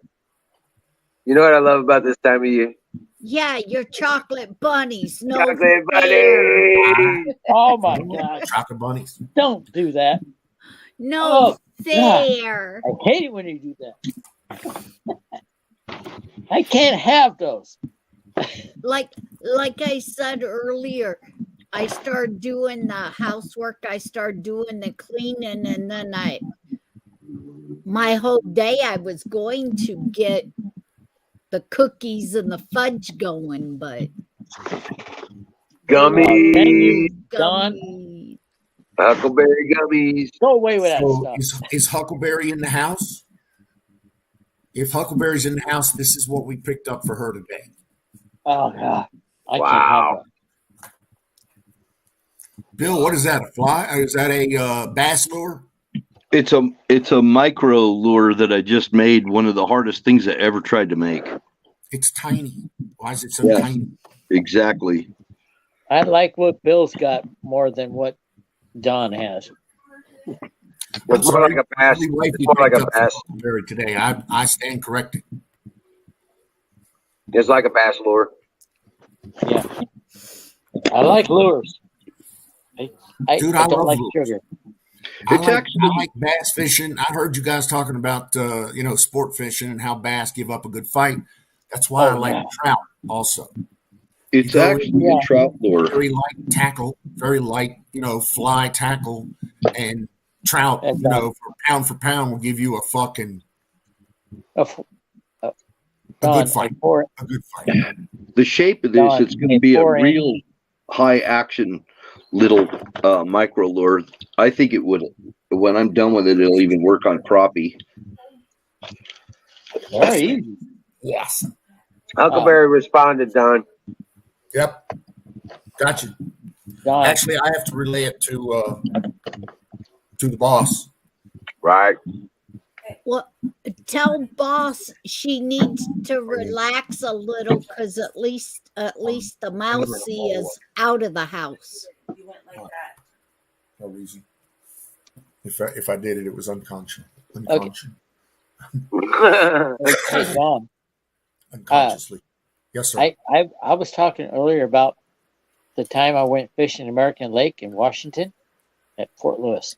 You know what I love about this time of year? Yeah, your chocolate bunnies. No Chocolate fair. bunny. Oh my God. Chocolate bunnies. Don't do that. No Oh, fair. I hate it when you do that. I can't have those. Like like I said earlier, I started doing the housework, I started doing the cleaning, and then my whole day I was going to get the cookies and the fudge going, but Gummies. Then you, Don, gummy. Huckleberry gummies. go away with that So stuff. is Huckleberry in the house? If Huckleberry's in the house, this is what we picked up for her today. Oh God, I can't Wow. have Bill, what is that? A fly? Or is that a bass lure? It's a micro lure that I just made. One of the hardest things I ever tried to make. It's tiny. Why is it so Yes. tiny? Exactly. that. I like what Bill's got more than what Don has. I'm It's more sorry. like a bass. Only wifey It's more like picked a up for bass. Huckleberry today. I stand corrected. It's like a bass lure. Yeah, I like lures. I Dude, I I don't love like lures. sugar. It's I actually like bass fishing. I heard you guys talking about sport fishing and how bass give up a good fight. That's why I like yeah. trout also. it's You go actually Yeah. a trout lure. Very light tackle, very light, fly tackle, and trout, And, for pound will give you a fucking a f- a- a Don, good fight. four, A good fight. The shape of this, Don, it's going to a be a 4-inch. real high action little micro lure. I think it would, when I'm done with it, it'll even work on crappie. Very easy. Yes. Huckleberry responded, Don. Yep. Got you. Don, Actually, I have to relay it to the boss. Right. Well, tell boss she needs to relax a little because at least the mousy is out of the house. You went like that. No reason. If I did it, it was unconscious. hey Don, Unconsciously. Yes, sir. I was talking earlier about the time I went fishing American Lake in Washington at Fort Lewis.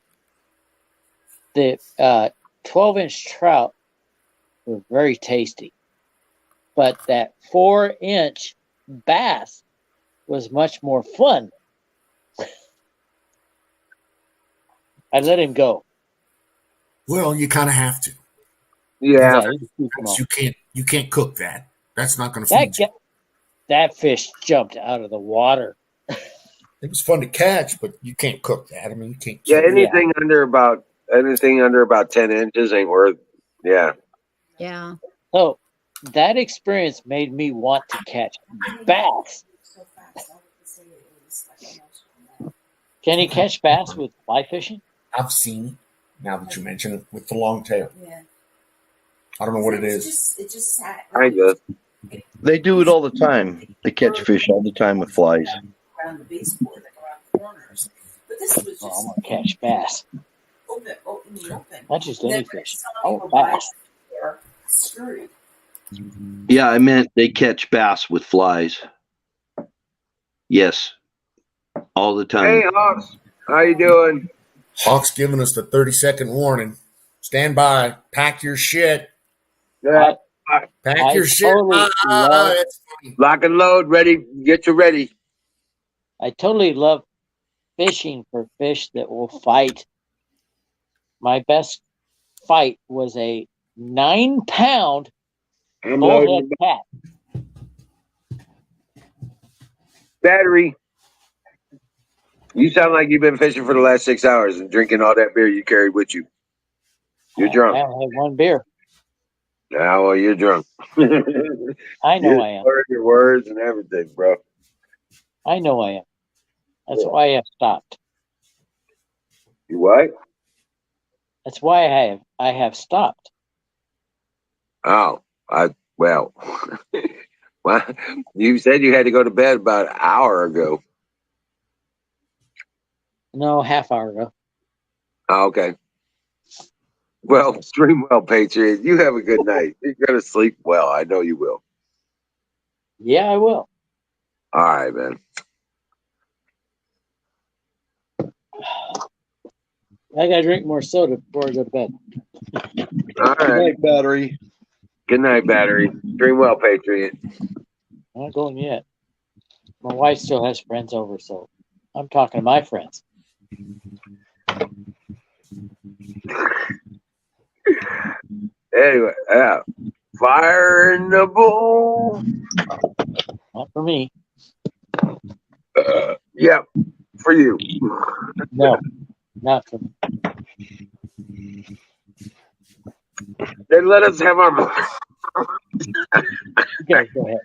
The 12-inch trout were very tasty, but that 4-inch bass was much more fun. I let him go. Well, you kind of have to. Yeah. he just keep him off. You can't cook that. That's not going to That feed you. that fish jumped out of the water. It was fun to catch, but you can't cook that. I mean, you can't. Yeah, anything under about 10 inches ain't worth. Yeah. Yeah. So that experience made me want to catch bass. So fast. I would say it was like emotional. Can you catch bass with fly fishing? I've seen it. Now that you mention it, with the long tail. Yeah. I don't know what it It's is. It just sat Kinda. They do it all the time. They catch fish all the time with flies. around the baseboard, like around the corners. But this was Oh, I just want to catch bass. open. Not just Then any when fish. somebody Oh, go by, bass. they're screwed. Yeah, I meant they catch bass with flies. Yes, all the time. Hey, Hawks. How you doing? Hawk's giving us the 30-second warning. Stand by. Pack your shit. Yeah. Pack I your shit. totally love- That's funny. Lock and load. Ready. Get you ready. I totally love fishing for fish that will fight. My best fight was a 9-pound I'm bullhead loading the cat. battery. You sound like you've been fishing for the last 6 hours and drinking all that beer you carried with you. You're I drunk. only had one beer. Yeah, well, you're drunk. I know I am. Heard your words and everything, bro. I know I am. That's why I have stopped. You what? That's why I have stopped. Oh, well, you said you had to go to bed about an hour ago. No, half hour ago. Oh, okay. Well, dream well, Patriot. You have a good night. You're gonna sleep well. I know you will. Yeah, I will. All right, man. I gotta drink more soda before I go to bed. All Good right. night, battery. Good night, battery. Dream well, Patriot. I'm not going yet. My wife still has friends over, so I'm talking to my friends. Anyway, fire in the bowl. Not for me. Yeah, for you. No, not for me. Then let us have our moment. Okay, go ahead.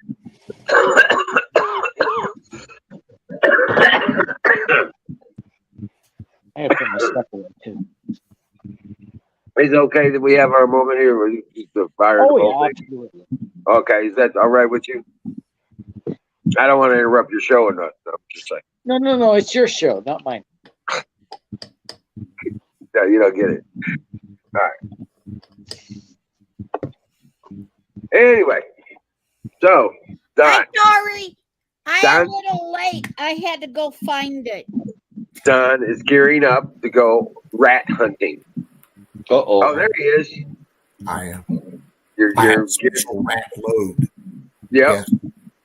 I gotta put my stuff away too. Is it okay that we have our moment here where you keep the fire in the Oh bowl yeah, thing? absolutely. Okay, is that all right with you? I don't want to interrupt your show or nothing. No, just saying. No. It's your show, not mine. No, you don't get it. All right. Anyway, so Don, I'm sorry. I'm Don? a little late. I had to go find it. Don is gearing up to go rat hunting. Uh-oh. Oh, there he is. I am. You're I have a special rat load. yep. Yes.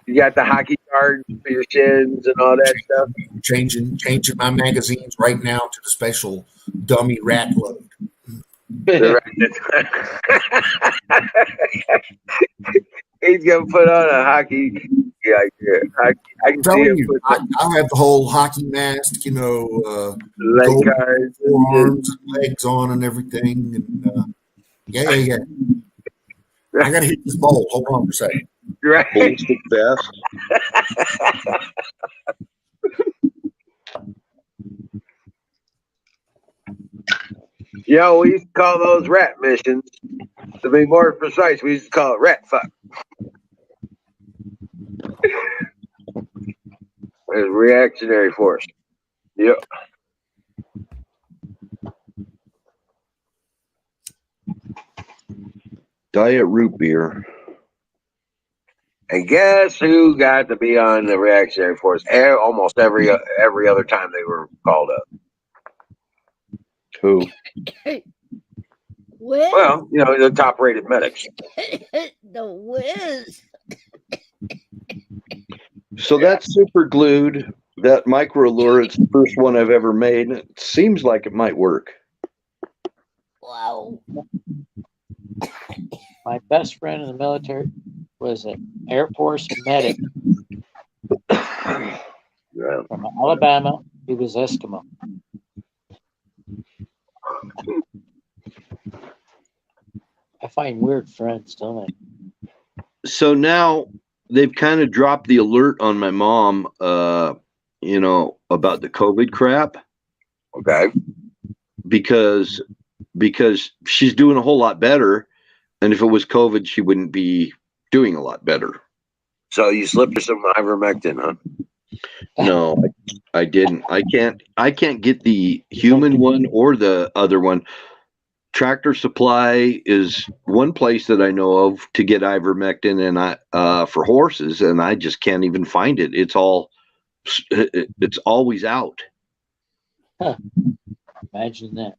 You got the hockey cards for your shins and all that stuff. Changing my magazines right now to the special dummy rat load. He's gonna put on a hockey. Yeah, I can see Telling him you, put I'll have the whole hockey mask, leg gold cards, forearms and legs on and everything. And yeah. I gotta hit this bowl. Hold on for a second. right? Ballistic vest. We used to call those rat missions. To be more precise, we used to call it rat fuck. It's reactionary force. Yep. Diet root beer. And guess who got to be on the reactionary force almost every other time they were called up? Who? Whiz. Well, the top-rated medics. The whiz. So that's super glued. That micro lure, it's the first one I've ever made. It seems like it might work. Wow. My best friend in the military was an Air Force medic Yeah. from Alabama. He was Eskimo. I find weird friends, don't I? So now they've kind of dropped the alert on my mom, about the COVID crap. Okay. Because she's doing a whole lot better. And if it was COVID, she wouldn't be doing a lot better. So you slipped her some ivermectin, huh? No, I didn't. I can't get the human one or the other one. Tractor Supply is one place that I know of to get ivermectin and for horses, and I just can't even find it. It's always out. Huh. Imagine that.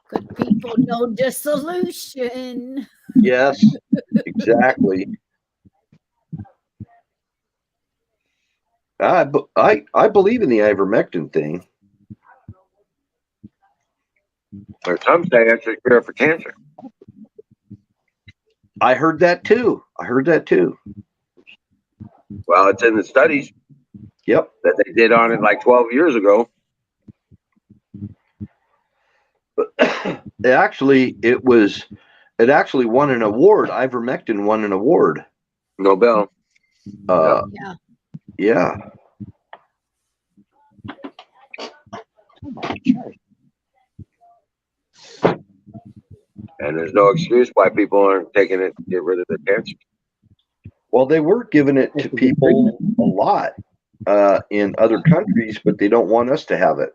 Good people know the solution. Yes, exactly. I believe in the ivermectin thing. Or some say it's a cure for cancer. I heard that too. Well, it's in the studies. Yep. That they did on it like 12 years ago. But it actually won an award. Ivermectin won an award. Nobel. Yeah. Yeah. Oh my God. And there's no excuse why people aren't taking it to get rid of their cancer. Well, they were giving it to people a lot in other countries, but they don't want us to have it.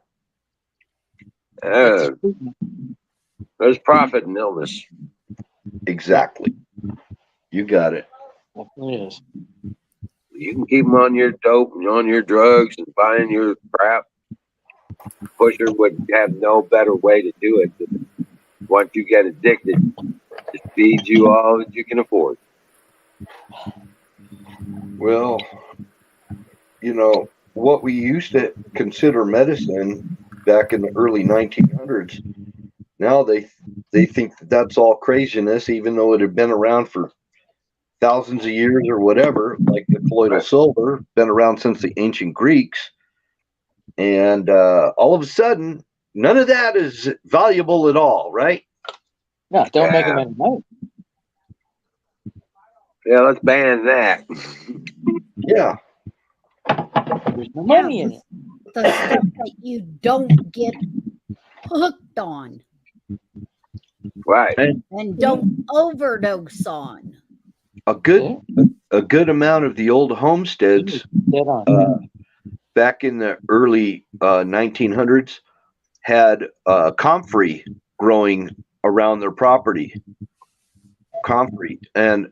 There's profit in illness. Exactly. You got it. Definitely is. You can keep them on your dope and on your drugs and buying your crap. Pusher would have no better way to do it. Once you get addicted, just feed you all that you can afford. Well, what we used to consider medicine back in the early 1900s, now they think that that's all craziness, even though it had been around for thousands of years or whatever, like the colloidal silver, been around since the ancient Greeks. And all of a sudden, none of that is valuable at all, right? No, don't make them any money. Yeah, let's ban that. Yeah. There's no money in it. The stuff that you don't get hooked on Right. and don't overdose on. A good amount of the old homesteads Dead on. back in the early 1900s had comfrey growing around their property. Comfrey, and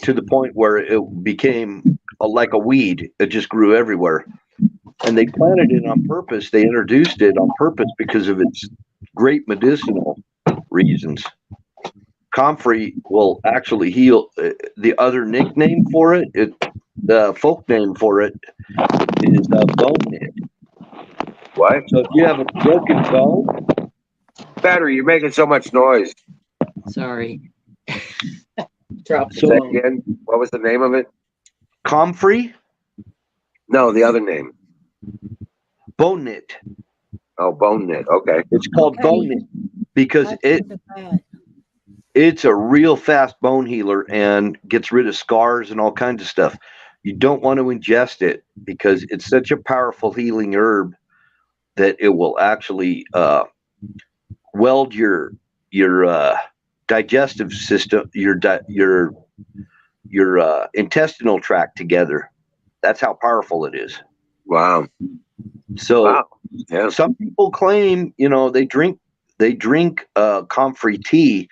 to the point where it became like a weed. It just grew everywhere. And they planted it on purpose. They introduced it on purpose because of its great medicinal reasons. Comfrey will actually heal. The other nickname for it, the folk name for it, is bone knit. What? So if you have a broken bone, Battery, you're making so much noise. Sorry. Drop Say the again. What was the name of it? comfrey, No, the other name. bone knit. Oh, bone knit. Okay. It's called Okay. bone knit because I've heard of that. it's a real fast bone healer and gets rid of scars and all kinds of stuff. You don't want to ingest it because it's such a powerful healing herb that it will actually weld your digestive system, your intestinal tract together. That's how powerful it is. Wow. So Wow. Yeah. some people claim, they drink comfrey tea,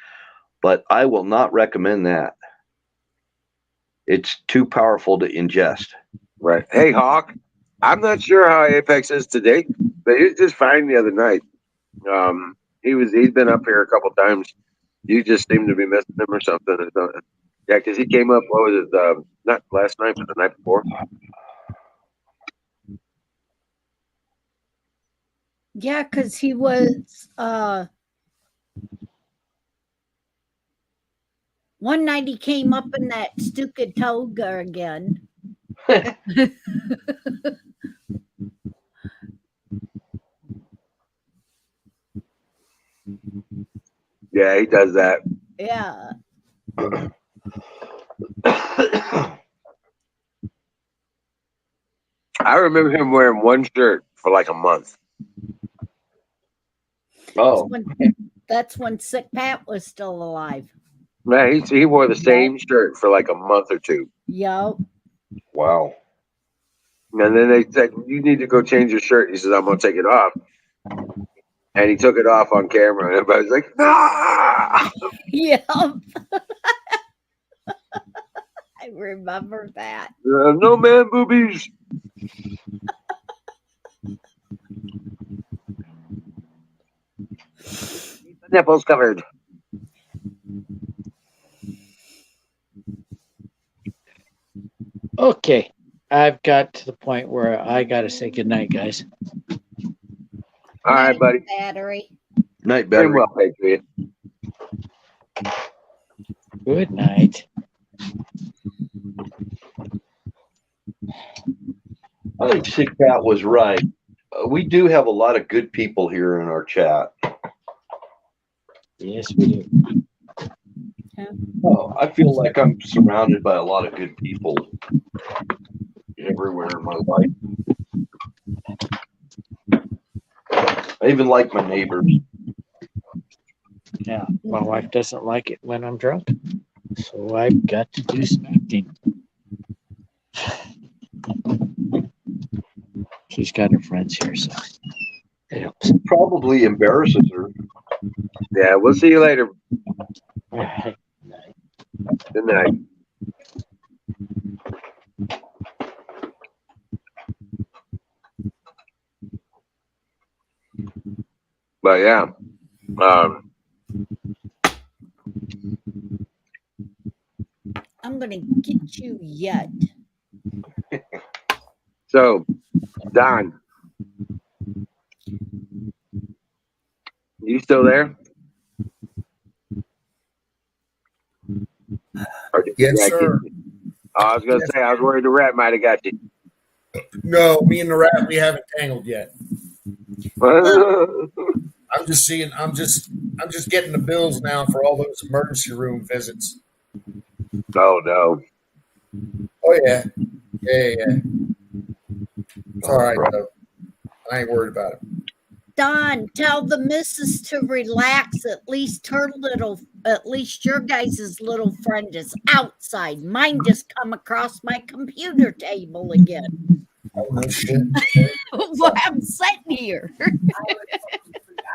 but I will not recommend that. It's too powerful to ingest. Right. Hey, Hawk. I'm not sure how Apex is today, but he was just fine the other night. He'd been up here a couple times. You just seemed to be missing him or something. Yeah, because he came up. What was it? Not last night, but the night before. Yeah, because he was one night he came up in that stupid toga again. Yeah, he does that. Yeah. I remember him wearing one shirt for like a month. Oh, That's when Sick Pat was still alive. Man, he wore the same shirt for like a month or two. Yup. wow. And then they said, "You need to go change your shirt." He says, "I'm going to take it off." And he took it off on camera. And everybody's like, "No!" Yup. I remember that. No man boobies. Nipples covered. Okay. I've got to the point where I got to say goodnight, guys. All right, buddy. Battery. Night, Very battery. well, Patriot. Good night. I think Sick Pat was right. We do have a lot of good people here in our chat. Yes, we do. Oh, I feel like I'm surrounded by a lot of good people everywhere in my life. I even like my neighbors. Yeah, my wife doesn't like it when I'm drunk, so I've got to do some acting. She's got her friends here, so it helps. Probably embarrasses her. Yeah, we'll see you later. All right. Good night. But yeah, I'm gonna get you yet. So, Don, you still there? Or did the Yes, rat sir. get you? I was gonna say I was worried the rat might have got you. No, me and the rat, we haven't tangled yet. Oh I'm just getting the bills now for all those emergency room visits. no. Oh yeah. Yeah. It's all right though. I ain't worried about it. Don, tell the missus to relax. At least your guys' little friend is outside. Mine just come across my computer table again. Oh no shit. Well, I'm sitting here.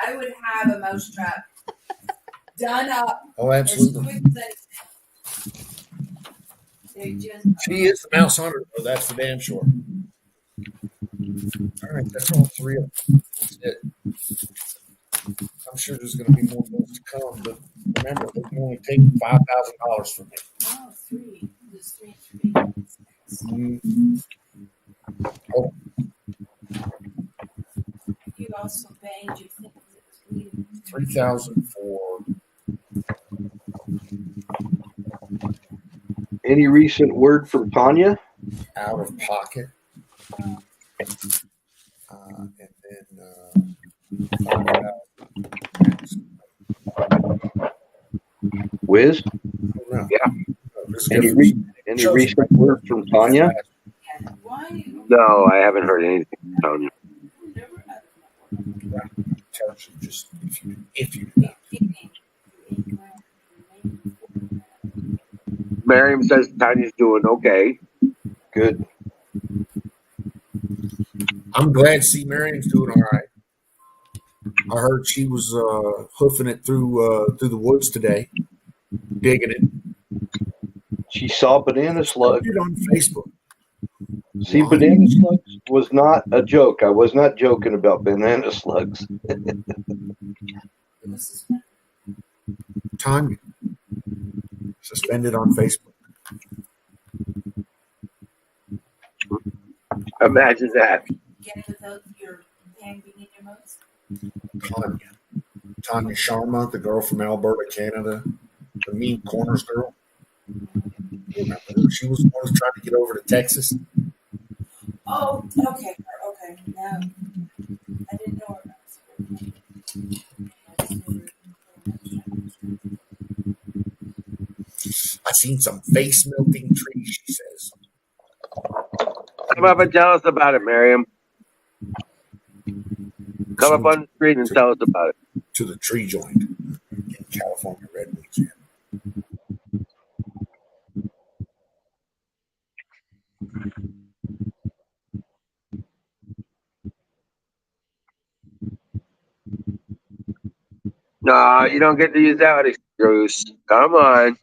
I would have a mousetrap done up Oh, as absolutely. quick as they just. She is the mouse hunter, though. That's for damn sure. All right, that's all three of them. That's it. I'm sure there's going to be more bills to come, but remember, they can only take $5,000 from me. Oh, three. There's three and three. Oh, You also banged your things. 3,000 for Any recent word from Tanya? out of pocket. And then Wiz? no. Yeah. This Any, gives- re- any recent word from Tanya? Why? No, I haven't heard anything from Tony. tells you just if you do. Miriam says Tanya's doing okay. Good. I'm glad to see Miriam's doing all right. I heard she was hoofing it through the woods today, digging it. She saw banana slug. Put it on Facebook. See, banana slugs was not a joke. I was not joking about banana slugs. Tanya suspended on Facebook. Imagine that. Get without your hand being in your mouth. Tanya Sharma, the girl from Alberta, Canada, the Mean Corners girl. You remember her? She was the one who was trying to get over to Texas. Oh, okay. Now, I didn't know I seen some face melting trees, she says. Come up and tell us about it, Miriam. Come up on the screen and tell us about it. To the tree joint in California Redwoods. Yeah. No, you don't get to use that excuse. Come on.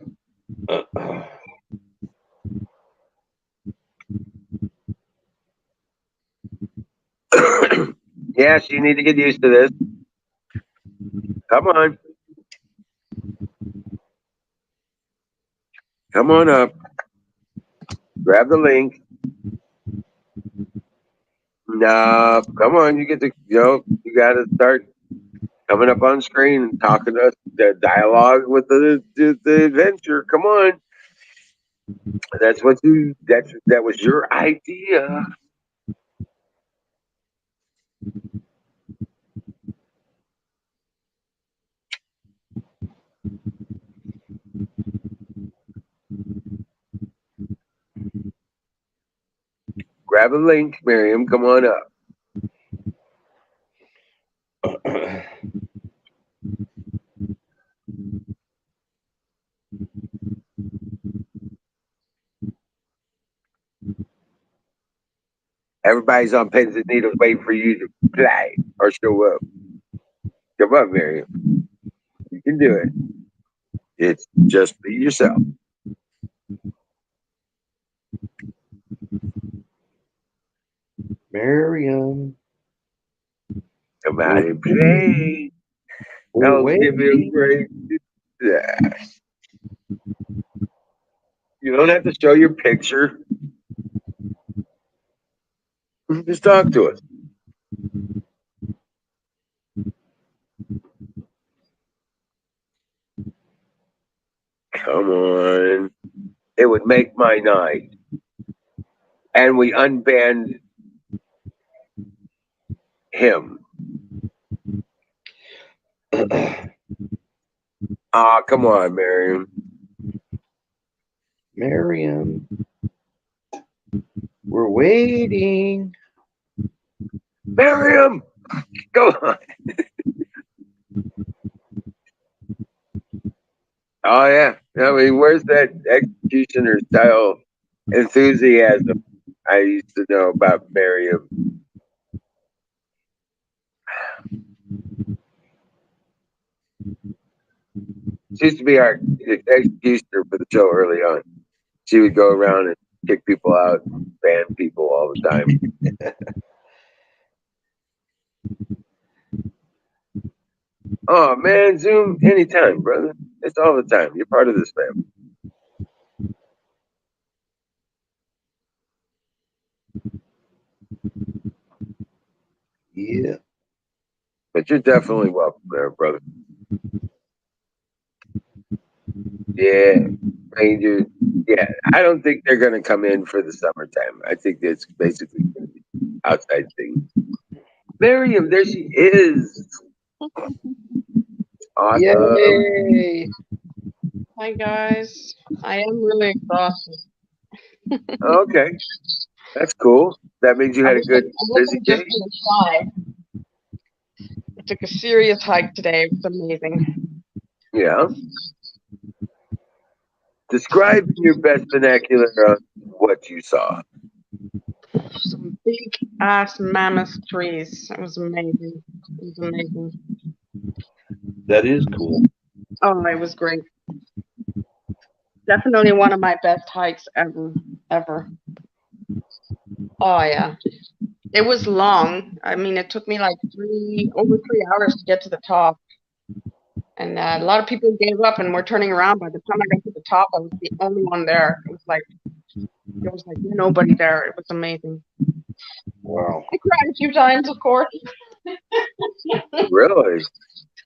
Yes, you need to get used to this. Come on. Come on up. Grab the link. No, come on. You get to, you got to start coming up on screen and talking to us, the dialogue with the adventure. Come on. That was your idea. Grab a link, Miriam. Come on up. Everybody's on pins and needles waiting for you to play or show up. Come on, Miriam. You can do it. It's just be yourself. Miriam. Come out and play. We're I'll give you a waiting. break. Yeah. You don't have to show your picture. Just talk to us. Come on. It would make my night. And we unbanned him. Ah, come on, Miriam. Miriam, we're waiting. Miriam! Go on. Oh, yeah. I mean, where's that executioner style enthusiasm I used to know about Miriam? She used to be our executioner for the show early on. She would go around and kick people out, ban people all the time. Oh, man, Zoom anytime, brother. It's all the time. You're part of this family. Yeah. But you're definitely welcome there, brother. Yeah, Rangers. Yeah, I don't think they're going to come in for the summertime. I think it's basically going to be outside things. Miriam, there she is. Awesome. Yay. Hi guys, I am really exhausted. Okay, that's cool. That means you had a good, busy Just day. inside. I took a serious hike today. It was amazing. Yeah. Describe in your best vernacular what you saw. Some big ass mammoth trees. It was amazing. It was amazing. That is cool. Oh, it was great. Definitely one of my best hikes ever. Oh yeah. It was long. I mean, it took me like over 3 hours to get to the top. And a lot of people gave up and were turning around. By the time I got to the top, I was the only one there. It was like nobody there. It was amazing. Wow. I cried a few times, of course. Really?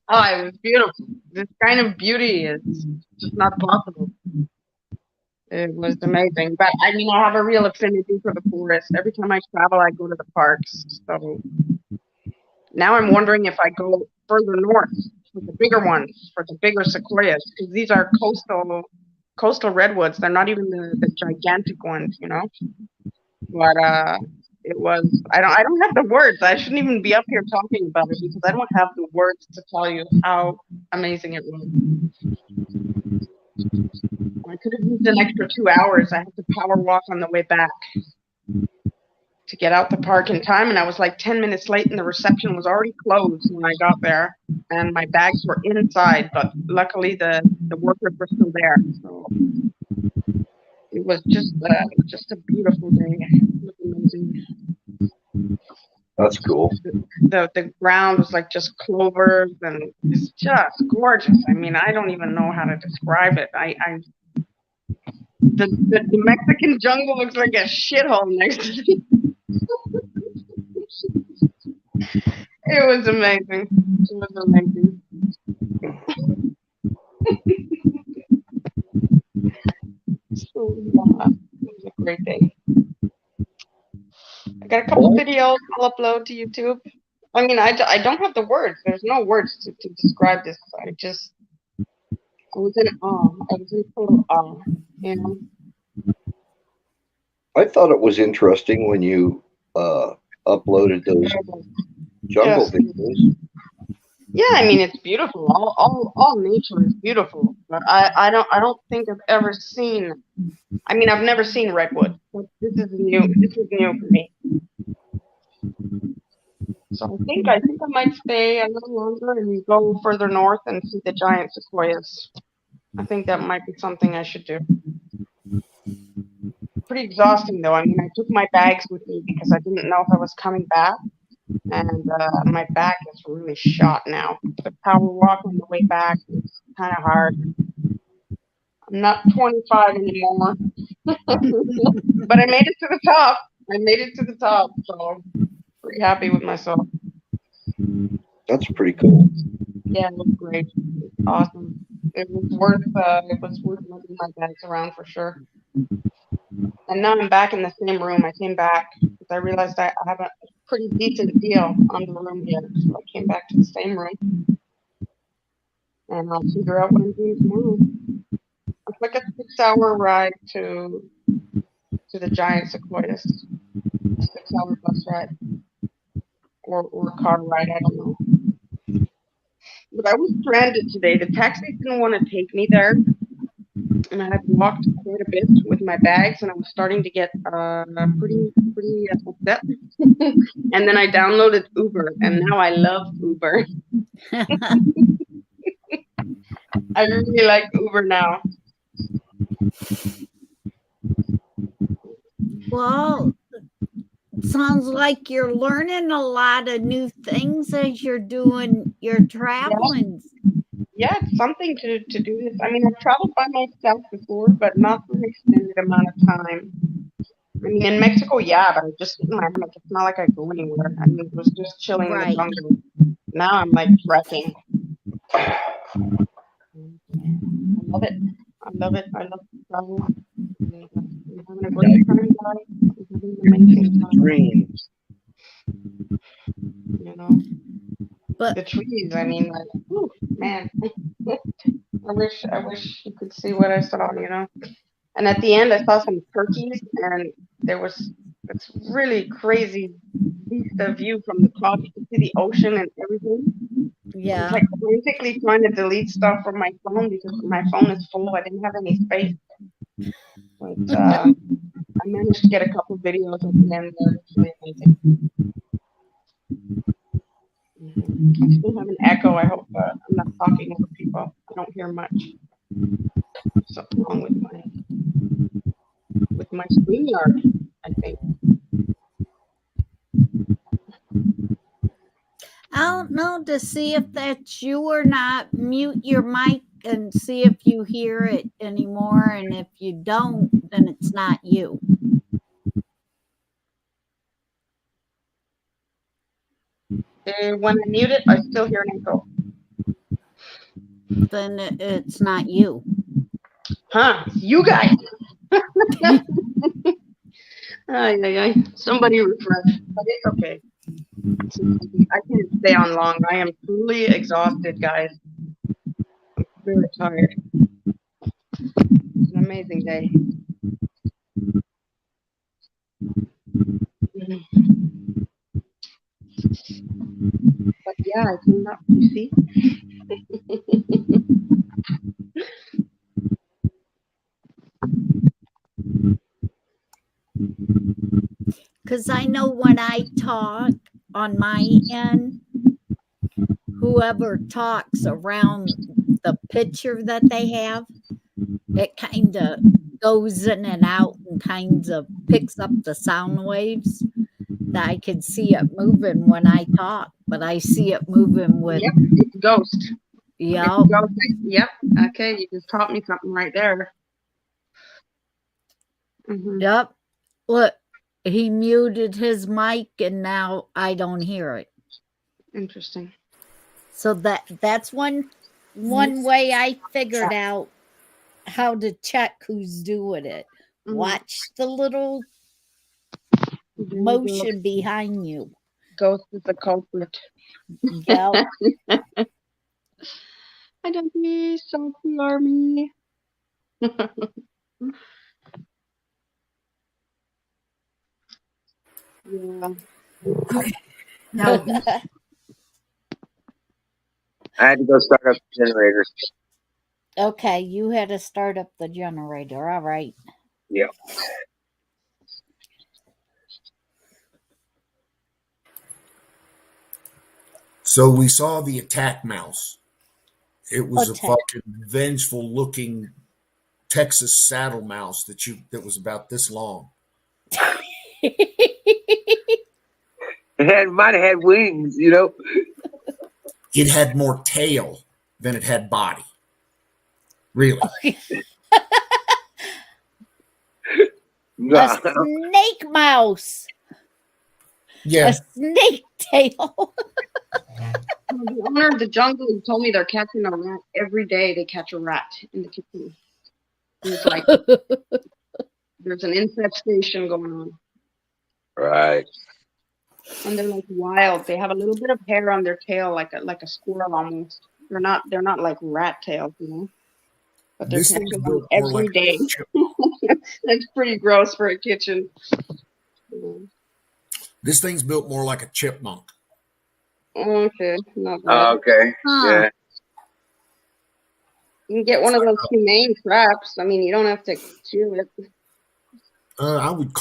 Oh, it was beautiful. This kind of beauty is just not possible. It was amazing. But I mean, I have a real affinity for the forest. Every time I travel, I go to the parks. So now I'm wondering if I go further north for the bigger ones, for the bigger sequoias, because these are coastal redwoods. They're not even the gigantic ones, you know. But it was. I don't have the words. I shouldn't even be up here talking about it because I don't have the words to tell you how amazing it was. I could have used an extra 2 hours. I had to power walk on the way back to get out the park in time, and I was like 10 minutes late, and the reception was already closed when I got there, and my bags were inside, but luckily the workers were still there. So it was just a beautiful day. It was amazing. That's cool. The ground was like just clovers, and it's just gorgeous. I mean, I don't even know how to describe it. The Mexican jungle looks like a shithole next to me. It was amazing. It was amazing. So, yeah, it was a great day. I got a couple videos I'll upload to YouTube. I mean, I don't have the words. There's no words to describe this. I was in awe. I was in total awe. You know? I thought it was interesting when you uploaded those jungle videos. Yeah, I mean it's beautiful. All nature is beautiful, but I don't think I've ever seen. I mean, I've never seen redwood. But this is new. This is new for me. So I think I might stay a little longer and go further north and see the giant sequoias. I think that might be something I should do. Pretty exhausting though. I mean, I took my bags with me because I didn't know if I was coming back. And my back is really shot now. The power walk on the way back is kind of hard. I'm not 25 anymore, but I made it to the top. I made it to the top, so pretty happy with myself. That's pretty cool. Yeah, it was great. It was awesome. It was worth moving my bags around for sure. And now I'm back in the same room. I came back because I realized I have a pretty decent deal on the room here. So I came back to the same room. And I'll figure out what I'm doing tomorrow. It's like a 6-hour ride to the giant sequoias. A 6-hour bus ride. Or car ride, I don't know. But I was stranded today. The taxi didn't want to take me there. And I had walked quite a bit with my bags, and I was starting to get pretty upset. And then I downloaded Uber, and now I love Uber. I really like Uber now. Well, it sounds like you're learning a lot of new things as you're doing your traveling. Yeah, it's something to do this. I mean, I've traveled by myself before, but not for an extended amount of time. I mean, in Mexico, yeah, but I just sit in my hammock. It's not like I go anywhere. I mean, it was just chilling in the jungle. Now I'm like trekking. I love it. I love it. I love travel. I'm having a great time, guys. I'm having an amazing time. Dreams. You know, but the trees. I mean, like, whew, man. I wish you could see what I saw. You know. And at the end, I saw some turkeys, and there was this really crazy view from the top. You could see the ocean and everything. Yeah. I was like frantically trying to delete stuff from my phone because my phone is full. I didn't have any space. But I managed to get a couple videos at the end there. It's really amazing. I still have an echo. I hope I'm not talking over people. I don't hear much. Something wrong with my StreamYard, I think. I don't know to see if that's you or not. Mute your mic and see if you hear it anymore. And if you don't, then it's not you. When I mute it, I still hear an echo. Then it's not you. Huh? You guys. Somebody refresh. But it's okay. I can't stay on long. I am truly exhausted, guys. I'm very tired. It's an amazing day. But yeah, I came up, you see? Because I know when I talk on my end, whoever talks around the picture that they have, it kind of goes in and out and kind of picks up the sound waves. That I can see it moving when I talk, but I see it moving with. Yep, it's ghost. Yep. It's ghost. Yep. Okay, you just taught me something right there. Mm-hmm. Yep. Look, he muted his mic and now I don't hear it. Interesting. So that's one way I figured out how to check who's doing it. Mm-hmm. Watch the little motion behind you. Ghost is the culprit. Yep. I don't need Sophie Army. Yeah. Okay. Now, I had to go start up the generator. Okay, you had to start up the generator. All right. Yeah. So we saw the attack mouse. It was a fucking vengeful looking Texas saddle mouse that was about this long. It might have had wings, you know. It had more tail than it had body. Really. A snake mouse. Yeah. A snake tail. The owner of the jungle told me they're catching a rat every day. They catch a rat in the kitchen. It's like there's an infestation going on, Right. and they're like wild. They have a little bit of hair on their tail, like a squirrel almost. They're not like rat tails, you know. But they're This thing's catching built them more every like day. a chip. That's pretty gross for a kitchen. This thing's built more like a chipmunk. Okay, not bad. Okay. Huh. Yeah. You can get one of those humane traps. I mean, you don't have to chew it. I would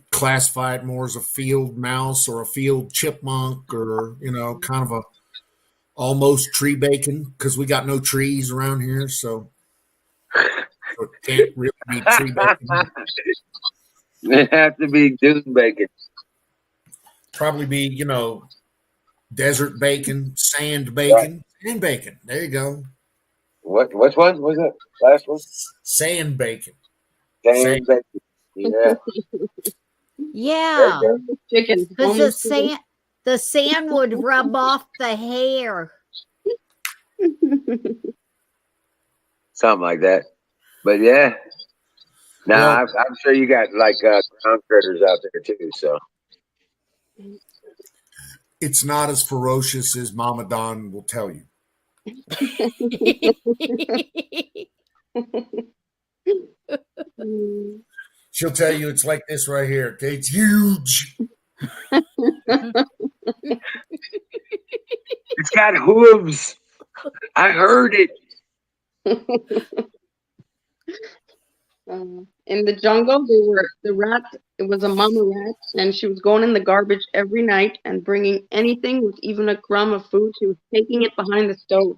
classify it more as a field mouse or a field chipmunk, or kind of a almost tree bacon, because we got no trees around here, so it can't really be tree bacon. It have to be dune bacon. Probably be desert bacon, sand bacon, sand bacon. There you go. Which one was it? Last one? Sand bacon. Sand bacon. Yeah. Yeah. Chicken. Because the sand would rub off the hair. Something like that. But yeah. Now, Well, I'm sure you got like ground critters out there too. So it's not as ferocious as Mama Don will tell you. She'll tell you it's like this right here. Okay, it's huge. it's got hooves. I heard it. In the jungle, the rat. It was a mama rat, and she was going in the garbage every night and bringing anything with even a crumb of food. She was taking it behind the stove.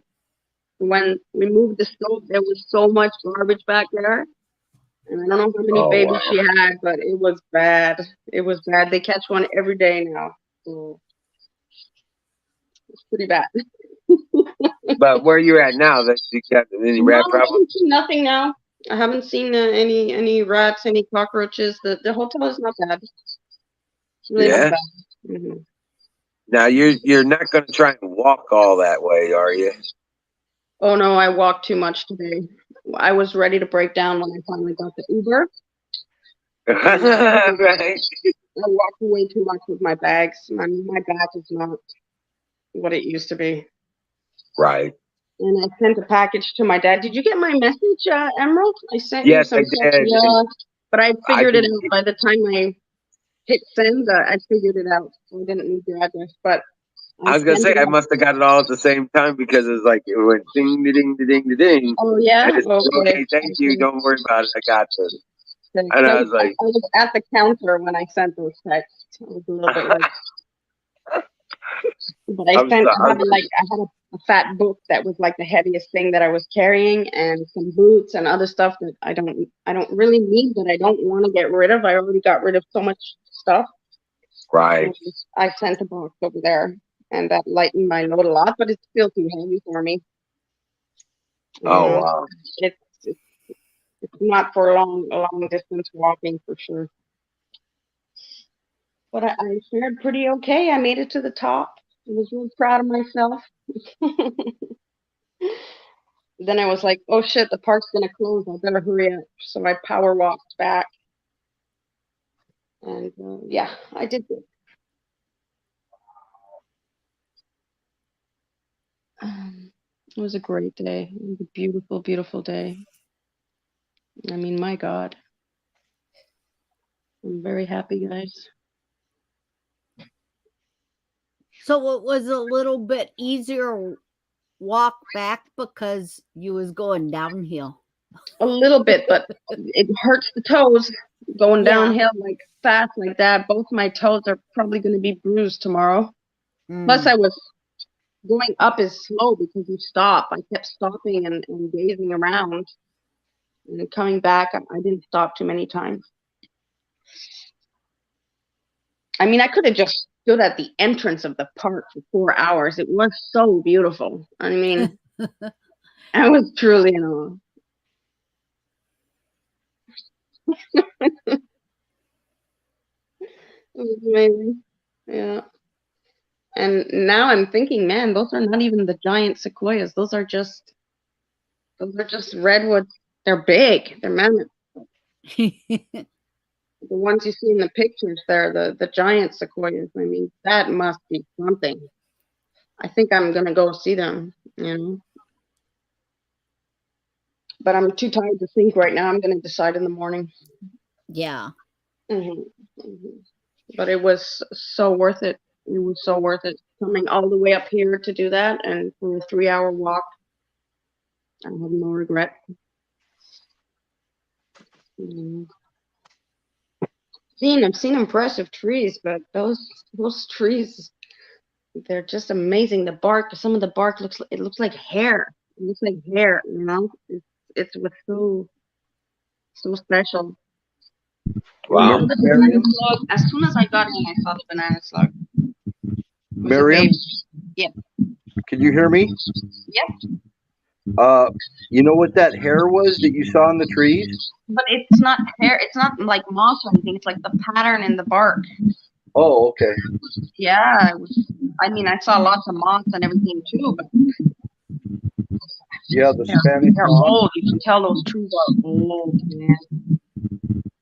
When we moved the stove, there was so much garbage back there, and I don't know how many babies she had, but it was bad. It was bad. They catch one every day now, so it's pretty bad. But where you at now? That you got any rat problems? Nothing now. I haven't seen any rats, any cockroaches. The hotel is not bad. It's really not bad. Mm-hmm. Now you're not going to try and walk all that way, are you? Oh no, I walked too much today. I was ready to break down when I finally got the Uber. Right. I walked way too much with my bags. My back is not what it used to be. Right. And I sent a package to my dad. Did you get my message, Emerald? I sent yes, you some I did. Yeah, but I figured it out by the time I hit send. I figured it out. I didn't need your address, but I was gonna say I must have got it all at the same time because it was like it went ding ding ding ding. Oh yeah. Okay, thank you. Don't worry about it. I got this. And I was like, I was at the counter when I sent those texts. I was a little bit like, but I had a fat book that was like the heaviest thing that I was carrying, and some boots and other stuff that I don't really need, but I don't want to get rid of. I already got rid of so much stuff. Right. I sent a box over there, and that lightened my load a lot, but it's still too heavy for me. Oh wow. It's not for a long distance walking for sure. But I fared pretty okay. I made it to the top. I was really proud of myself. Then I was like, oh shit, the park's gonna close. I better hurry up. So I power walked back. And yeah, I did good. It was a great day. It was a beautiful, beautiful day. I mean, my God. I'm very happy, guys. So it was a little bit easier walk back because you was going downhill. A little bit, but it hurts the toes going downhill like fast like that. Both my toes are probably going to be bruised tomorrow. Plus, I was going up is slow because you stop. I kept stopping and gazing around. And coming back, I didn't stop too many times. I mean, I could have just stood at the entrance of the park for 4 hours. It was so beautiful. I mean, I was truly in awe. It was amazing. Yeah. And now I'm thinking, man, those are not even the giant sequoias. Those are just redwoods. They're big. They're mammoth. The ones you see in the pictures there, the giant sequoias. I mean, that must be something. I think I'm gonna go see them, you know. But I'm too tired to think right now. I'm gonna decide in the morning. Yeah. hmm But it was so worth it. It was so worth it coming all the way up here to do that, and for a 3-hour walk. I have no regret. Mm. I've seen impressive trees, but those trees, they're just amazing. The bark, some of the bark looks like hair. It looks like hair, you know. It was so special. Wow. The banana slug. As soon as I got in, I saw the banana slug. It was a Miriam, baby. Yeah. can you hear me? Yep. You know what that hair was that you saw in the trees? But it's not hair. It's not like moss or anything. It's like the pattern in the bark. Oh, okay. Yeah. I mean, I saw lots of moss and everything too, but Yeah, the Spanish they're moss. old. You can tell those trees are old, man.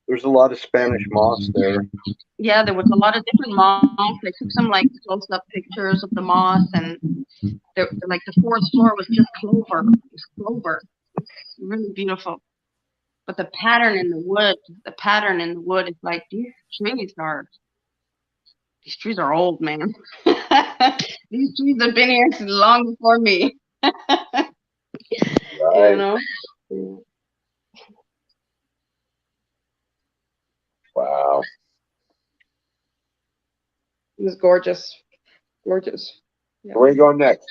There's a lot of Spanish moss there. Yeah, there was a lot of different moss. I took some like close-up pictures of the moss, and like the fourth floor was just clover. It was clover. It's really beautiful. But the pattern in the wood is like these trees are old, man. These trees have been here long before me. Right. You know? Yeah. Wow. It was gorgeous. Gorgeous. Yeah. Where are you going next?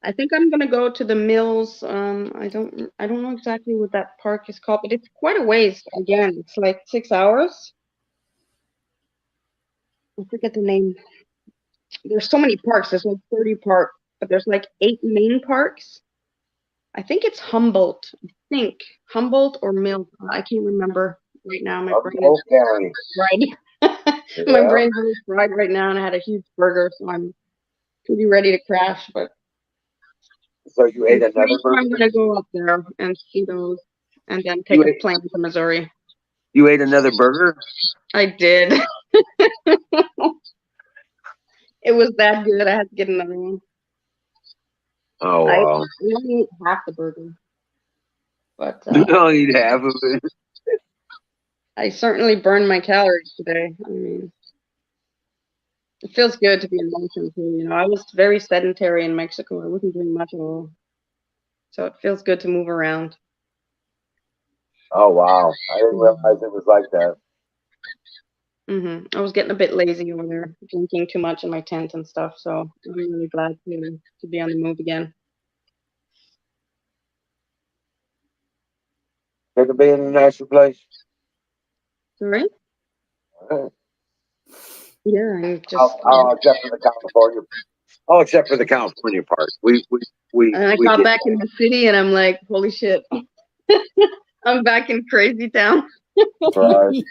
I think I'm gonna go to the Mills. I don't know exactly what that park is called, but it's quite a ways. Again, it's like 6 hours. I forget the name. There's so many parks. There's like 30 parks, but there's like 8 main parks. I think it's Humboldt. I think Humboldt or Mills. I can't remember right now. My brain is County. fried. Yeah. My brain's really fried right now, and I had a huge burger, so I'm pretty ready to crash. But So you ate I'm another burger? I'm gonna go up there and see those, and then take a plane to Missouri. You ate another burger? I did. It was that good. I had to get another one. Oh I wow. only ate half the burger, but You don't eat half of it. I certainly burned my calories today. I mean, it feels good to be in motion too. You know, I was very sedentary in Mexico. I wasn't doing much at all, so it feels good to move around. Oh wow. I didn't realize it was like that. I was getting a bit lazy over there, drinking too much in my tent and stuff. So I'm really glad to be on the move again. Pick a be in a nicer place. Sorry? All right. Yeah, I'm just. Except for the California. Oh, except for the California part. We And I got back in the city, and I'm like, holy shit, I'm back in crazy town. Right.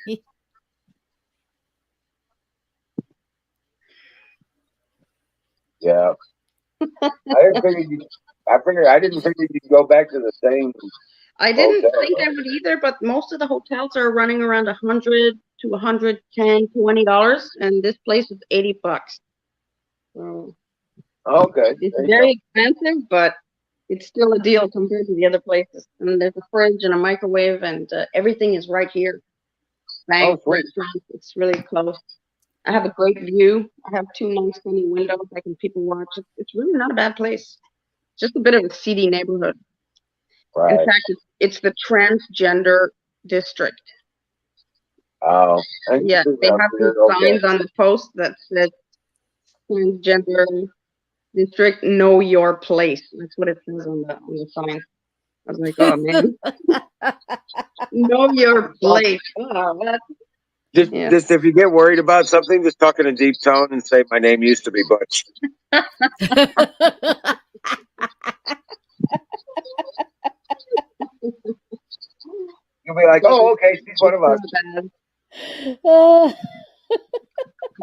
Yeah. I didn't figure you'd go back to the same. I didn't think I would either, but most of the hotels are running around $100 to $110, $20, and this place is $80. So Okay. it's very expensive, but it's still a deal compared to the other places. And there's a fridge and a microwave, and everything is right here. Bank, restaurants, it's really close. I have a great view. I have 2 nice sunny windows. I can people watch. It's really not a bad place. Just a bit of a seedy neighborhood. Right. In fact, it's the transgender district. Oh. Yeah, they have these signs on the post that says transgender district, know your place. That's what it says on the sign. I was like, oh man. Know your place. Oh, Just if you get worried about something, just talk in a deep tone and say, my name used to be Butch. You'll be like, oh, okay, she's one of us.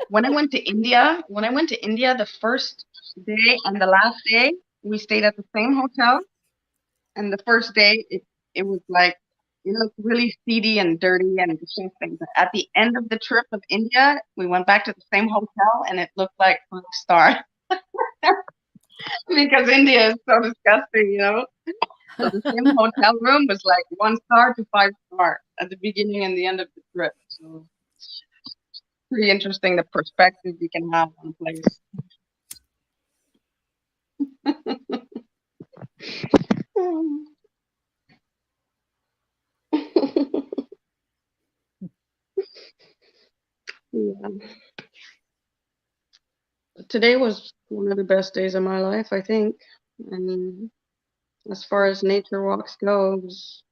When I went to India, the first day and the last day, we stayed at the same hotel. And the first day, it was like, it looked really seedy and dirty and disgusting. But at the end of the trip of India, we went back to the same hotel and it looked like 5-star. Because India is so disgusting, you know? So the same hotel room was like 1 star to 5-star at the beginning and the end of the trip. So pretty interesting, the perspective you can have on a place. Yeah. Today was one of the best days of my life, I think. I mean, as far as nature walks goes.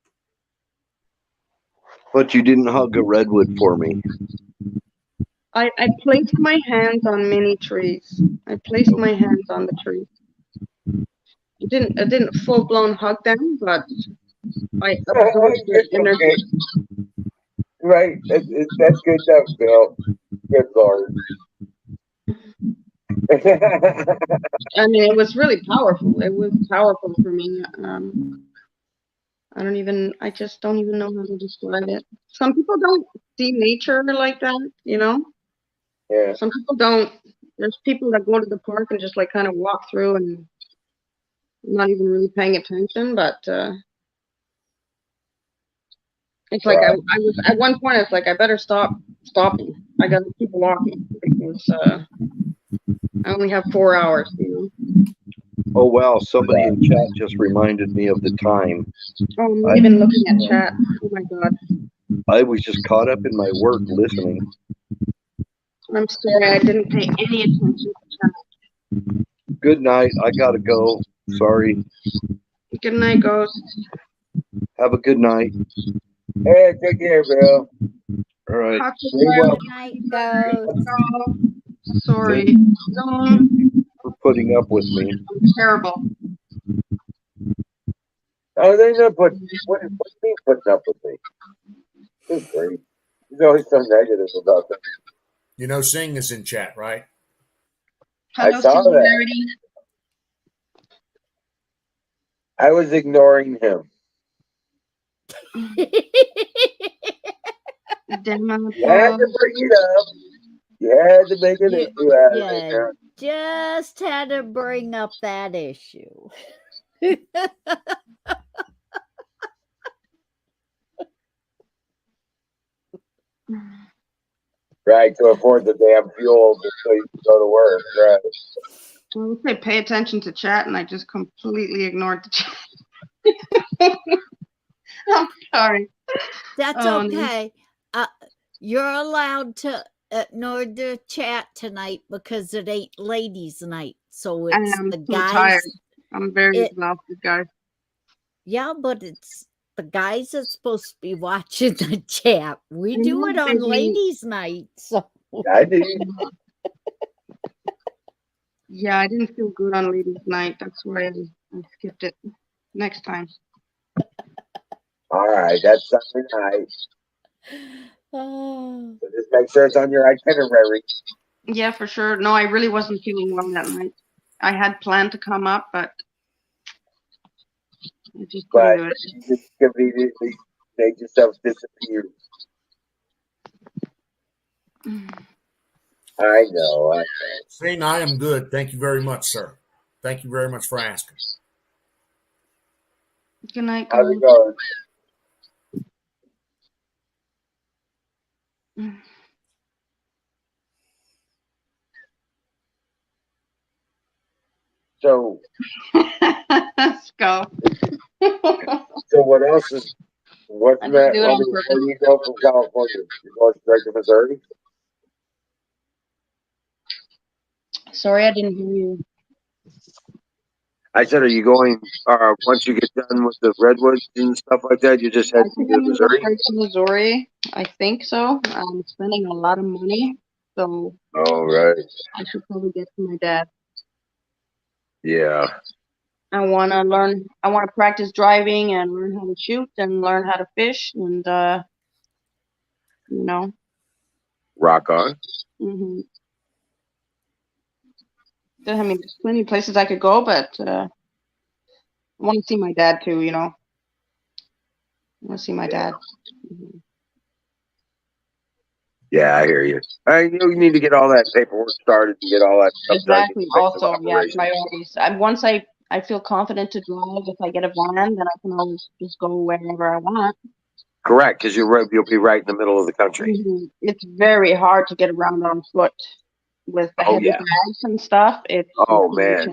But you didn't hug a redwood for me. I placed my hands on many trees. I placed my hands on the trees. I didn't full blown hug them, but I absorbed their energy. Right. That's good stuff, Bill. Good Lord. I mean, it was really powerful. It was powerful for me. I just don't even know how to describe it. Some people don't see nature like that, you know? Yeah. Some people don't. There's people that go to the park and just like kind of walk through and not even really paying attention, but it's like Right. I was at one point. It's like I better stopping. I gotta keep walking because I only have 4 hours. You know. Oh wow! Somebody in chat just reminded me of the time. Oh, I'm not even looking at chat. Oh my god. I was just caught up in my work listening. I'm sorry, I didn't pay any attention to chat. Good night. I gotta go. Sorry. Good night, Ghost. Have a good night. Hey, take care, Bill. All right. Talk to Stay you well. Good night, Ghost. later. Sorry. No, For putting up with me. I'm terrible. Oh, they not put. What do you mean putting up with me? Good grief. He's always so negative about that. You know, Singh is in chat, right? Hello, I saw that. Singularity. I was ignoring him. Demo You had to bring it up. You had to make an issue out of it. Yeah, just had to bring up that issue. Right, to afford the damn fuel so you can go to work. Right. I would say pay attention to chat, and I just completely ignored the chat. I'm sorry. That's Oh, no. okay. You're allowed to ignore the chat tonight because it ain't ladies' night. So And it's I'm the so guys. tired. I'm very It- exhausted, guys. Yeah, but it's the guys that's supposed to be watching the chat. We I do know, it on baby. ladies' night. So I did. Yeah, I didn't feel good on ladies' night. That's why I skipped it. Next time. All right, that's Sunday night. oh, So just make sure it's on your itinerary. Yeah, for sure. No, I really wasn't feeling well that night. I had planned to come up, but I just couldn't But do it. you just conveniently made yourself disappear. I know. Singh, I am good. Thank you very much, sir. Thank you very much for asking. Good night, How's guys. it going? So, Let's go. so what else is? What's I that? didn't do it Where on do purpose. you go from California? You going straight to Missouri? Sorry, I didn't hear you. I said, are you going? Once you get done with the redwoods and stuff like that, you just I head think to I'm gonna go Missouri? straight to Missouri. I think so. I'm spending a lot of money, so Oh, right. I should probably get to my dad. Yeah. I want to learn. I want to practice driving and learn how to shoot and learn how to fish and you know. Rock on. Mm-hmm. I mean, there's plenty of places I could go, but I want to see my dad too. You know, I want to see my dad. Mm-hmm. Yeah, I hear you. You need to get all that paperwork started and get all that stuff Exactly. done. Also, yeah, priorities. Once I feel confident to drive, if I get a van, then I can always just go wherever I want. Correct, because you'll be right in the middle of the country. Mm-hmm. It's very hard to get around on foot with the heavy bags and stuff. It's man.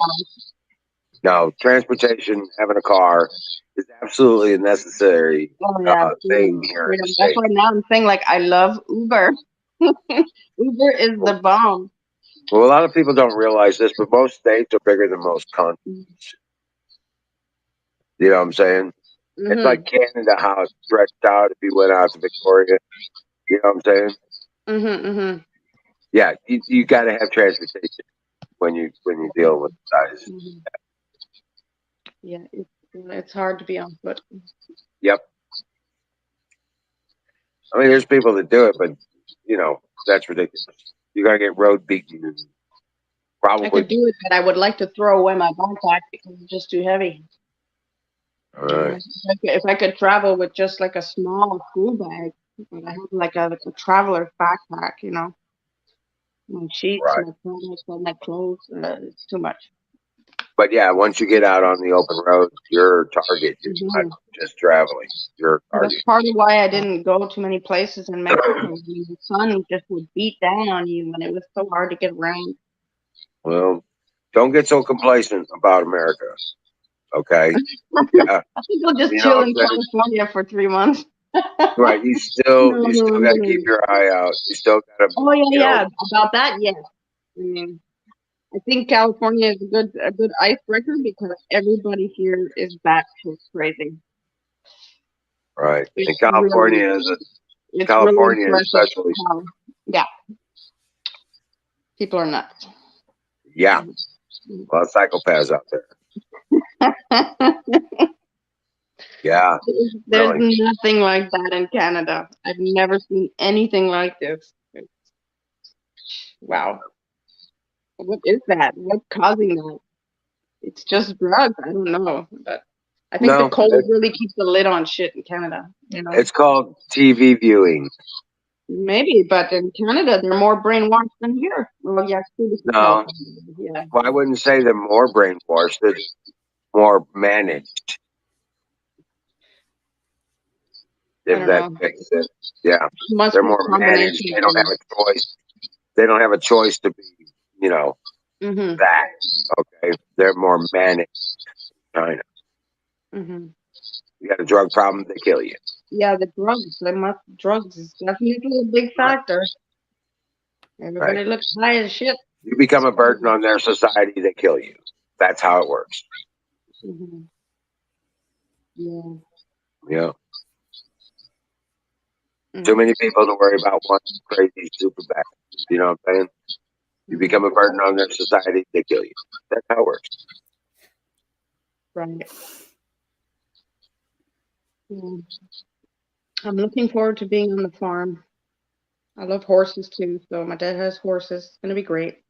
No, transportation, having a car is absolutely a necessary thing here. That's why now I'm saying, like, I love Uber. Uber is the bomb. Well, a lot of people don't realize this, but most states are bigger than most continents. You know what I'm saying? Mm-hmm. It's like Canada, how it's stretched out if you went out to Victoria. You know what I'm saying? Mm-hmm, mm-hmm. Yeah, you got to have transportation when you deal with the size. Mm-hmm. Yeah, it's hard to be on foot. Yep. I mean, there's people that do it, but that's ridiculous. You gotta get road beaten. Probably. I could do it, but I would like to throw away my backpack because it's just too heavy. All right. If I could travel with just like a small school bag, but I have like a traveler's backpack, my sheets, my products, my clothes, it's too much. But yeah, once you get out on the open road, you're a target. You're not just traveling. You're a target. That's part of why I didn't go too many places in Mexico. The sun just would beat down on you, and it was so hard to get around. Well, don't get so complacent about America. Okay. Yeah. I think I'll just chill in California for 3 months. Right. You still got to keep your eye out. You still got to. Oh yeah. About that, yes. I mean, I think California is a good icebreaker because everybody here is batshit crazy. Right. And California California especially. Yeah. People are nuts. Yeah. A lot of psychopaths out there. Yeah. There's nothing like that in Canada. I've never seen anything like this. Wow. What is that? What's causing that? It's just drugs. I don't know. But I think the cold really keeps the lid on shit in Canada. It's called TV viewing. Maybe, but in Canada, they're more brainwashed than here. Well, yes. No. Yeah. Well, I wouldn't say they're more brainwashed. They're more managed. If that makes sense. Yeah. They're more managed. They don't have a choice. They don't have a choice to be, that. Okay. They're more managed in China. Mm-hmm. You got a drug problem, they kill you. Yeah, the drugs is definitely a big factor. Everybody looks high as shit. You become a burden on their society, they kill you. That's how it works. Mm-hmm. Yeah. Yeah. Mm-hmm. Too many people to worry about one crazy super bad. You know what I'm saying? You become a burden on their society, they kill you. That's how it works. Right. Yeah. I'm looking forward to being on the farm. I love horses too, so my dad has horses. It's gonna be great.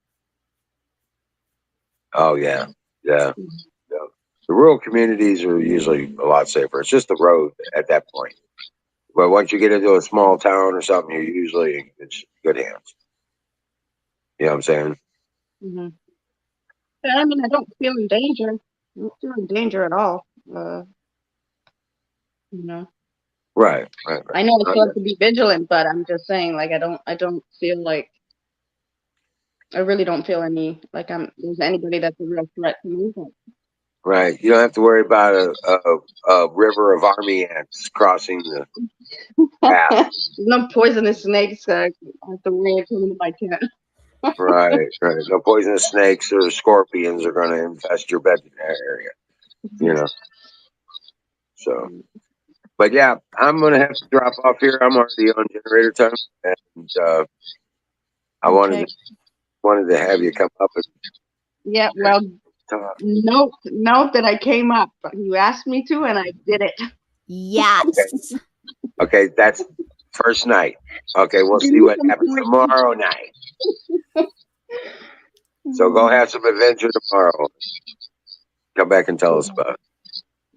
Oh yeah. Yeah. Yeah. The rural communities are usually a lot safer. It's just the road at that point. But once you get into a small town or something, you're usually in good hands. You know what I'm saying? Mm-hmm. Yeah, I mean, I don't feel in danger. I don't feel in danger at all. Right. I know I still have to be vigilant, but I'm just saying, like, I don't feel like, I really don't feel there's anybody that's a real threat to me. Right. You don't have to worry about a river of army ants crossing the path. There's no poisonous snakes at the way of coming to my tent. Right. No poisonous snakes or scorpions are going to infest your bed area. So. But yeah, I'm gonna have to drop off here. I'm already on generator time, and I wanted to have you come up and. Yeah, well, note that I came up. You asked me to, and I did it. Yes. Okay, that's First night. Okay, we'll Give see me what some happens points. tomorrow night. So go have some adventure tomorrow. Come back and tell us about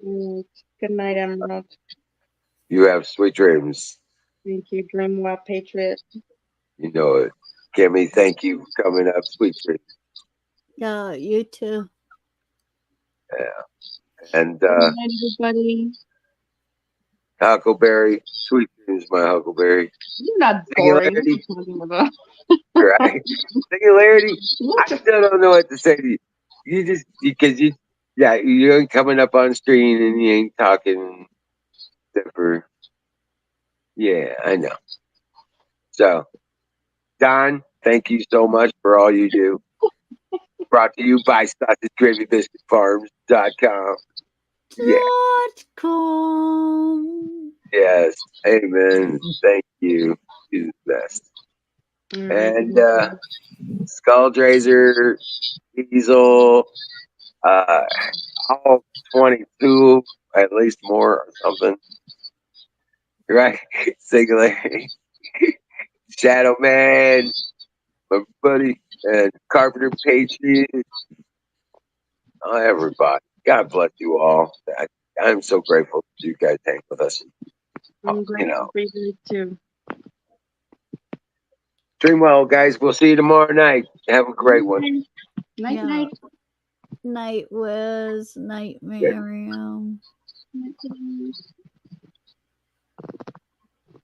it. Good night, Emerald. You have sweet dreams. Thank you, Dream Well Patriot. You know it. Kimmy, thank you for coming up. Sweet dreams. Yeah, you too. And Good night, everybody. Huckleberry, sweet dreams, my Huckleberry. You're not boring. What are you Singularity, talking about? right? Singularity. I still don't know what to say to you. You just because you ain't coming up on screen and you ain't talking for yeah, I know. So Don, thank you so much for all you do. Brought to you by SausageGravyBiscuitFarms.com. Yeah. .com. Yes. Amen. Thank you. You're the best. All right. And Skulldrazer, Diesel, all 22, at least more or something. Right? Singularity. Shadow Man, my buddy, and Carpenter Patriot. Oh, everybody. God bless you all. I'm so grateful that you guys hang with us. I'm grateful for you too. Dream well, guys. We'll see you tomorrow night. Have a great one. Night, Yeah. night. Night Wiz, Night Miriam. Night.